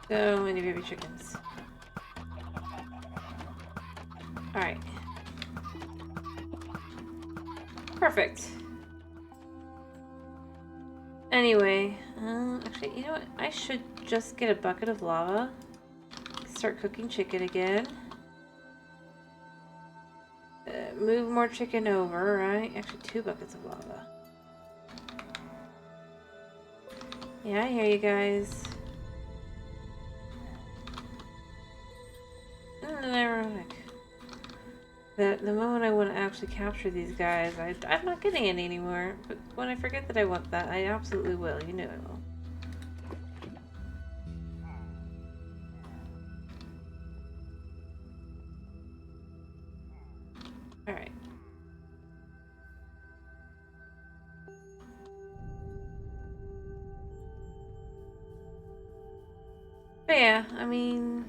So many baby chickens. Alright. Perfect. Anyway, actually, you know what? I should just get a bucket of lava. Start cooking chicken again. Move more chicken over, right? Actually, 2 buckets of lava. Yeah, I hear you guys. Ironic. The moment I want to actually capture these guys, I'm not getting any anymore. But when I forget that I want that, I absolutely will. You know I will. Alright. But yeah, I mean...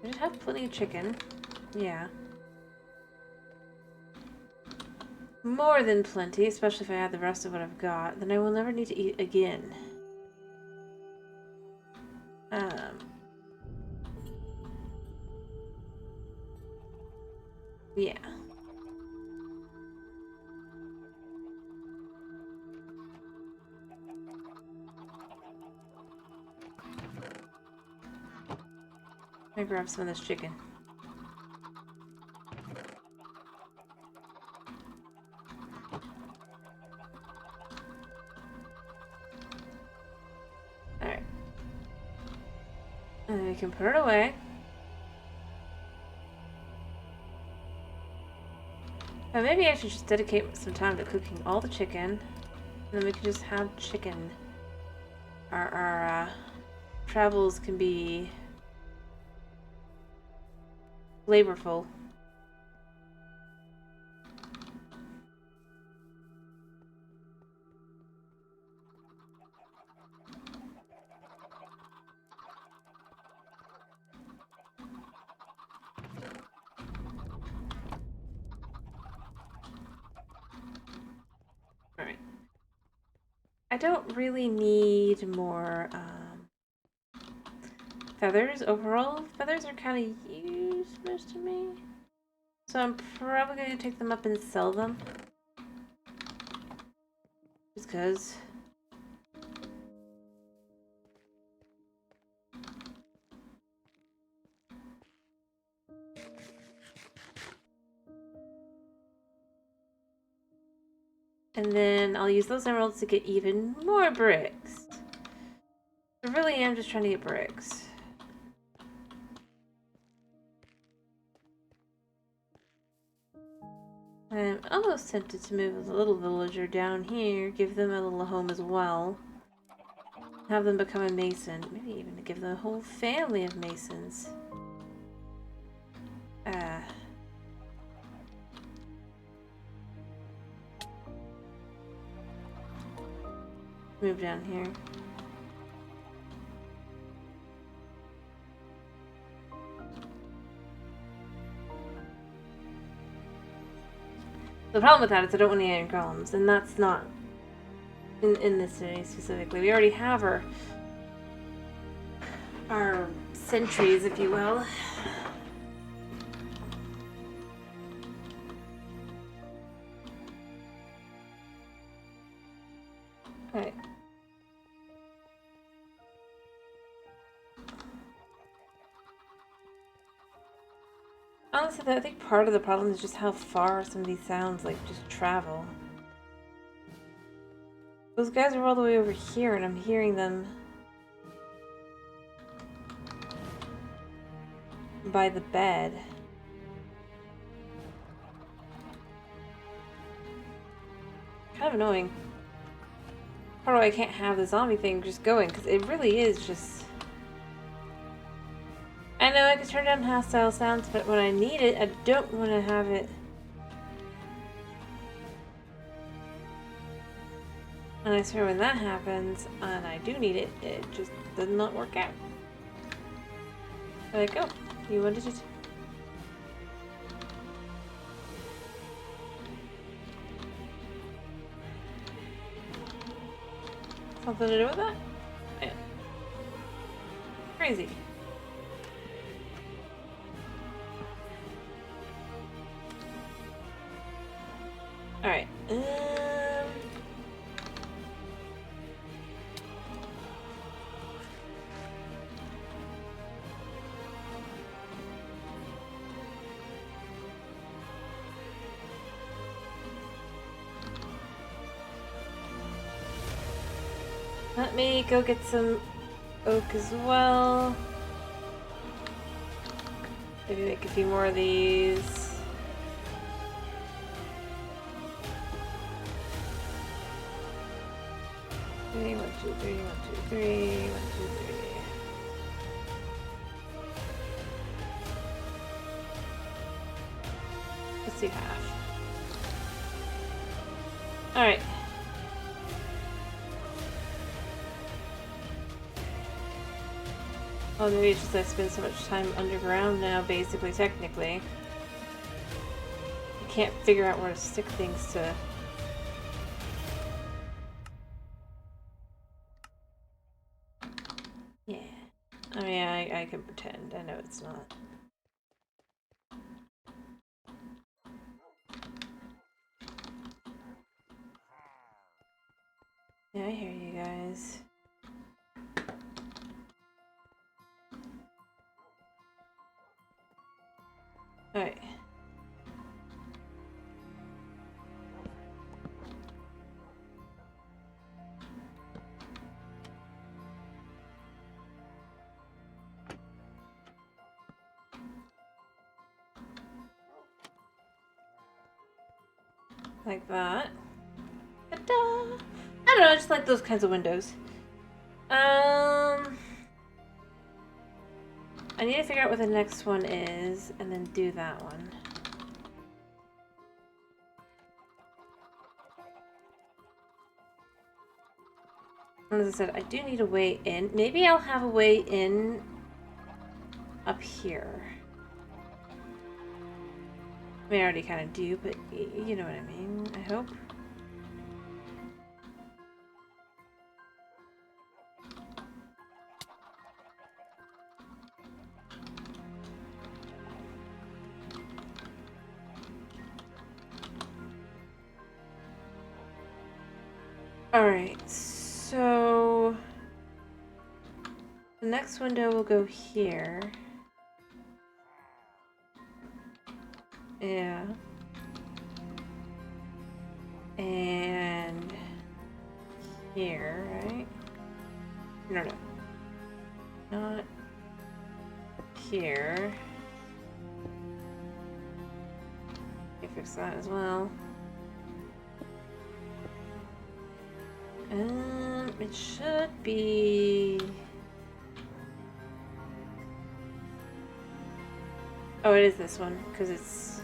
I just have plenty of chicken. Yeah. More than plenty, especially if I add the rest of what I've got. Then I will never need to eat again. Yeah. Let me grab some of this chicken. And then we can put it away. And maybe I should just dedicate some time to cooking all the chicken. And then we can just have chicken. Our travels can be flavorful. Alright. I don't really need more feathers. Overall, feathers are kind of useless to me. So I'm probably going to take them up and sell them. Just because. And then I'll use those emeralds to get even more bricks. I really am just trying to get bricks. I'm almost tempted to move a little villager down here, give them a little home as well. Have them become a mason. Maybe even to give them a whole family of masons. Move down here. The problem with that is I don't want any iron golems, and that's not in this city specifically. We already have our sentries, if you will. Alright. Honestly, I think part of the problem is just how far some of these sounds, like, just travel. Those guys are all the way over here, and I'm hearing them by the bed. Kind of annoying. Part of why I can't have the zombie thing just going, because it really is just... I know I can turn down hostile sounds, but when I need it, I don't want to have it. And I swear when that happens, and I do need it, it just does not work out. Like, oh, you wanted it? Something to do with that? Yeah. Crazy. Alright. Let me go get some oak as well. Maybe make a few more of these. 3, 1, 2, 3, 1, 2, 3, 1, 2, 3. Let's do half. Alright. Oh, maybe it's just I spend so much time underground now, basically, technically. I can't figure out where to stick things to. Yeah. I mean, I can pretend. I know it's not. Yeah, I hear you guys. Alright. Like that. Ta-da! I don't know, I just like those kinds of windows. I need to figure out what the next one is, and then do that one. And as I said, I do need a way in. Maybe I'll have a way in up here. I mean, I already kind of do, but you know what I mean, I hope. Alright, so the next window will go here. Yeah. And here, right? No. Not here. You fix that as well. It should be... Oh, it is this one, because it's...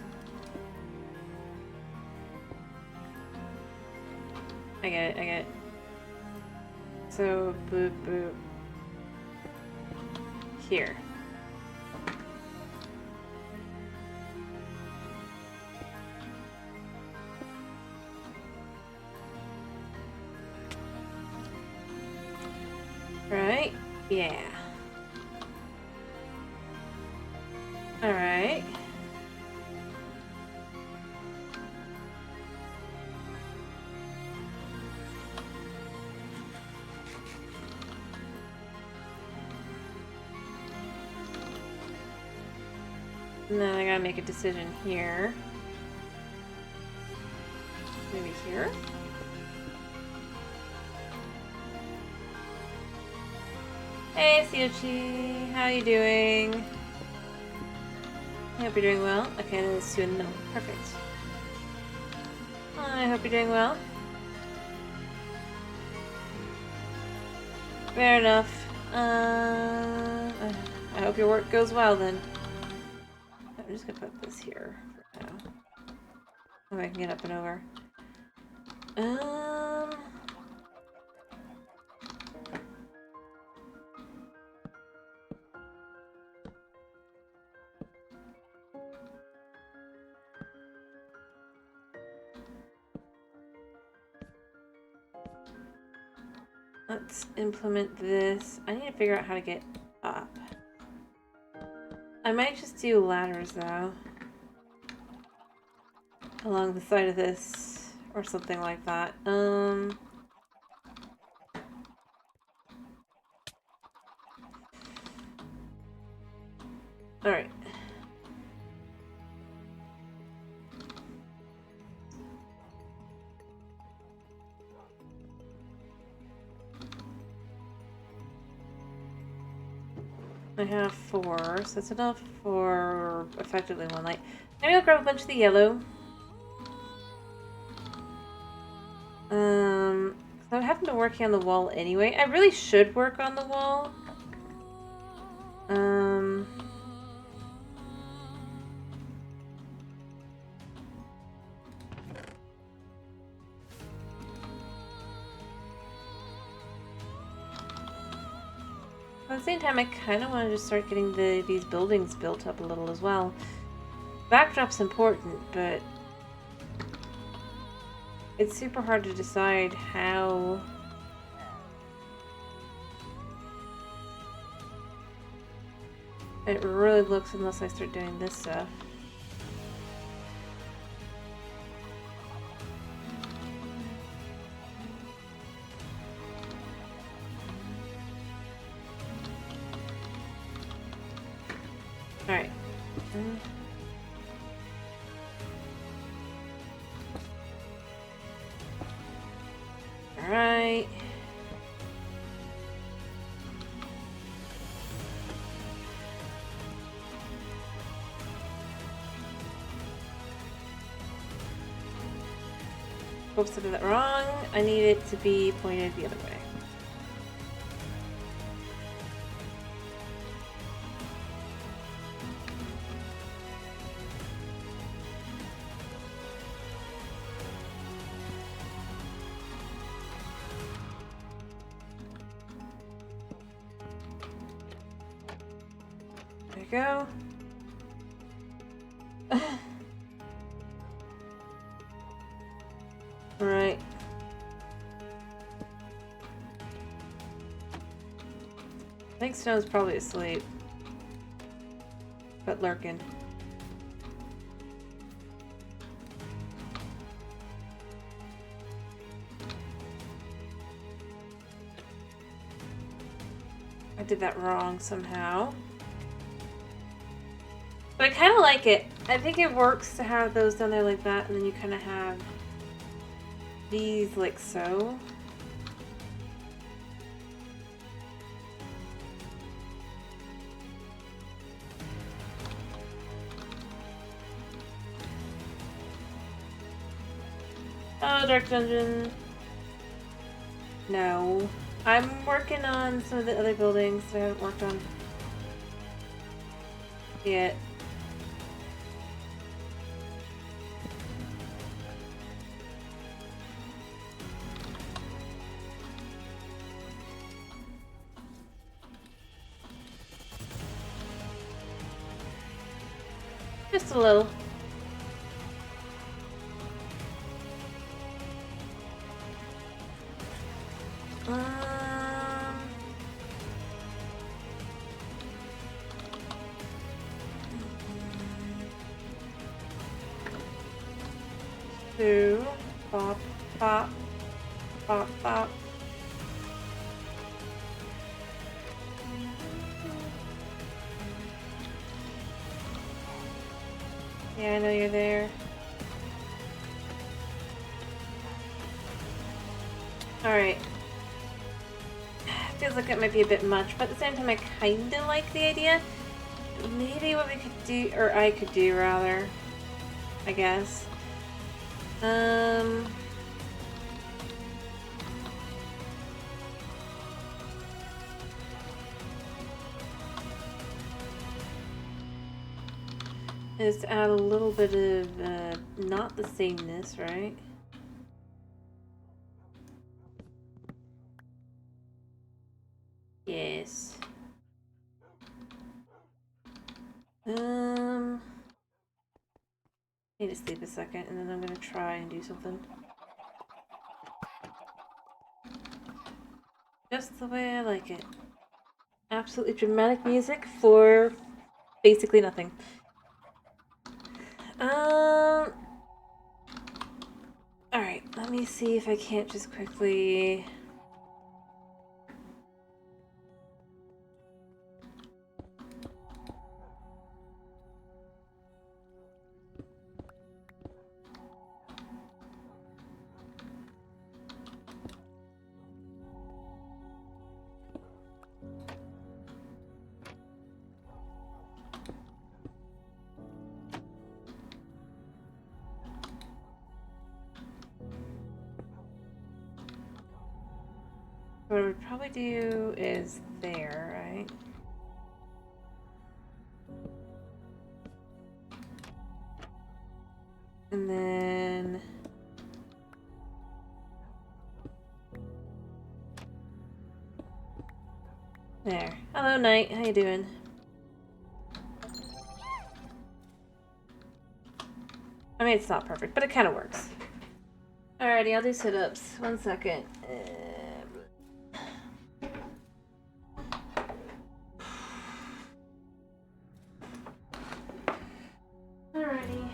I get it. So, boop, boop. Here. Right? Yeah. Alright. And then I gotta make a decision here. Maybe here? Hey, Siochi, how you doing? I hope you're doing well. Okay, there's two in the middle. Perfect. I hope you're doing well. Fair enough. I hope your work goes well then. I'm just gonna put this here for now. So I can get up and over. Let's implement this. I need to figure out how to get up. I might just do ladders though. Along the side of this or something like that. Alright. I have 4, so that's enough for effectively 1 light. Maybe I'll grab a bunch of the yellow. I haven't been working on the wall anyway. I really should work on the wall. At the same time, I kind of want to just start getting these buildings built up a little as well. Backdrop's important, but it's super hard to decide how it really looks unless I start doing this stuff. Alright. Alright. Oops, I did that wrong. I need it to be pointed the other way. There you go. Alright. I think Snow's probably asleep. But lurking. I did that wrong somehow. But I kind of like it. I think it works to have those down there like that, and then you kind of have these like so. Oh, Dark Dungeon. No. I'm working on some of the other buildings that I haven't worked on yet. Just a little. Two, pop, pop, pop, pop. Yeah, I know you're there. Alright. Feels like it might be a bit much, but at the same time I kinda like the idea. Maybe what we could do, or I could do rather, I guess. Is to add a little bit of, not the sameness, right? Yes. I need to sleep a second, and then I'm gonna try and do something. Just the way I like it. Absolutely dramatic music for basically nothing. Alright, let me see if I can't just quickly... What I would probably do is there, right? And then... there. Hello, Knight. How you doing? I mean, it's not perfect, but it kind of works. Alrighty, I'll do sit-ups. 1 second. Alrighty.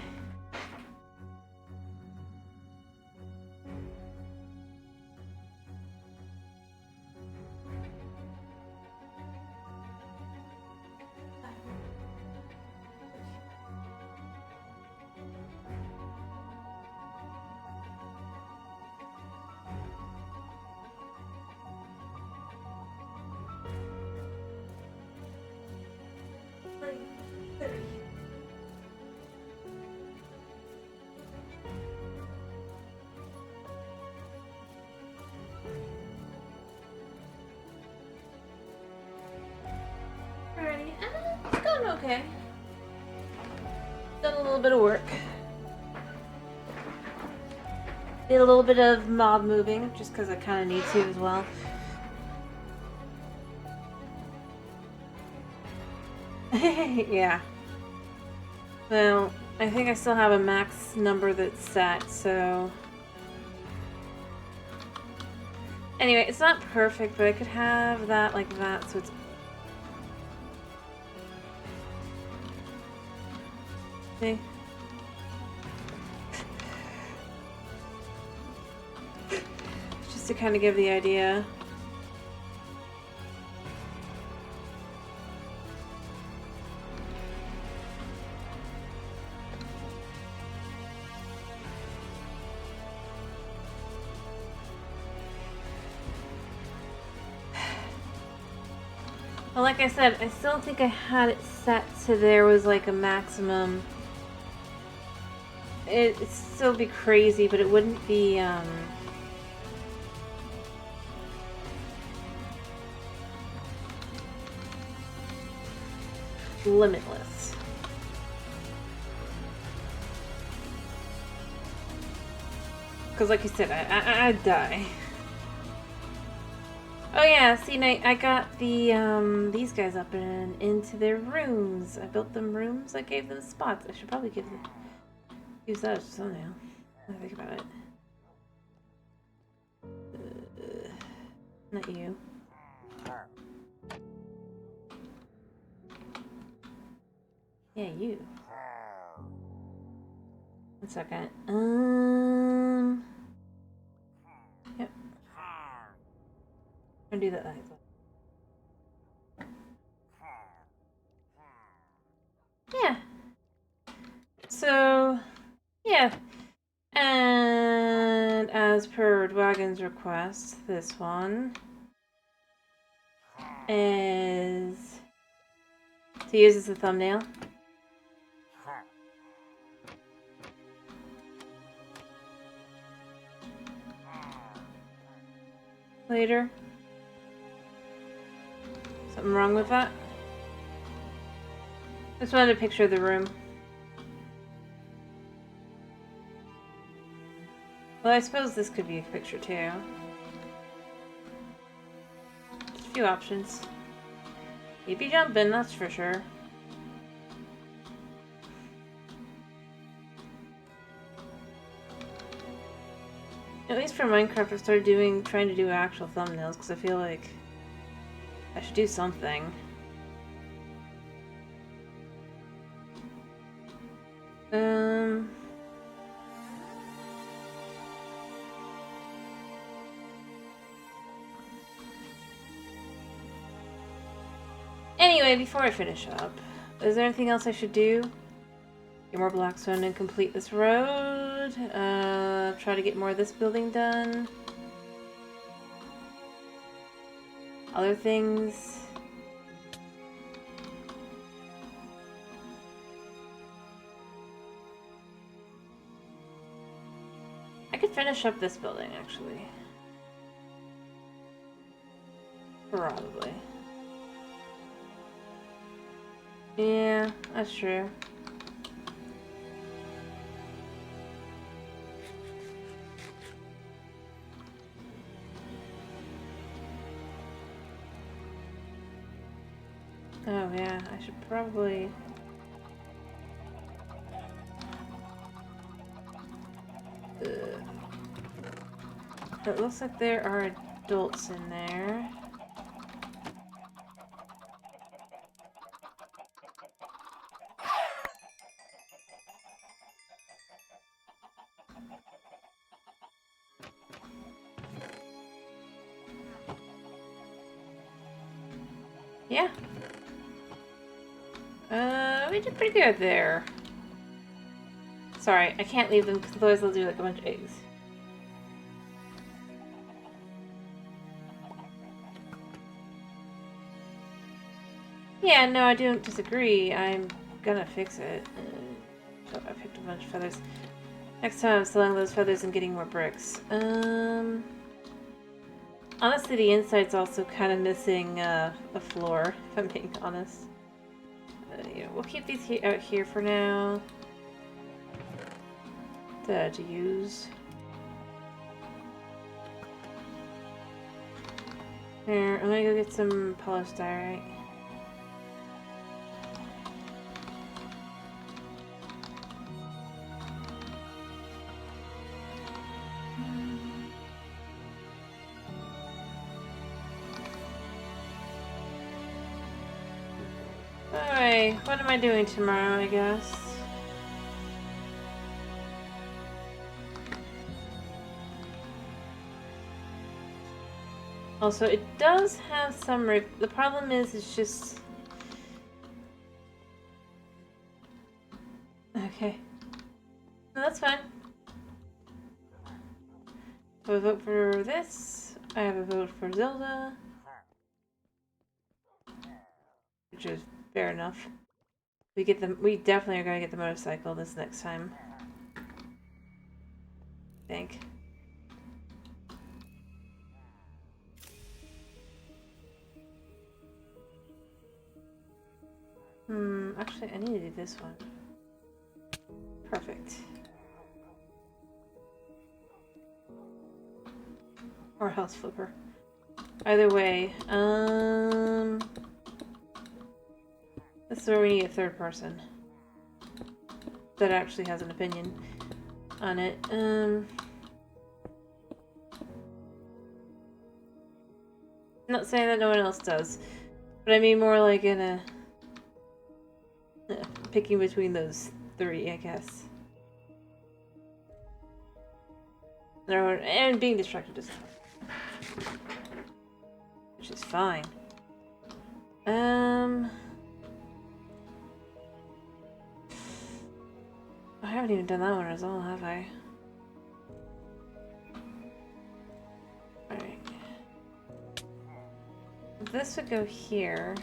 already. It's going okay. Done a little bit of work. Did a little bit of mob moving, just because I kind of need to as well. Yeah. Well, I think I still have a max number that's set, so... Anyway, it's not perfect, but I could have that like that, so it's... See? Just to kind of give the idea. Well, like I said, I still think I had it set to there was like a maximum. It'd still be crazy, but it wouldn't be, limitless. Because like you said, I'd die. Oh yeah, see, I got the, these guys up and into their rooms. I built them rooms, I gave them spots. I should probably use that as a thumbnail. When I think about it. Not you. Yeah, you. 1 second. Yep. I'm gonna do that. Yeah. So, yeah. And as per Wagon's request, this one is to use as a thumbnail. Later. Something wrong with that? Just wanted a picture of the room. Well, I suppose this could be a picture too. Just a few options. You'd be jumping, that's for sure. At least for Minecraft, I started trying to do actual thumbnails because I feel like I should do something. Anyway, before I finish up, is there anything else I should do? Get more blackstone and complete this road. Try to get more of this building done. Other things. I could finish up this building, actually. Probably. Yeah, that's true. Oh yeah, I should probably... It looks like there are adults in there. Yeah. We did pretty good there. Sorry, I can't leave them because otherwise they'll do like a bunch of eggs. Yeah, no, I don't disagree. I'm gonna fix it. So I picked a bunch of feathers. Next time I'm selling those feathers and getting more bricks. Honestly, the inside's also kind of missing a floor, if I'm being honest. we'll keep these out here for now. To use. Here, I'm gonna go get some polished diorite. Alright, what am I doing tomorrow, I guess? Also, it does have some the problem is, it's just... Okay. No, that's fine. I have a vote for this. I have a vote for Zelda. Which is fair enough. We definitely are going to get the motorcycle this next time. I think. Actually, I need to do this one. Perfect. Or House Flipper. Either way, this is where we need a third person that actually has an opinion on it. I'm not saying that no one else does, but I mean more like in a picking between those three, I guess. And being distracted as well, which is fine. I haven't even done that one as well, have I? Alright. This would go here.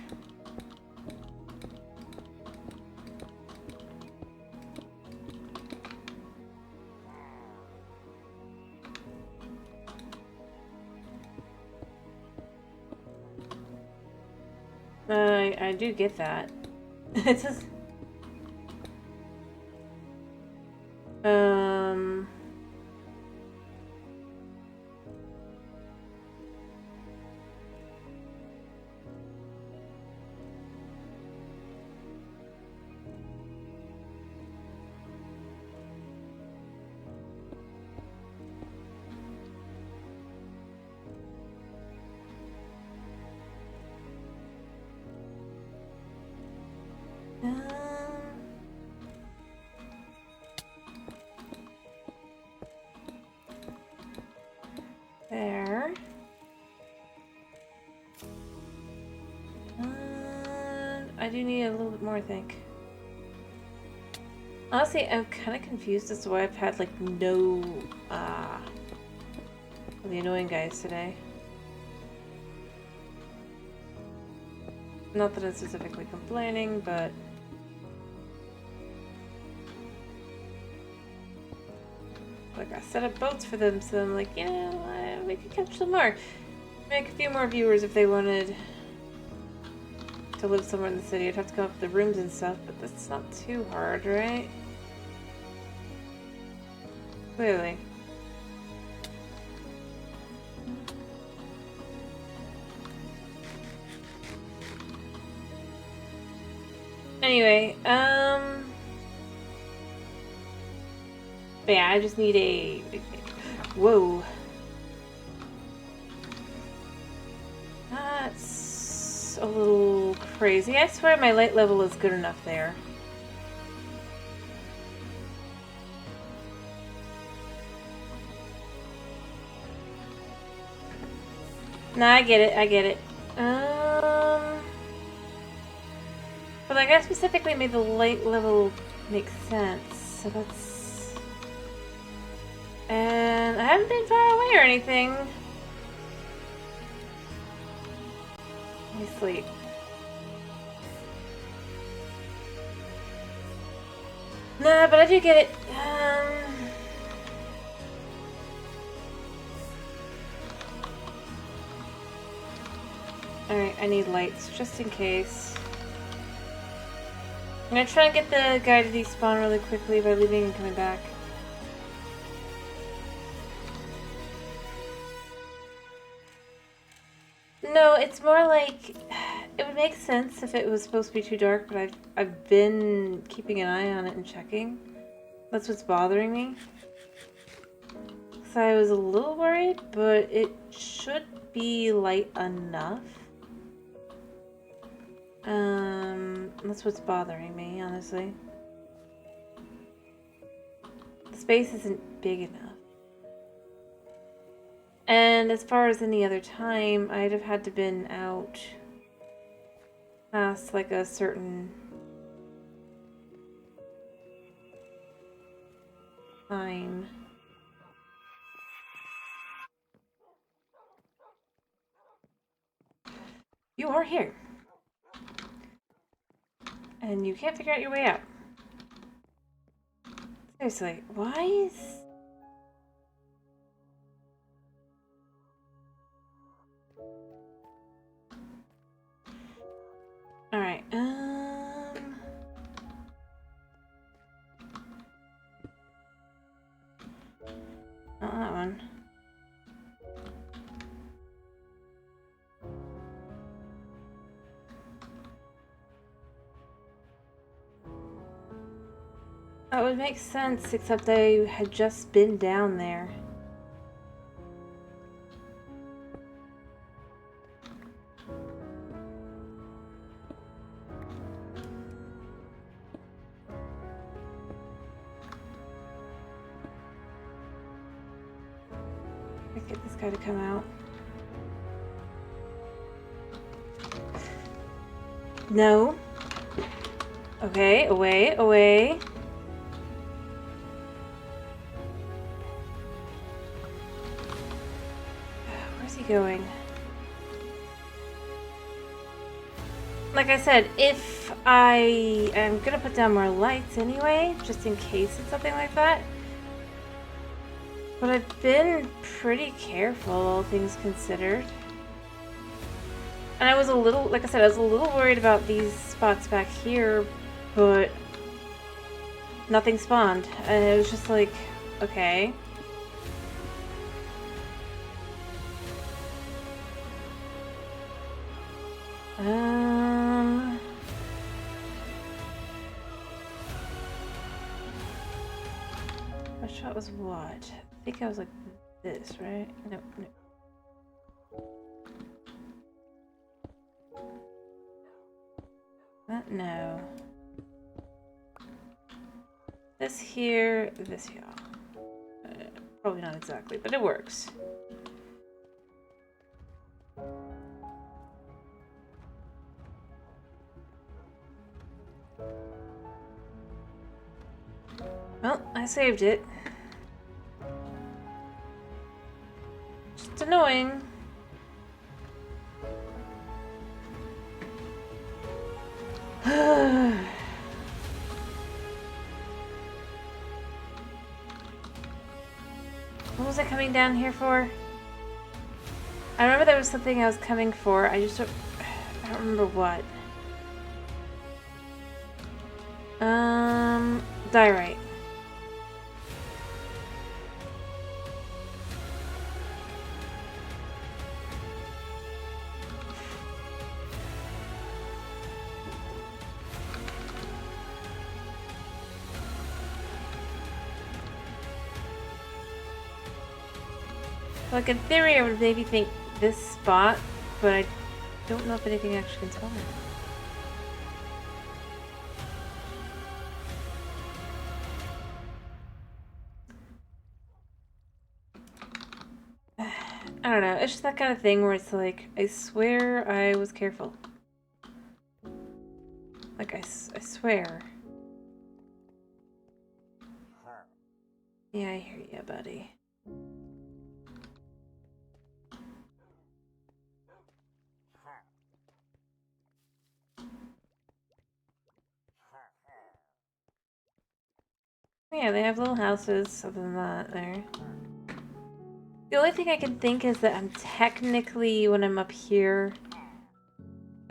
I do get that. It's just... there. I do need a little bit more, I think. Honestly, I'm kind of confused as to why I've had, like, no, the annoying guys today. Not that I'm specifically complaining, but... Like, I set up boats for them, so I'm like, you know, we could catch some more. Make a few more viewers if they wanted to live somewhere in the city. I'd have to come up with the rooms and stuff, but that's not too hard, right? Clearly. Anyway, but yeah, I just need a... Whoa. That's a little crazy. I swear my light level is good enough there. Nah, I get it, I get it. But like, I specifically made the light level make sense, so that's... And I haven't been far away or anything. Let me sleep. Nah, but I do get it. Alright, I need lights, just in case. I'm gonna try and get the guy to despawn really quickly by leaving and coming back. No, it's more like it would make sense if it was supposed to be too dark, but I've been keeping an eye on it and checking. That's what's bothering me. So I was a little worried, but it should be light enough. That's what's bothering me, honestly. The space isn't big enough. And as far as any other time, I'd have had to been out past like a certain time. You are here. And you can't figure out your way out. Seriously, why is... Alright, not that one. That would make sense, except I had just been down there. Let's get this guy to come out. No. Okay, away, away. Where's he going? Like I said, if I am gonna put down more lights anyway, just in case it's something like that. But I've been pretty careful, all things considered. And I was a little, like I said, I was a little worried about these spots back here, but nothing spawned. And it was just like, okay. My shot was what? I think I was like this, right? No, no. No. This here, this here. Probably not exactly, but it works. Well, I saved it. Just annoying. What was I coming down here for? I remember there was something I was coming for. I don't remember what. Diorite. Like, in theory, I would maybe think this spot, but I don't know if anything actually can spawn it. I don't know, it's just that kind of thing where it's like, I swear I was careful. Like, I swear. Yeah, I hear you, buddy. Yeah, they have little houses, other than that, there. The only thing I can think is that I'm technically, when I'm up here,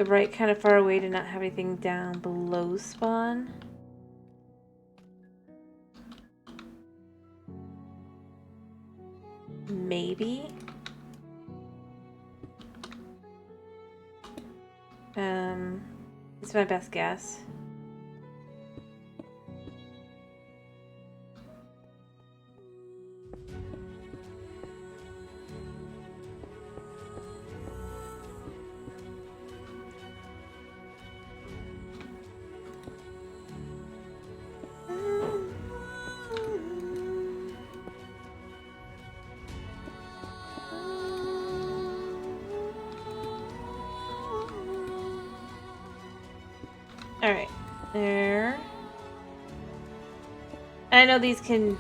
the right kind of far away to not have anything down below spawn. Maybe. It's my best guess. Alright, there. I know these can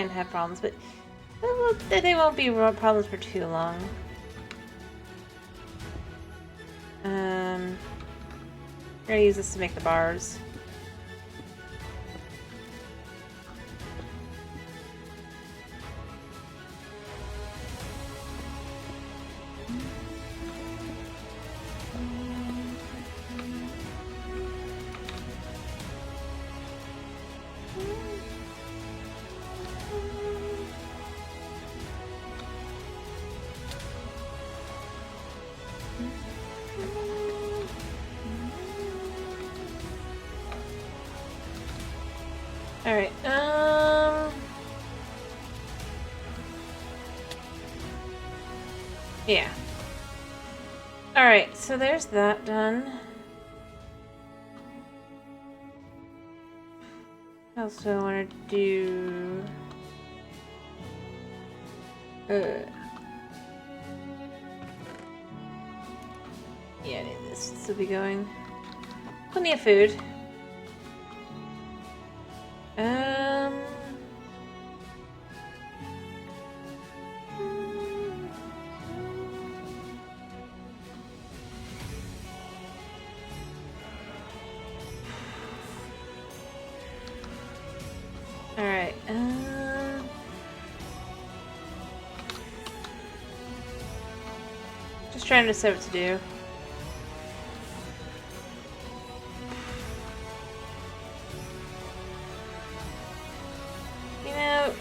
have problems, but they won't be problems for too long. I'm gonna use this to make the bars. Alright, yeah. Alright, so there's that done. What else do I want to do? Yeah, this will be going. Plenty of food. Alright, just trying to decide what to do. You know,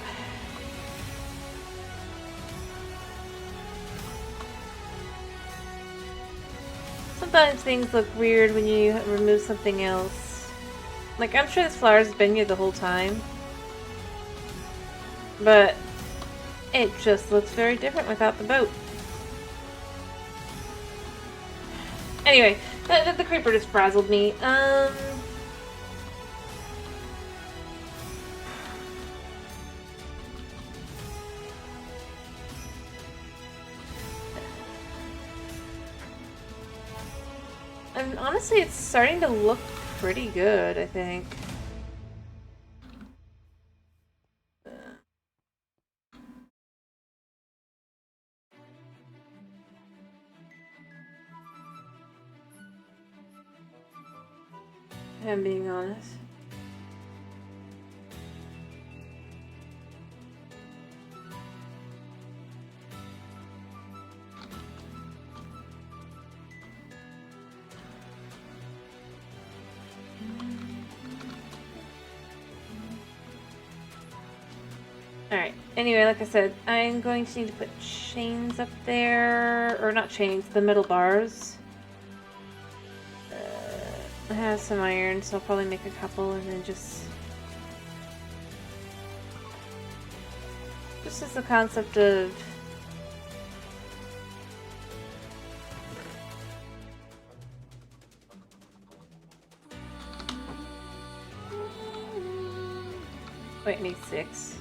sometimes things look weird when you remove something else. Like, I'm sure this flower's been here the whole time. But it just looks very different without the boat. Anyway, the creeper just frazzled me. And honestly, it's starting to look pretty good, I think. I'm being honest. Alright, anyway, like I said, I'm going to need to put chains up there, or not chains, the middle bars. I have some iron, so I'll probably make a couple and then just as the concept of wait, I need 6.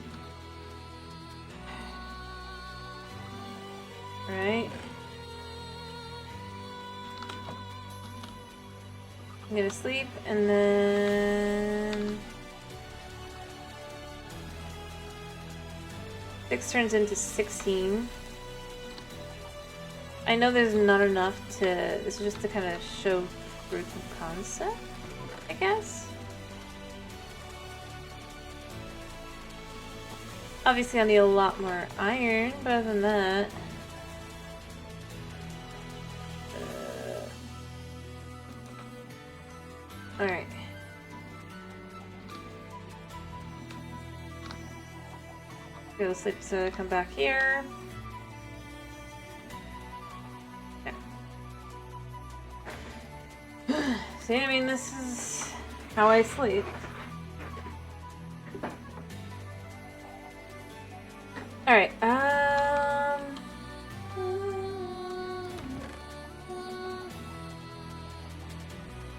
Right. I'm gonna sleep and then 6 turns into 16. I know there's not enough to, this is just to kind of show proof of concept, I guess. Obviously I'll need a lot more iron, but other than that, Alright. Go to sleep so I come back here. Okay. See, I mean, this is how I sleep. Alright,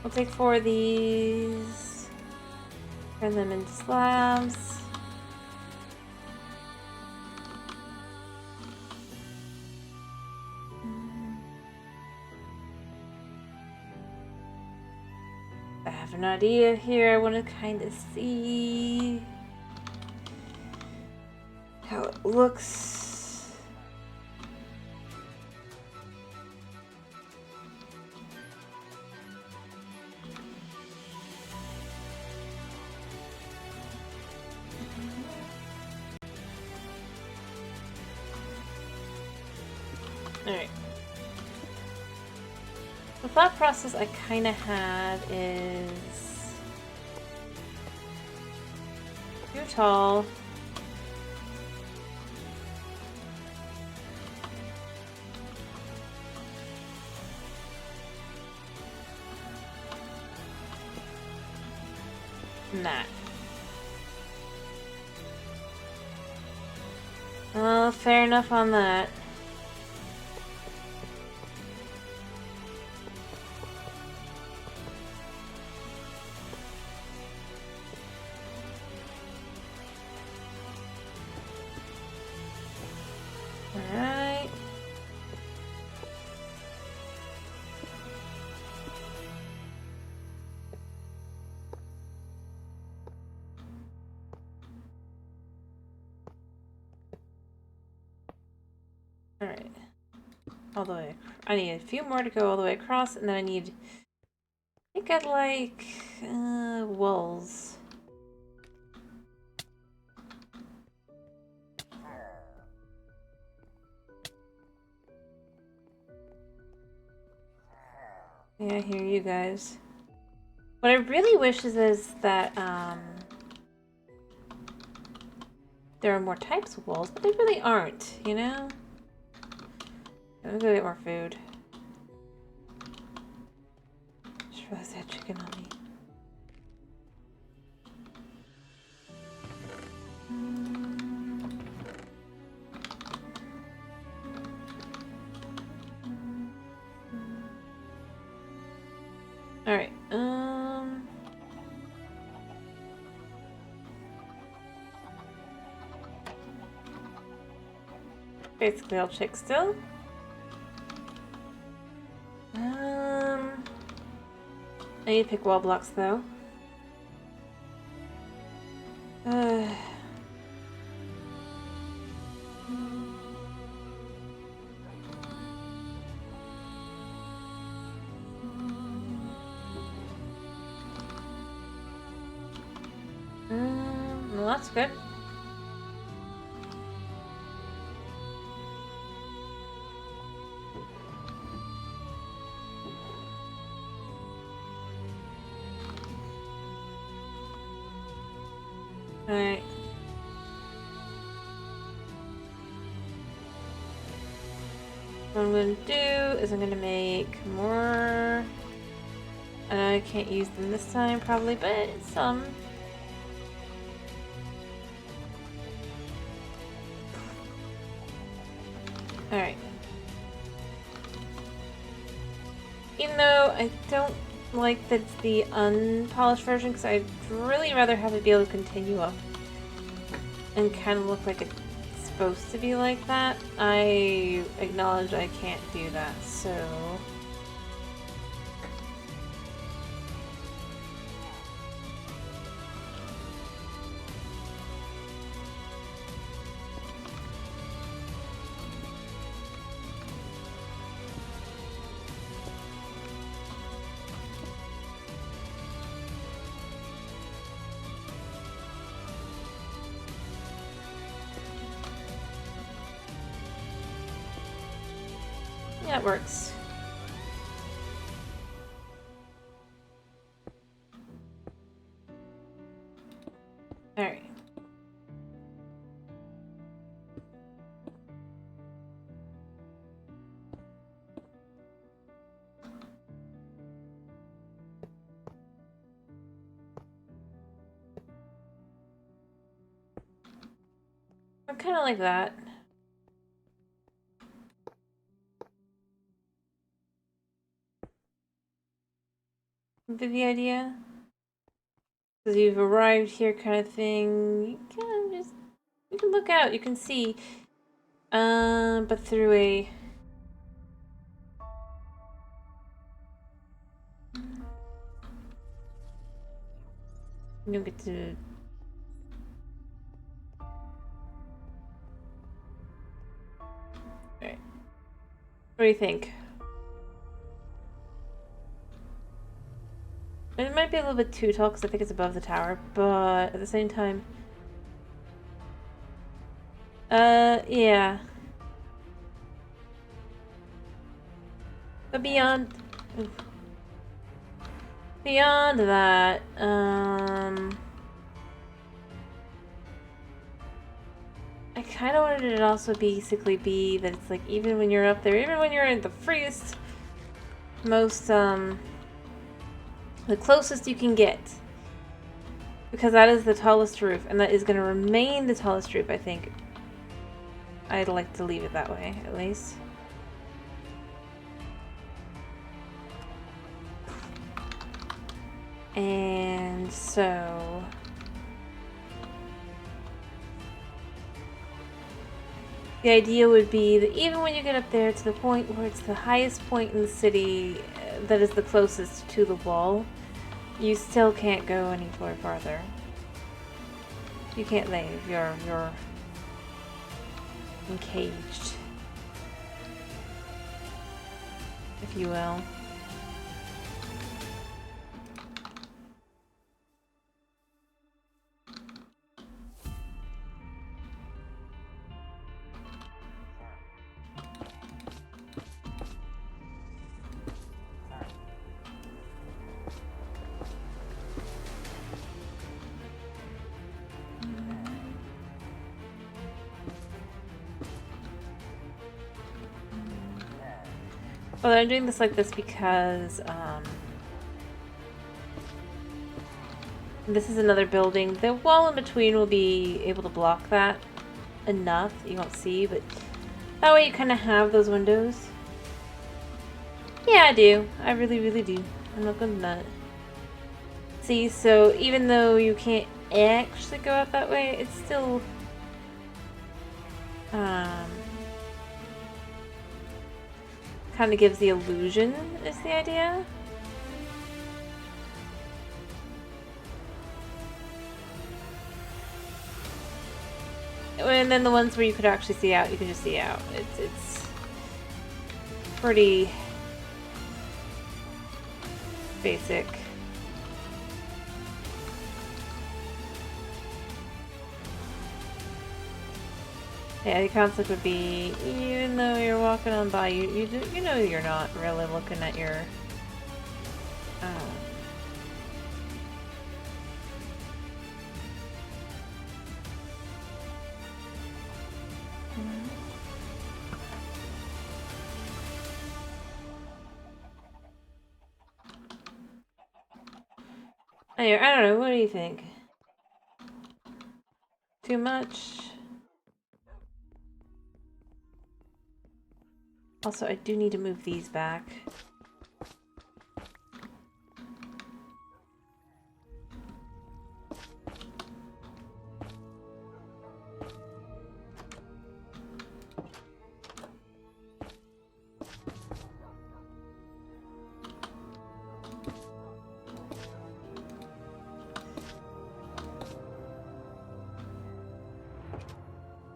we'll take 4 of these, turn them into slabs. I have an idea here. I want to kind of see how it looks. Alright. The thought process I kind of have is too tall. Nah. Well, fair enough on that. Alright. Alright. All the way. I need a few more to go all the way across, and then I need... I think I'd like... walls. Yeah, I hear you guys. What I really wish is that, there are more types of walls, but they really aren't, you know? I'm gonna go get more food. Just realized I had chicken on me. Alright, basically I'll check still. I need to pick wall blocks though. Well, that's good. Alright. What I'm going to do is I'm going to make more. I know I can't use them this time probably, but some. Alright. Even though I don't like that it's the unpolished version, because I'd really rather have it be able to continue up and kind of look like it's supposed to be like that. I acknowledge I can't do that, so... yeah, it works. I kind of like that. The idea? Because you've arrived here kind of thing. You kind of just... You can look out, you can see. But through a... You don't get to... Alright. What do you think? It might be a little bit too tall because I think it's above the tower, but at the same time... yeah. But beyond... Beyond that, I kind of wanted it to also basically be that it's like, even when you're up there, even when you're in the freest, most, the closest you can get. Because that is the tallest roof, and that is going to remain the tallest roof, I think. I'd like to leave it that way, at least. And so... The idea would be that even when you get up there to the point where it's the highest point in the city that is the closest to the wall, you still can't go any farther. You can't leave. You're encaged, if you will. Well, I'm doing this like this because, this is another building. The wall in between will be able to block that enough that you won't see, but that way you kind of have those windows. Yeah, I do. I really, really do. I'm not gonna nut. See, so even though you can't actually go out that way, it's still, kind of gives the illusion, is the idea. And then the ones where you could actually see out, you can just see out. It's pretty basic. Yeah, the concept would be, even though you're walking on by, you know you're not really looking at your... Anyway, I don't know, what do you think? Too much? Also, I do need to move these back.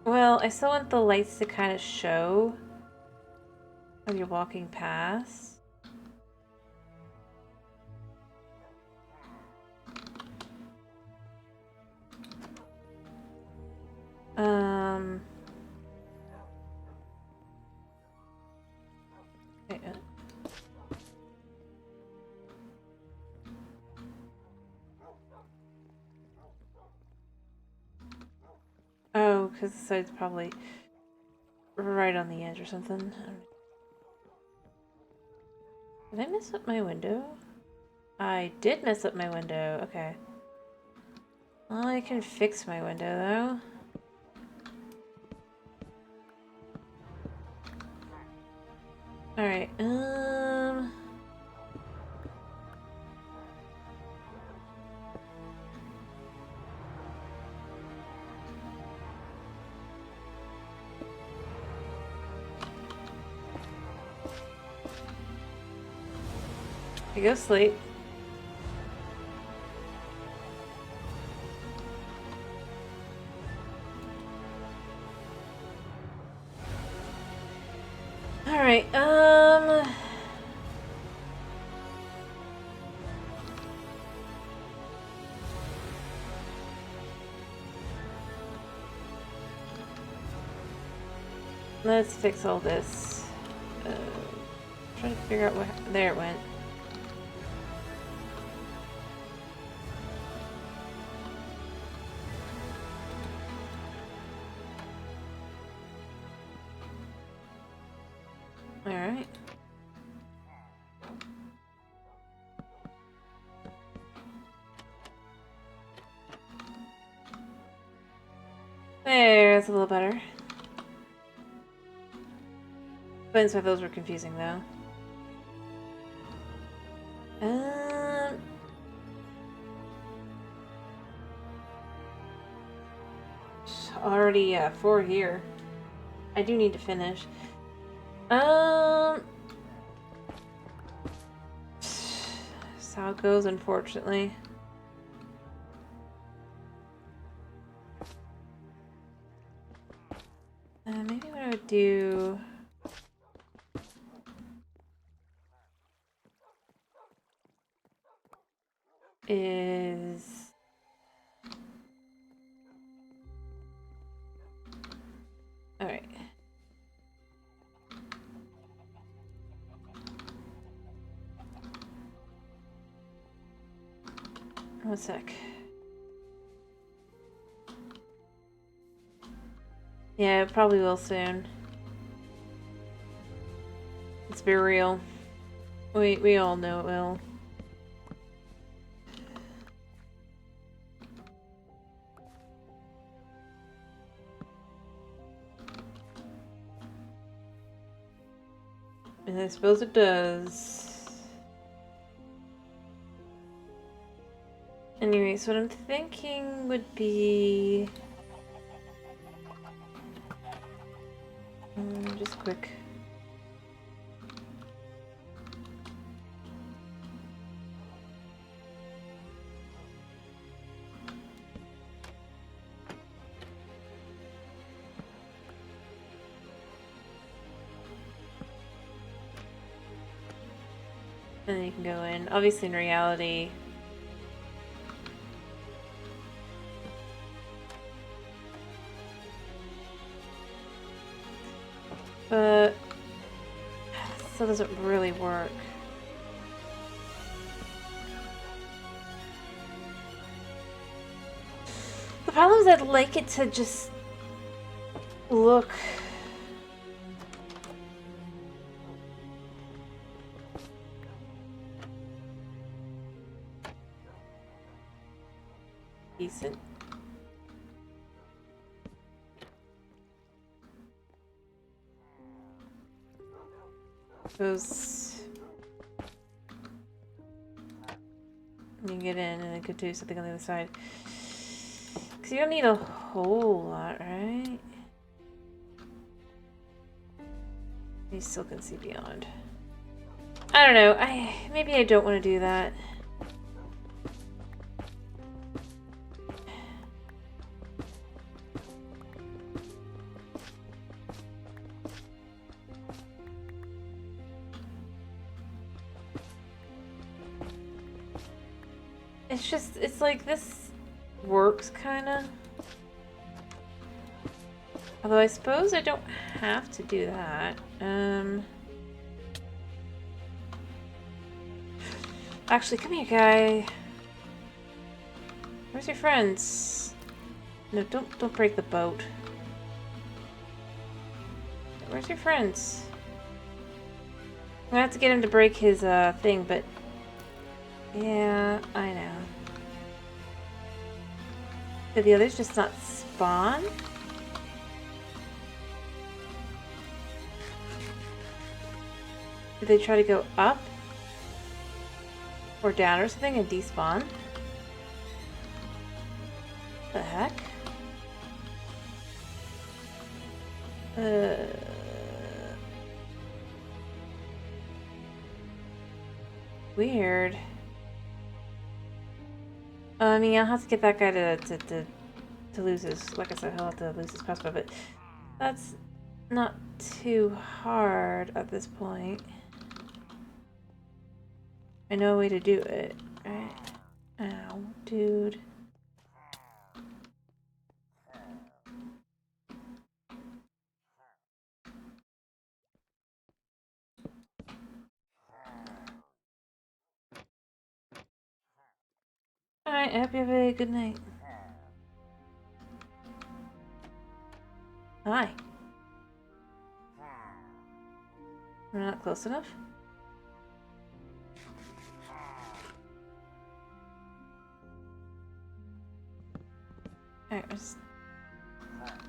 Well, I still want the lights to kind of show when you're walking past. Oh, because the side's probably right on the edge or something. Did I mess up my window? I did mess up my window. Okay. Well, I can fix my window, though. Alright, I go sleep. Alright, let's fix all this. Trying to figure out what... There it went. Alright. There, that's a little better. But inside those were confusing though. Already 4 here. I do need to finish. That's how it goes, unfortunately. Maybe what I would do is... Alright. One sec. Yeah, it probably will soon. Let's be real. We all know it will. And I suppose it does. Anyway, so what I'm thinking would be... just quick. And then you can go in. Obviously, in reality, but still doesn't really work. The problem is I'd like it to just look decent. Suppose you can get in and then could do something on the other side. Because you don't need a whole lot, right? You still can see beyond. I don't know. Maybe I don't want to do that. It's just, it's like this works kind of. Although I suppose I don't have to do that. Actually, come here, guy. Where's your friends? No, don't break the boat. Where's your friends? I'm gonna have to get him to break his thing, but yeah, I know. Did the others just not spawn? Did they try to go up? Or down or something and despawn? The heck? Weird. I mean, I'll have to get that guy to lose his, like I said, he'll have to lose his crossbow, but that's not too hard at this point. I know a way to do it, right? Ow, dude. Alright, I hope you have a good night. Hi. We're not close enough? Alright,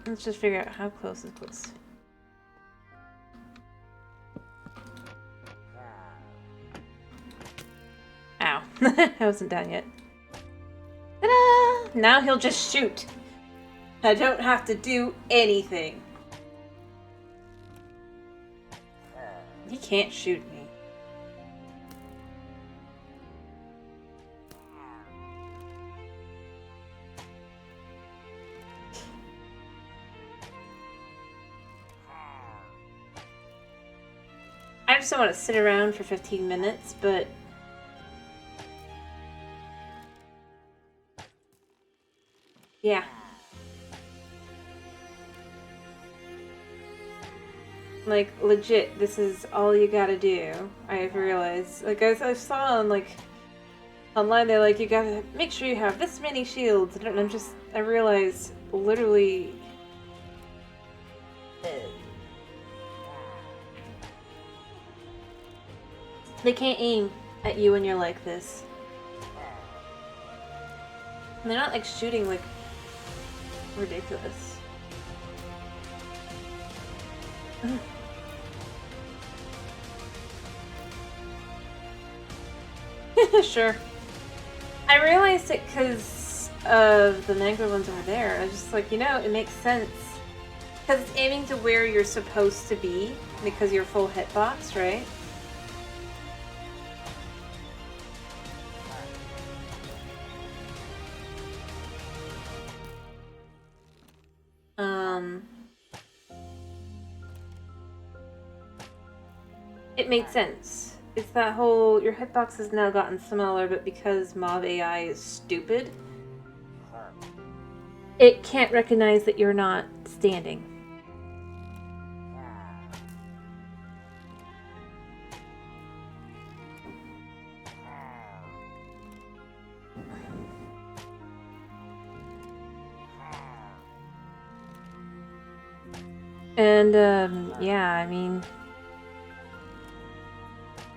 let's just figure out how close is close. Ow. I wasn't done yet. Ta-da! Now he'll just shoot. I don't have to do anything. He can't shoot me. I just don't want to sit around for 15 minutes, but... yeah. Like, legit, this is all you gotta do. I've realized. Like, I saw on, like, online, they're like, you gotta make sure you have this many shields. And I realized, literally... they can't aim at you when you're like this. And they're not, like, shooting, like, ridiculous. Sure. I realized it because of the Negro ones over there. I was just like, you know, it makes sense. Because it's aiming to where you're supposed to be, because you're full hitbox, right? It made sense. It's that whole, your hitbox has now gotten smaller, but because mob AI is stupid, it can't recognize that you're not standing. And, yeah, I mean...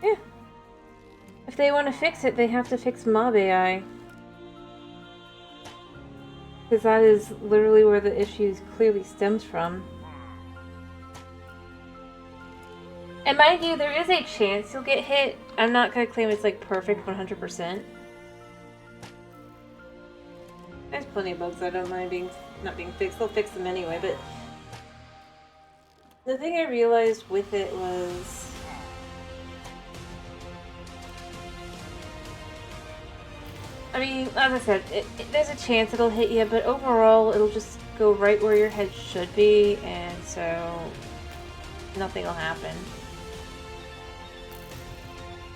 yeah. If they want to fix it, they have to fix mob AI. Because that is literally where the issue clearly stems from. And mind you, there is a chance you'll get hit. I'm not going to claim it's like perfect 100%. There's plenty of bugs I don't mind not being fixed. They'll fix them anyway, but... the thing I realized with it was... I mean, as I said, there's a chance it'll hit you, but overall it'll just go right where your head should be, and so nothing will happen.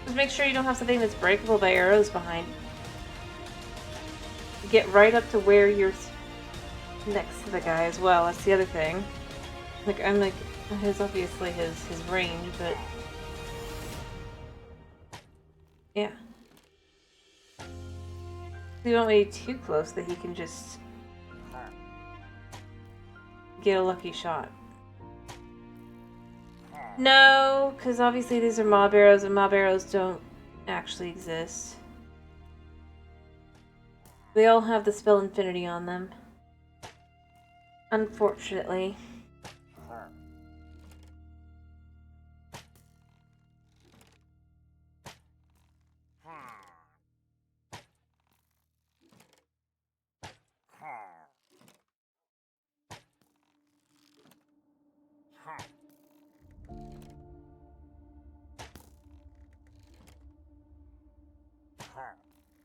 Just make sure you don't have something that's breakable by arrows behind. Get right up to where you're next to the guy as well. That's the other thing. Like, I'm like, his obviously his range, but yeah. You don't want to be too close that he can just get a lucky shot. No, because obviously these are mob arrows, and mob arrows don't actually exist. They all have the spell Infinity on them. Unfortunately.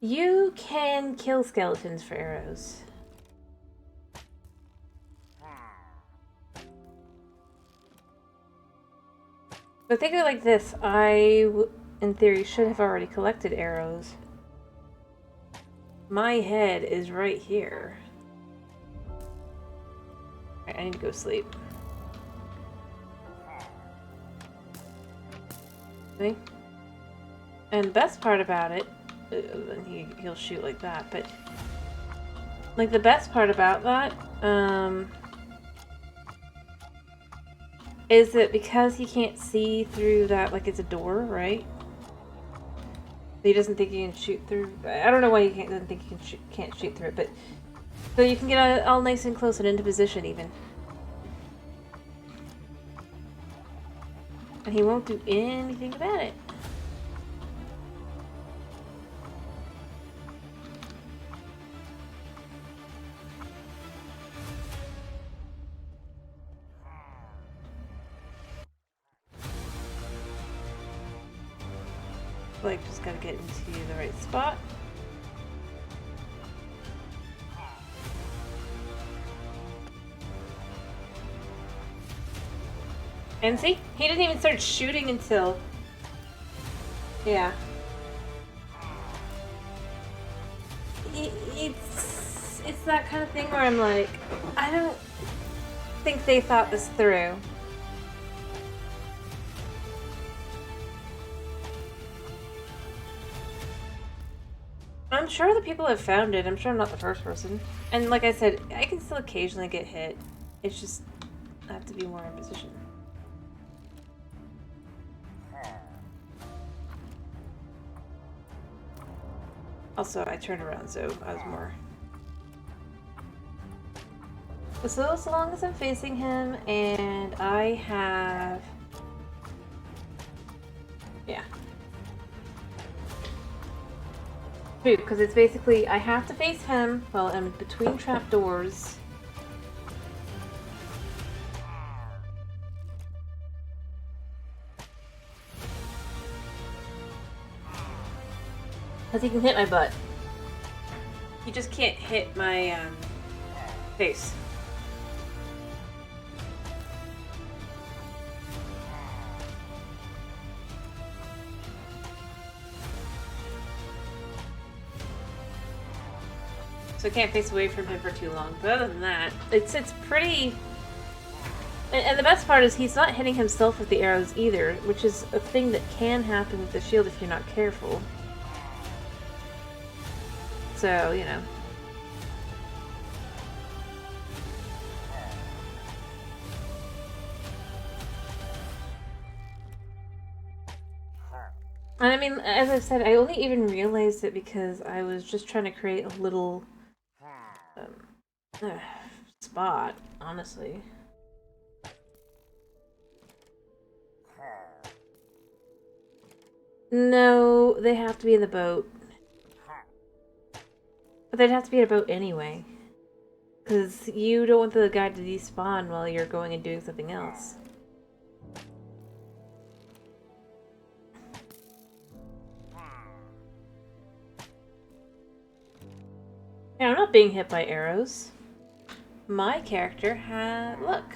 You can kill skeletons for arrows. But think of it like this. In theory, should have already collected arrows. My head is right here. Alright, I need to go sleep. See? And the best part about it, he'll shoot like that, but like the best part about that, is that because he can't see through that, like it's a door, right? He doesn't think he can shoot through. I don't know why he doesn't think he can't shoot through it, but so you can get all nice and close and into position even. And he won't do anything about it. Like, just gotta get into the right spot. And see? He didn't even start shooting until... Yeah. It's that kind of thing where I'm like, I don't think they thought this through. I'm sure the people have found it. I'm sure I'm not the first person. And like I said, I can still occasionally get hit. It's just, I have to be more in position. Also, I turned around, so I was more... So long as I'm facing him, and I have... Yeah. True, because it's basically, I have to face him while I'm between trapdoors. Because he can hit my butt. He just can't hit my face. So I can't face away from him for too long. But other than that, it's pretty... And the best part is he's not hitting himself with the arrows either, which is a thing that can happen with the shield if you're not careful. So, you know. And I mean, as I said, I only even realized it because I was just trying to create a little spot, honestly. No, they have to be in the boat. But they'd have to be in a boat anyway. Because you don't want the guy to despawn while you're going and doing something else. Yeah, I'm not being hit by arrows. My character had... Look.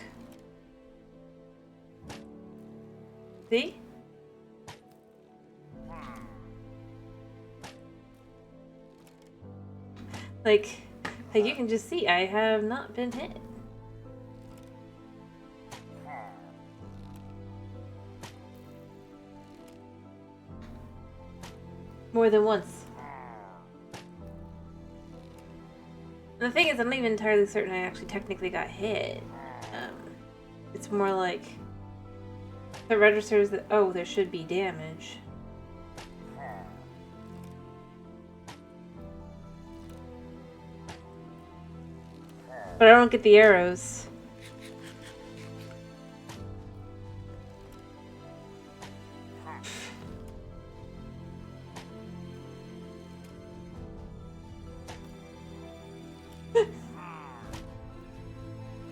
See? Like you can just see, I have not been hit. More than once. And the thing is, I'm not even entirely certain I actually technically got hit. It's more like it registers that, oh, there should be damage. But I don't get the arrows.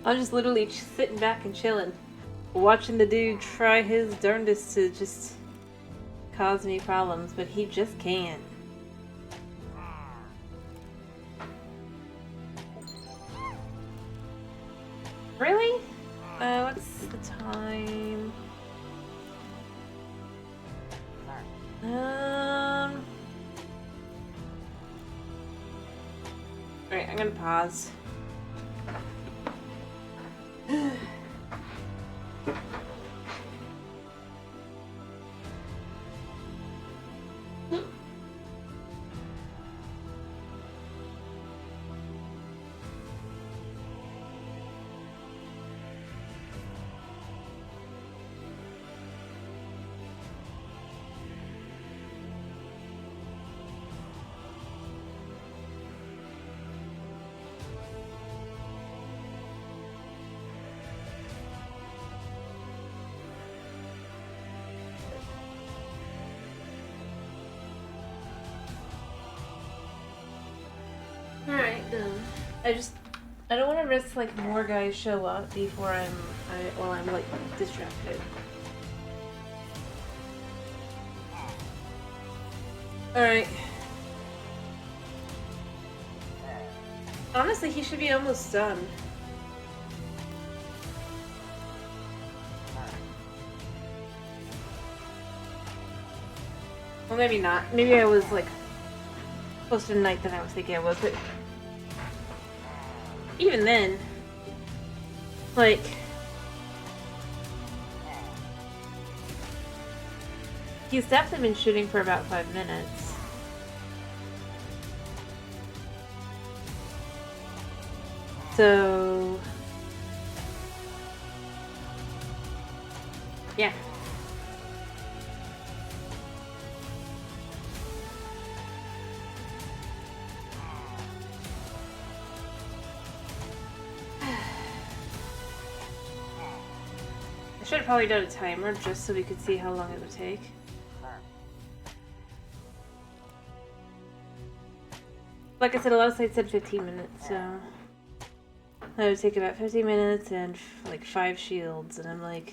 I'm just literally sitting back and chilling, watching the dude try his darndest to just cause me problems, but he just can't. time. Alright, I'm gonna pause. Alright, then. I don't want to risk, like, more guys show up before I'm, like, distracted. Alright. Honestly, he should be almost done. Well, maybe not. Maybe I was, like, closer to night than I was thinking I was, but even then, like, he's definitely been shooting for about 5 minutes. So, yeah. I should have probably done a timer just so we could see how long it would take. Like I said, a lot of sites said 15 minutes, so that would take about 15 minutes and like 5 shields, and I'm like,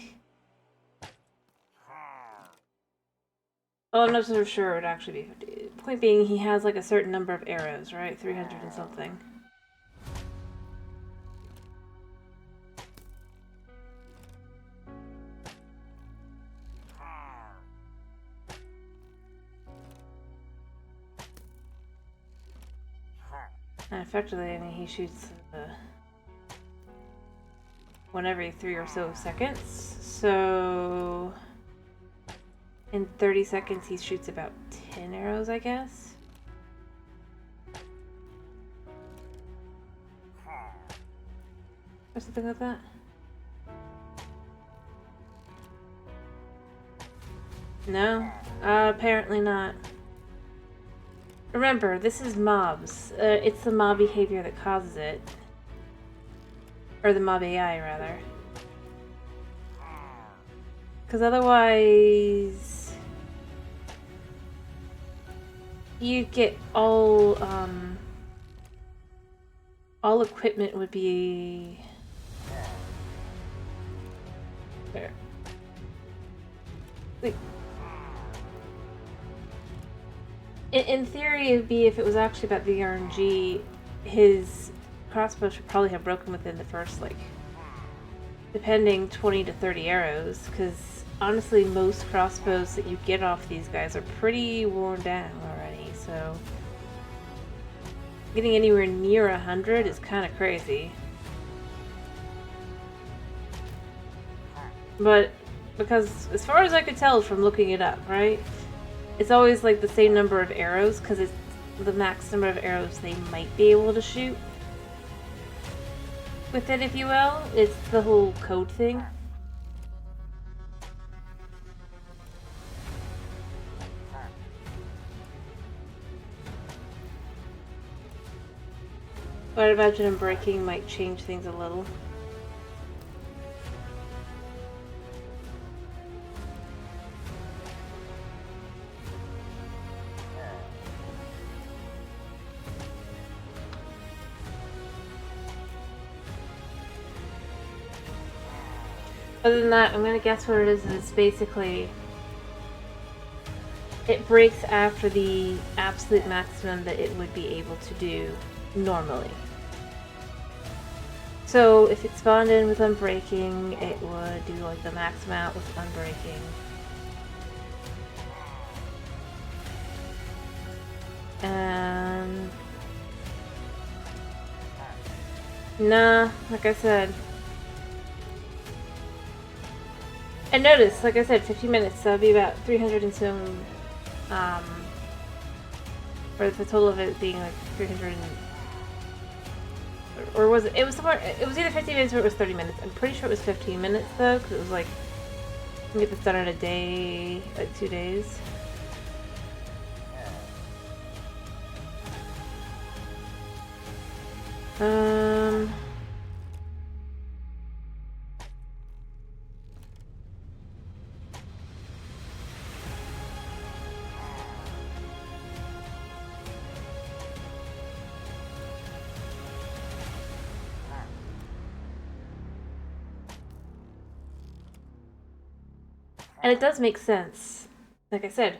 oh, I'm not so sure it would actually be 50. Point being, he has like a certain number of arrows, right? 300 and something. And effectively, I mean, he shoots one every 3 or so seconds. So in 30 seconds, he shoots about 10 arrows, I guess. Or something like that. No, apparently not. Remember, this is mobs. It's the mob behavior that causes it. Or the mob AI, rather. Because otherwise, you get all equipment would be there. Like, in theory, it would be if it was actually about the RNG, his crossbow should probably have broken within the first, like, depending, 20 to 30 arrows, because honestly, most crossbows that you get off these guys are pretty worn down already, so getting anywhere near 100 is kind of crazy. But, because as far as I could tell from looking it up, right? It's always like the same number of arrows, because it's the max number of arrows they might be able to shoot with it, if you will. It's the whole code thing. But I'd imagine him breaking might change things a little. Other than that, I'm gonna guess what it is. It's basically, it breaks after the absolute maximum that it would be able to do normally. So if it spawned in with Unbreaking, it would do like the max amount with Unbreaking. And nah, like I said. And notice, like I said, 15 minutes, so that'd be about 300 and some, or the total of it being like 300 and, or was it, it was somewhere, it was either 15 minutes or it was 30 minutes. I'm pretty sure it was 15 minutes though, because it was like, you can get this done in a day, like 2 days. And it does make sense. Like I said,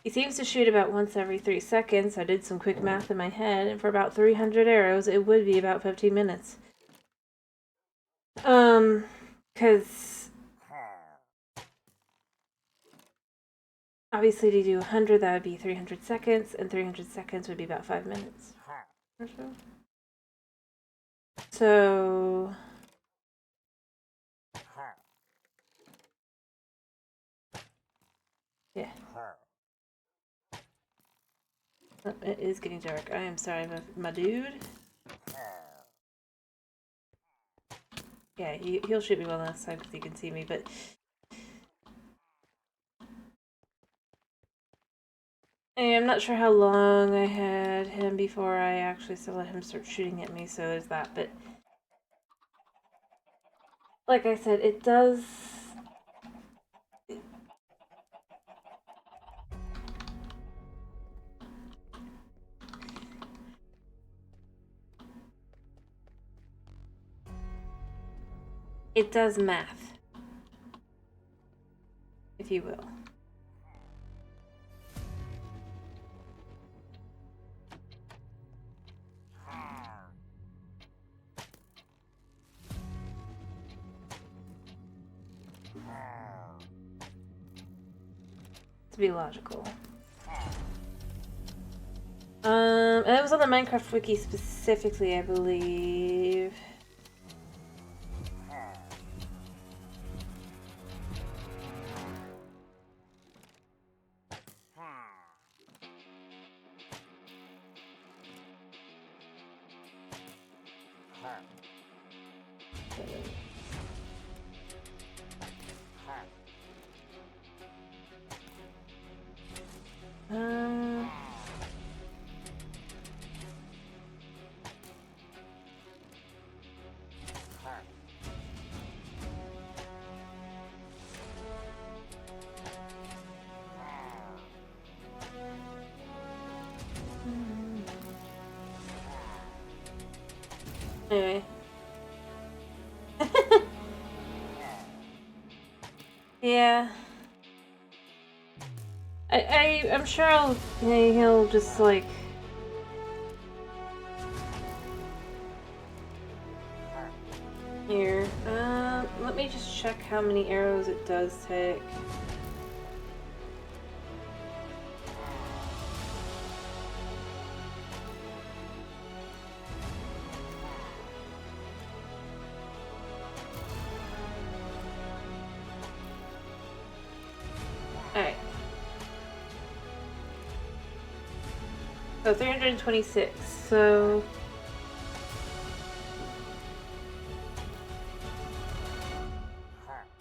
he seems to shoot about once every 3 seconds. I did some quick math in my head, and for about 300 arrows, it would be about 15 minutes. Because obviously to do 100, that would be 300 seconds, and 300 seconds would be about 5 minutes or so. So yeah. Oh, it is getting dark. I am sorry, my dude. Yeah, he'll shoot me one last time because he can see me, but I'm not sure how long I had him before I actually still let him start shooting at me, so there's that. But like I said, it does... It does math, if you will. To be logical. And it was on the Minecraft wiki specifically, I believe. Anyway. Yeah. I'm sure he'll just like... Here. Let me just check how many arrows it does take. Alright. So 326, so...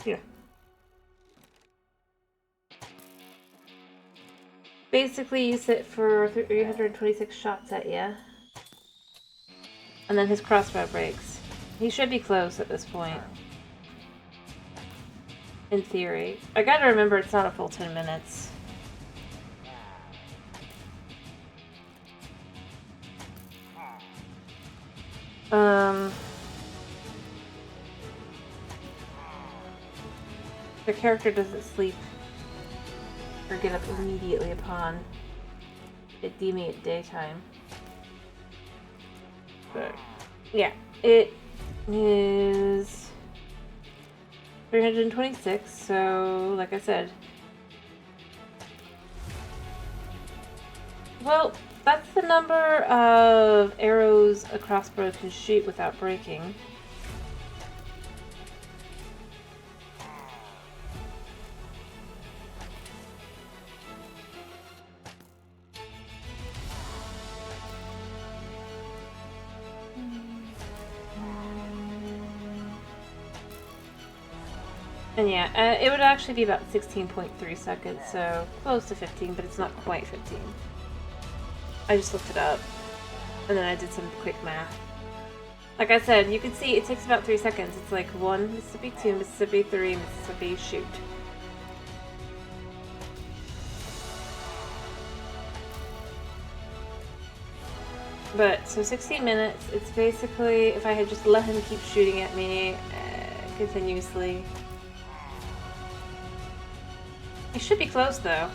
Yeah. Basically, you sit for 326 shots at you. And then his crossbow breaks. He should be close at this point. In theory. I gotta remember it's not a full 10 minutes. The character doesn't sleep or get up immediately upon it deeming it daytime. But yeah, is 326, so like I said. Well, that's the number of arrows a crossbow can shoot without breaking. And yeah, it would actually be about 16.3 seconds, so close to 15, but it's not quite 15. I just looked it up, and then I did some quick math. Like I said, you can see it takes about 3 seconds. It's like 1 Mississippi, 2 Mississippi, 3 Mississippi, shoot. But, so 16 minutes, it's basically, if I had just let him keep shooting at me continuously. He should be close, though.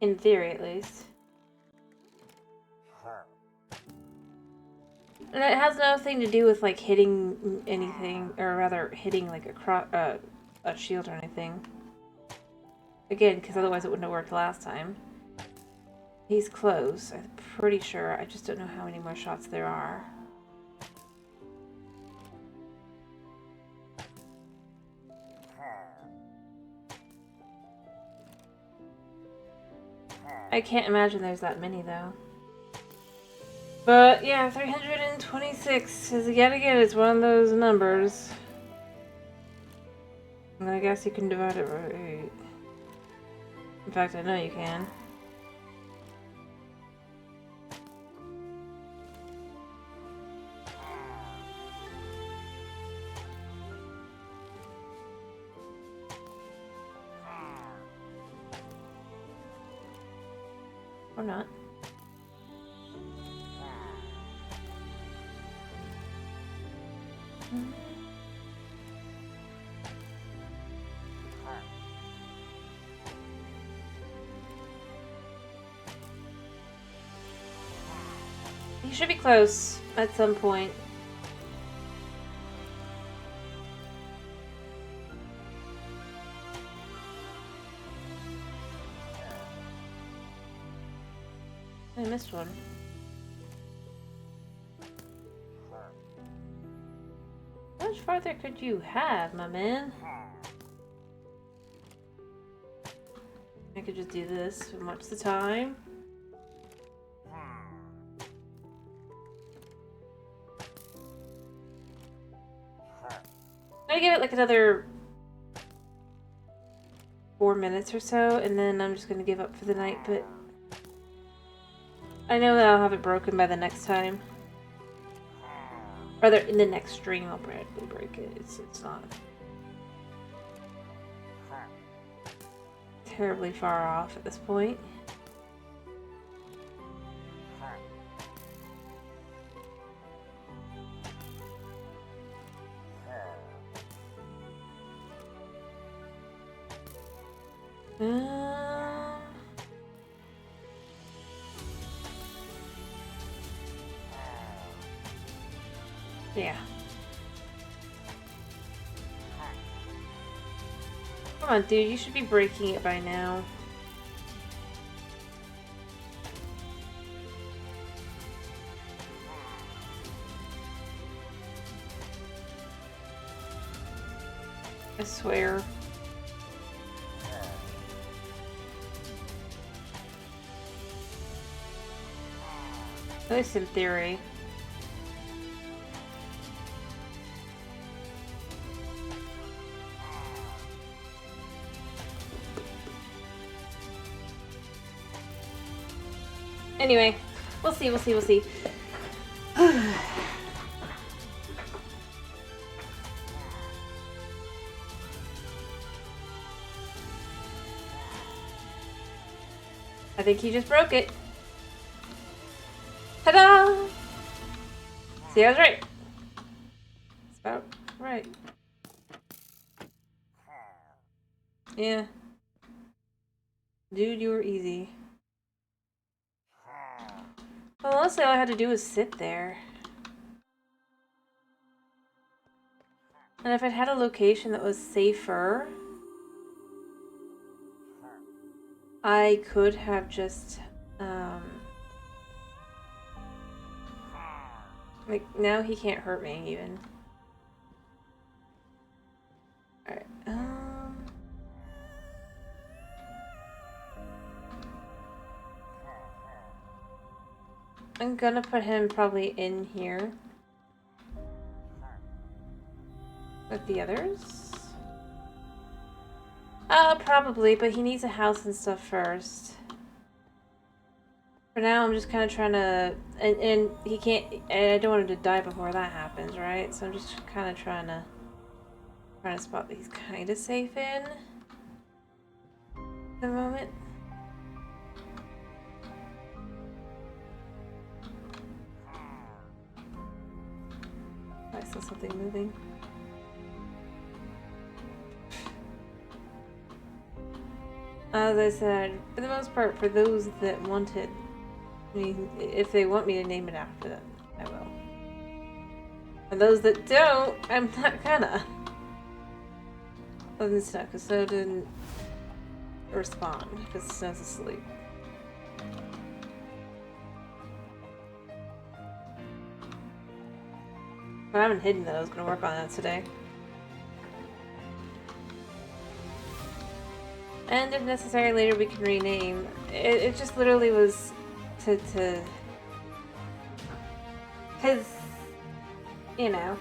In theory, at least. And it has nothing to do with, like, hitting anything, or rather, hitting, like, a shield or anything. Again, because otherwise it wouldn't have worked last time. He's close, I'm pretty sure. I just don't know how many more shots there are. I can't imagine there's that many, though. But, yeah, 326 is, yet again, it's one of those numbers. And I guess you can divide it by 8. In fact, I know you can. Or not. You should be close at some point. I missed one. How much farther could you have, my man? I could just do this and watch the time. I'm gonna give it like another 4 minutes or so, and then I'm just gonna give up for the night, but I know that I'll have it broken by the next time. Rather, in the next stream, I'll probably break it. It's not terribly far off at this point. Yeah. Come on, dude, you should be breaking it by now. I swear. At least in theory. Anyway, we'll see. I think he just broke it. Ta-da! See, I was right. It's about right. Yeah. Dude, you were easy. Well, honestly, all I had to do was sit there. And if I'd had a location that was safer, I could have just, like, now he can't hurt me, even. Alright, I'm gonna put him probably in here with the others. Probably, but he needs a house and stuff first. For now, I'm just kind of trying to, and he can't, and I don't want him to die before that happens, right? So I'm just kind of trying to find a spot that he's kind of safe in at the moment. I saw something moving. As I said, for the most part, for those that want it, I mean, if they want me to name it after them, I will. For those that don't, I'm not gonna. Other than Snow, because Snow didn't respond, because Snow's asleep. But I haven't hidden that I was gonna work on that today. And if necessary, later we can rename. It just literally was to... Because, you know.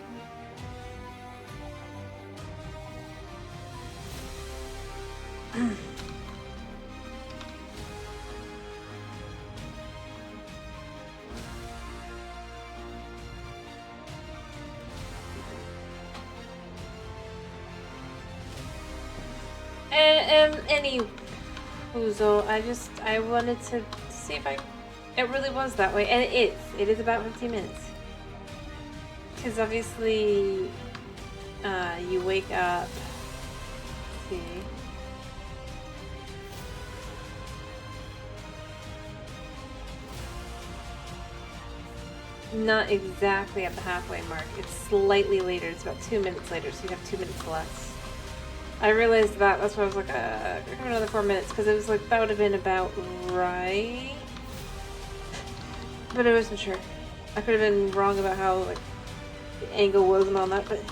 Any woozle, I wanted to see if it really was that way, and it is about 15 minutes. Because obviously, you wake up, let's see. Not exactly at the halfway mark, it's slightly later, it's about 2 minutes later, so you have 2 minutes less. I realized that, that's why I was like, another 4 minutes, because it was like, that would have been about right. But I wasn't sure. I could have been wrong about how, like, the angle was and all that, but...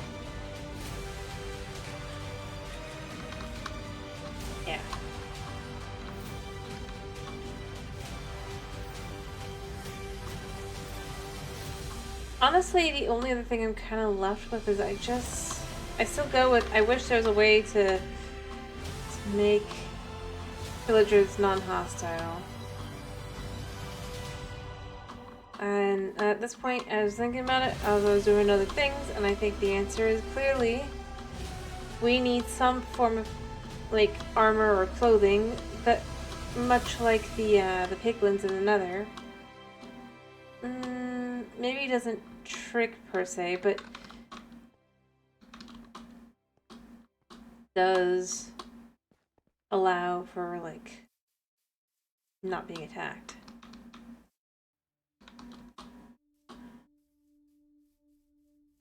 yeah. Honestly, the only other thing I'm kind of left with is I still go with, I wish there was a way to make villagers non-hostile. And at this point, I was thinking about it, I was doing other things, and I think the answer is clearly we need some form of, like, armor or clothing that, much like the piglins in the Nether, maybe doesn't trick per se, but does allow for, like, not being attacked.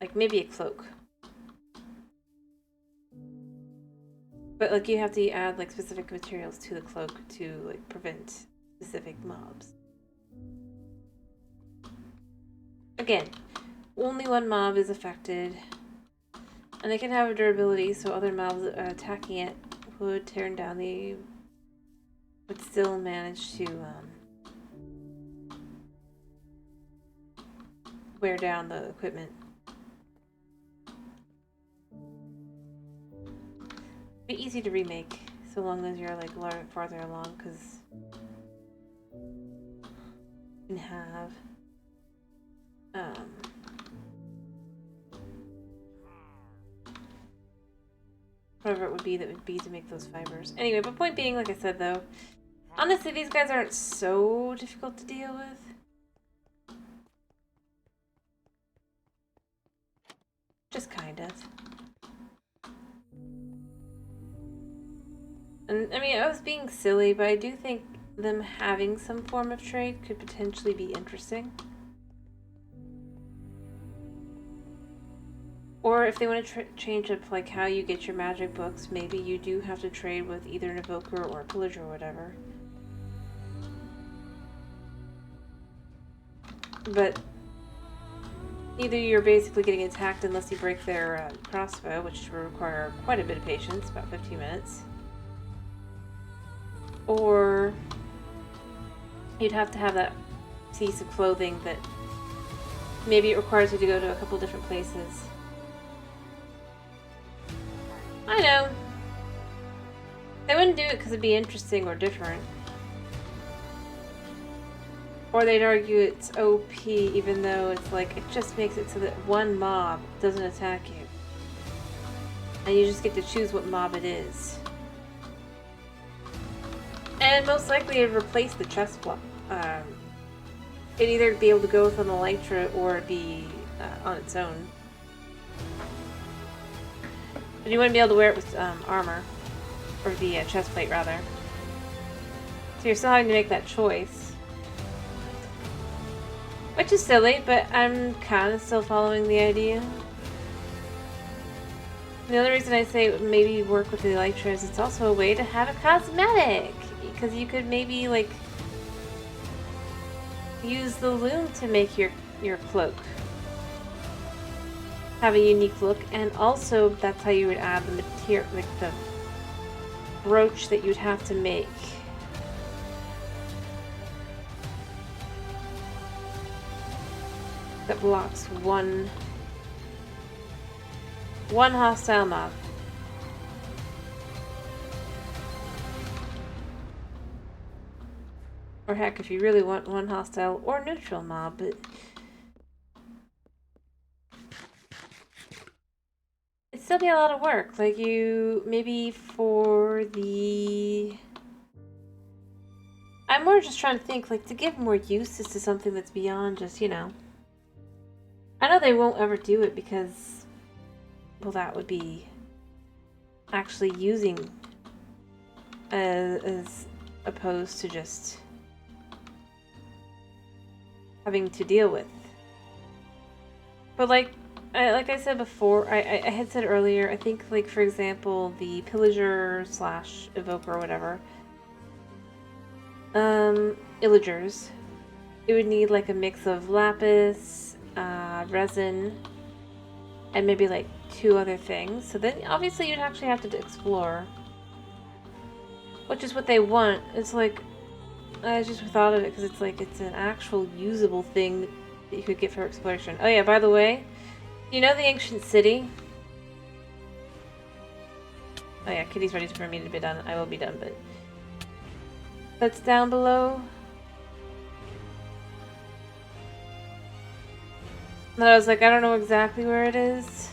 Like, maybe a cloak. But, like, you have to add, like, specific materials to the cloak to, like, prevent specific mobs. Again, only one mob is affected. And they can have a durability, so other mobs attacking it would turn down the... would still manage to, wear down the equipment. Be easy to remake, so long as you're, like, farther along, because you can have, whatever it would be that would be to make those fibers. Anyway, but point being, like I said, though, honestly, these guys aren't so difficult to deal with. Just kind of. And I mean, I was being silly, but I do think them having some form of trade could potentially be interesting. Or if they want to change up like how you get your magic books, maybe you do have to trade with either an evoker or a pillager or whatever. But either you're basically getting attacked unless you break their crossbow, which will require quite a bit of patience, about 15 minutes. Or you'd have to have that piece of clothing that maybe it requires you to go to a couple different places. I know. They wouldn't do it because it'd be interesting or different. Or they'd argue it's OP even though it's like, it just makes it so that one mob doesn't attack you. And you just get to choose what mob it is. And most likely it'd replace the chest block. It'd either be able to go with an Elytra or it'd be on its own. But you wouldn't be able to wear it with armor. Or the chest plate, rather. So you're still having to make that choice. Which is silly, but I'm kind of still following the idea. The other reason I say maybe work with the Elytra is it's also a way to have a cosmetic. Because you could maybe, like, use the loom to make your cloak have a unique look, and also that's how you would add the material, like the brooch that you'd have to make. That blocks one hostile mob. Or heck, if you really want one hostile or neutral mob, but it'd still be a lot of work. Like you, maybe for the... I'm more just trying to think, like, to give more uses to something that's beyond just, you know... I know they won't ever do it because, well, that would be actually using as opposed to just having to deal with. But like I said before, I had said earlier, I think, like, for example, the pillager slash evoker or whatever, illagers, it would need like a mix of lapis, resin, and maybe like 2 other things. So then obviously you'd actually have to explore, which is what they want. It's like, I just thought of it because it's like, it's an actual usable thing that you could get for exploration. Oh yeah, by the way, you know the ancient city? Oh yeah, Kitty's ready for me to be done. I will be done, but that's down below. And I was like, I don't know exactly where it is.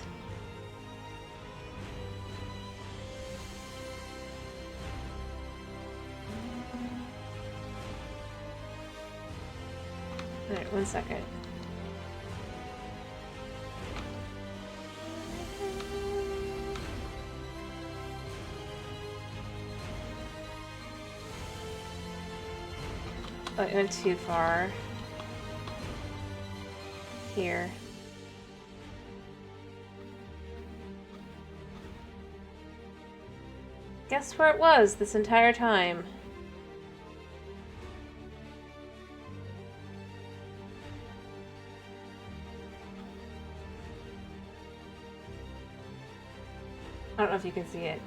Alright, 1 second. Oh, I went too far. Here. Guess where it was this entire time? I don't know if you can see it.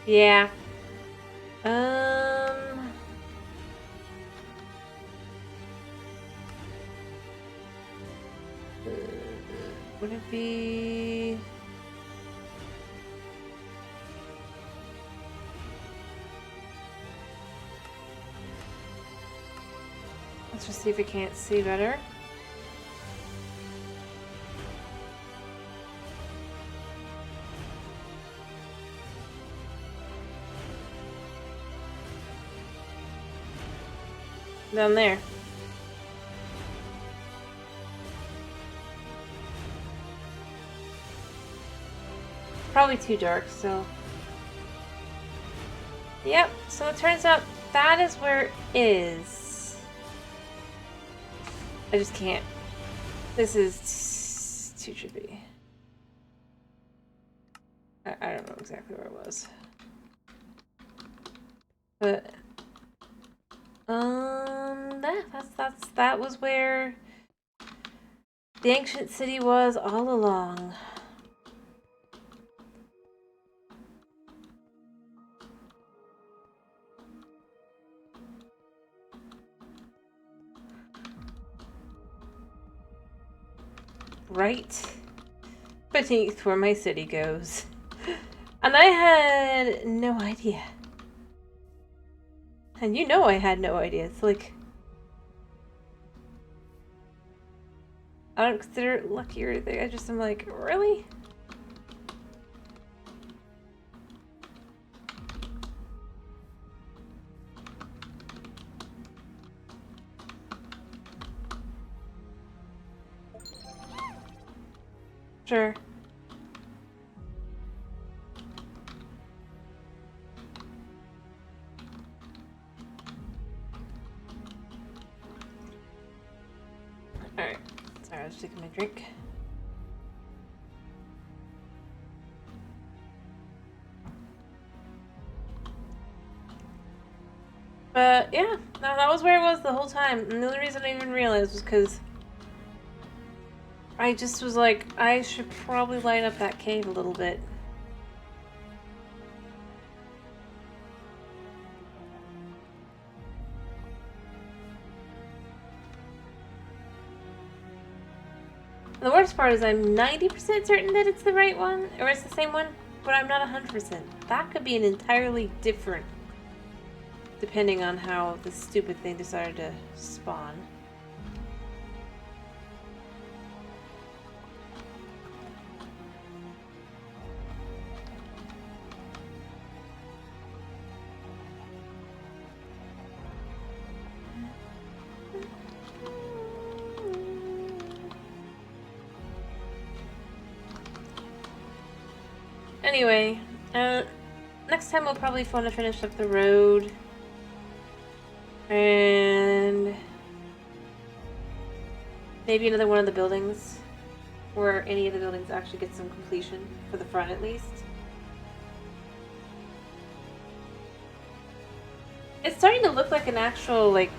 Yeah. Would it be... Let's just see if we can't see better. Down there. Probably too dark still. Yep, so it turns out that is where it is. I just can't. This is too trippy. I don't know exactly where it was. But that was where the ancient city was all along. Right beneath where my city goes. And I had no idea. And you know I had no idea. It's like, I don't consider it lucky or anything. I just am like, really? Sure. Alright. Sorry, I was taking my drink. But yeah, that was where it was the whole time. And the only reason I even realized was because I just was like, I should probably light up that cave a little bit. And the worst part is I'm 90% certain that it's the right one, or it's the same one, but I'm not 100%. That could be an entirely different, depending on how this stupid thing decided to spawn. Anyway, next time we'll probably want to finish up the road. And maybe another one of the buildings. Where any of the buildings actually get some completion, for the front at least. It's starting to look like an actual, like,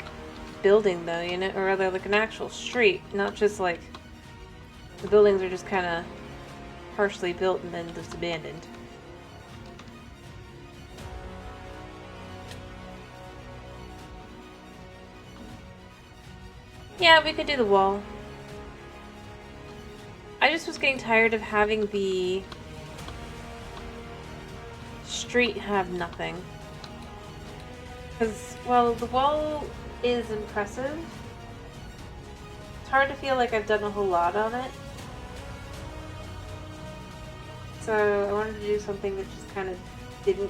building though, you know? Or rather, like an actual street. Not just like, the buildings are just kind of partially built and then just abandoned. Yeah, we could do the wall. I just was getting tired of having the street have nothing. Because, well, the wall is impressive. It's hard to feel like I've done a whole lot on it. So I wanted to do something that just kind of didn't.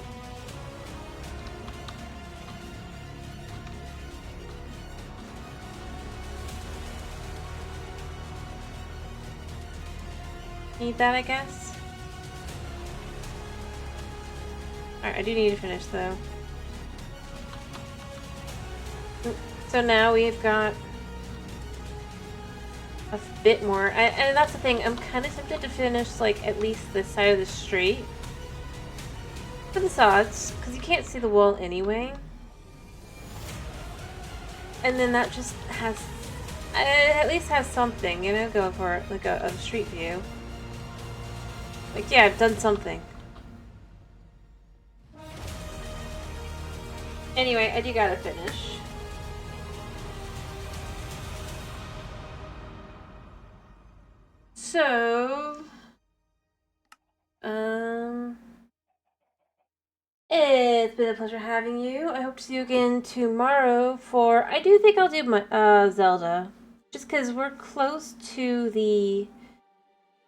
Need that, I guess? Alright, I do need to finish though. So now we've got a bit more. And that's the thing, I'm kind of tempted to finish, like, at least this side of the street. For the sods, because you can't see the wall anyway. And then that just has, at least has something, you know, going for it, like a street view. Like, yeah, I've done something. Anyway, I do gotta finish. So, it's been a pleasure having you. I hope to see you again tomorrow for, I do think I'll do my, Zelda. Just because we're close to the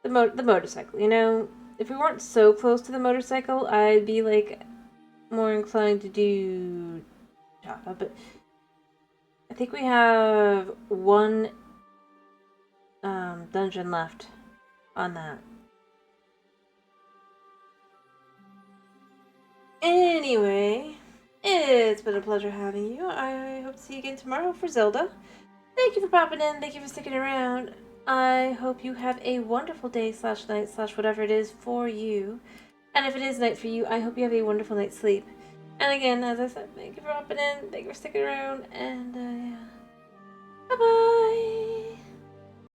motorcycle, you know? If we weren't so close to the motorcycle, I'd be, like, more inclined to do Java, but I think we have one dungeon left on that. Anyway, it's been a pleasure having you. I hope to see you again tomorrow for Zelda. Thank you for popping in. Thank you for sticking around. I hope you have a wonderful day / night / whatever it is for you. And if it is night for you, I hope you have a wonderful night's sleep. And again, as I said, thank you for popping in. Thank you for sticking around. And yeah. Bye-bye.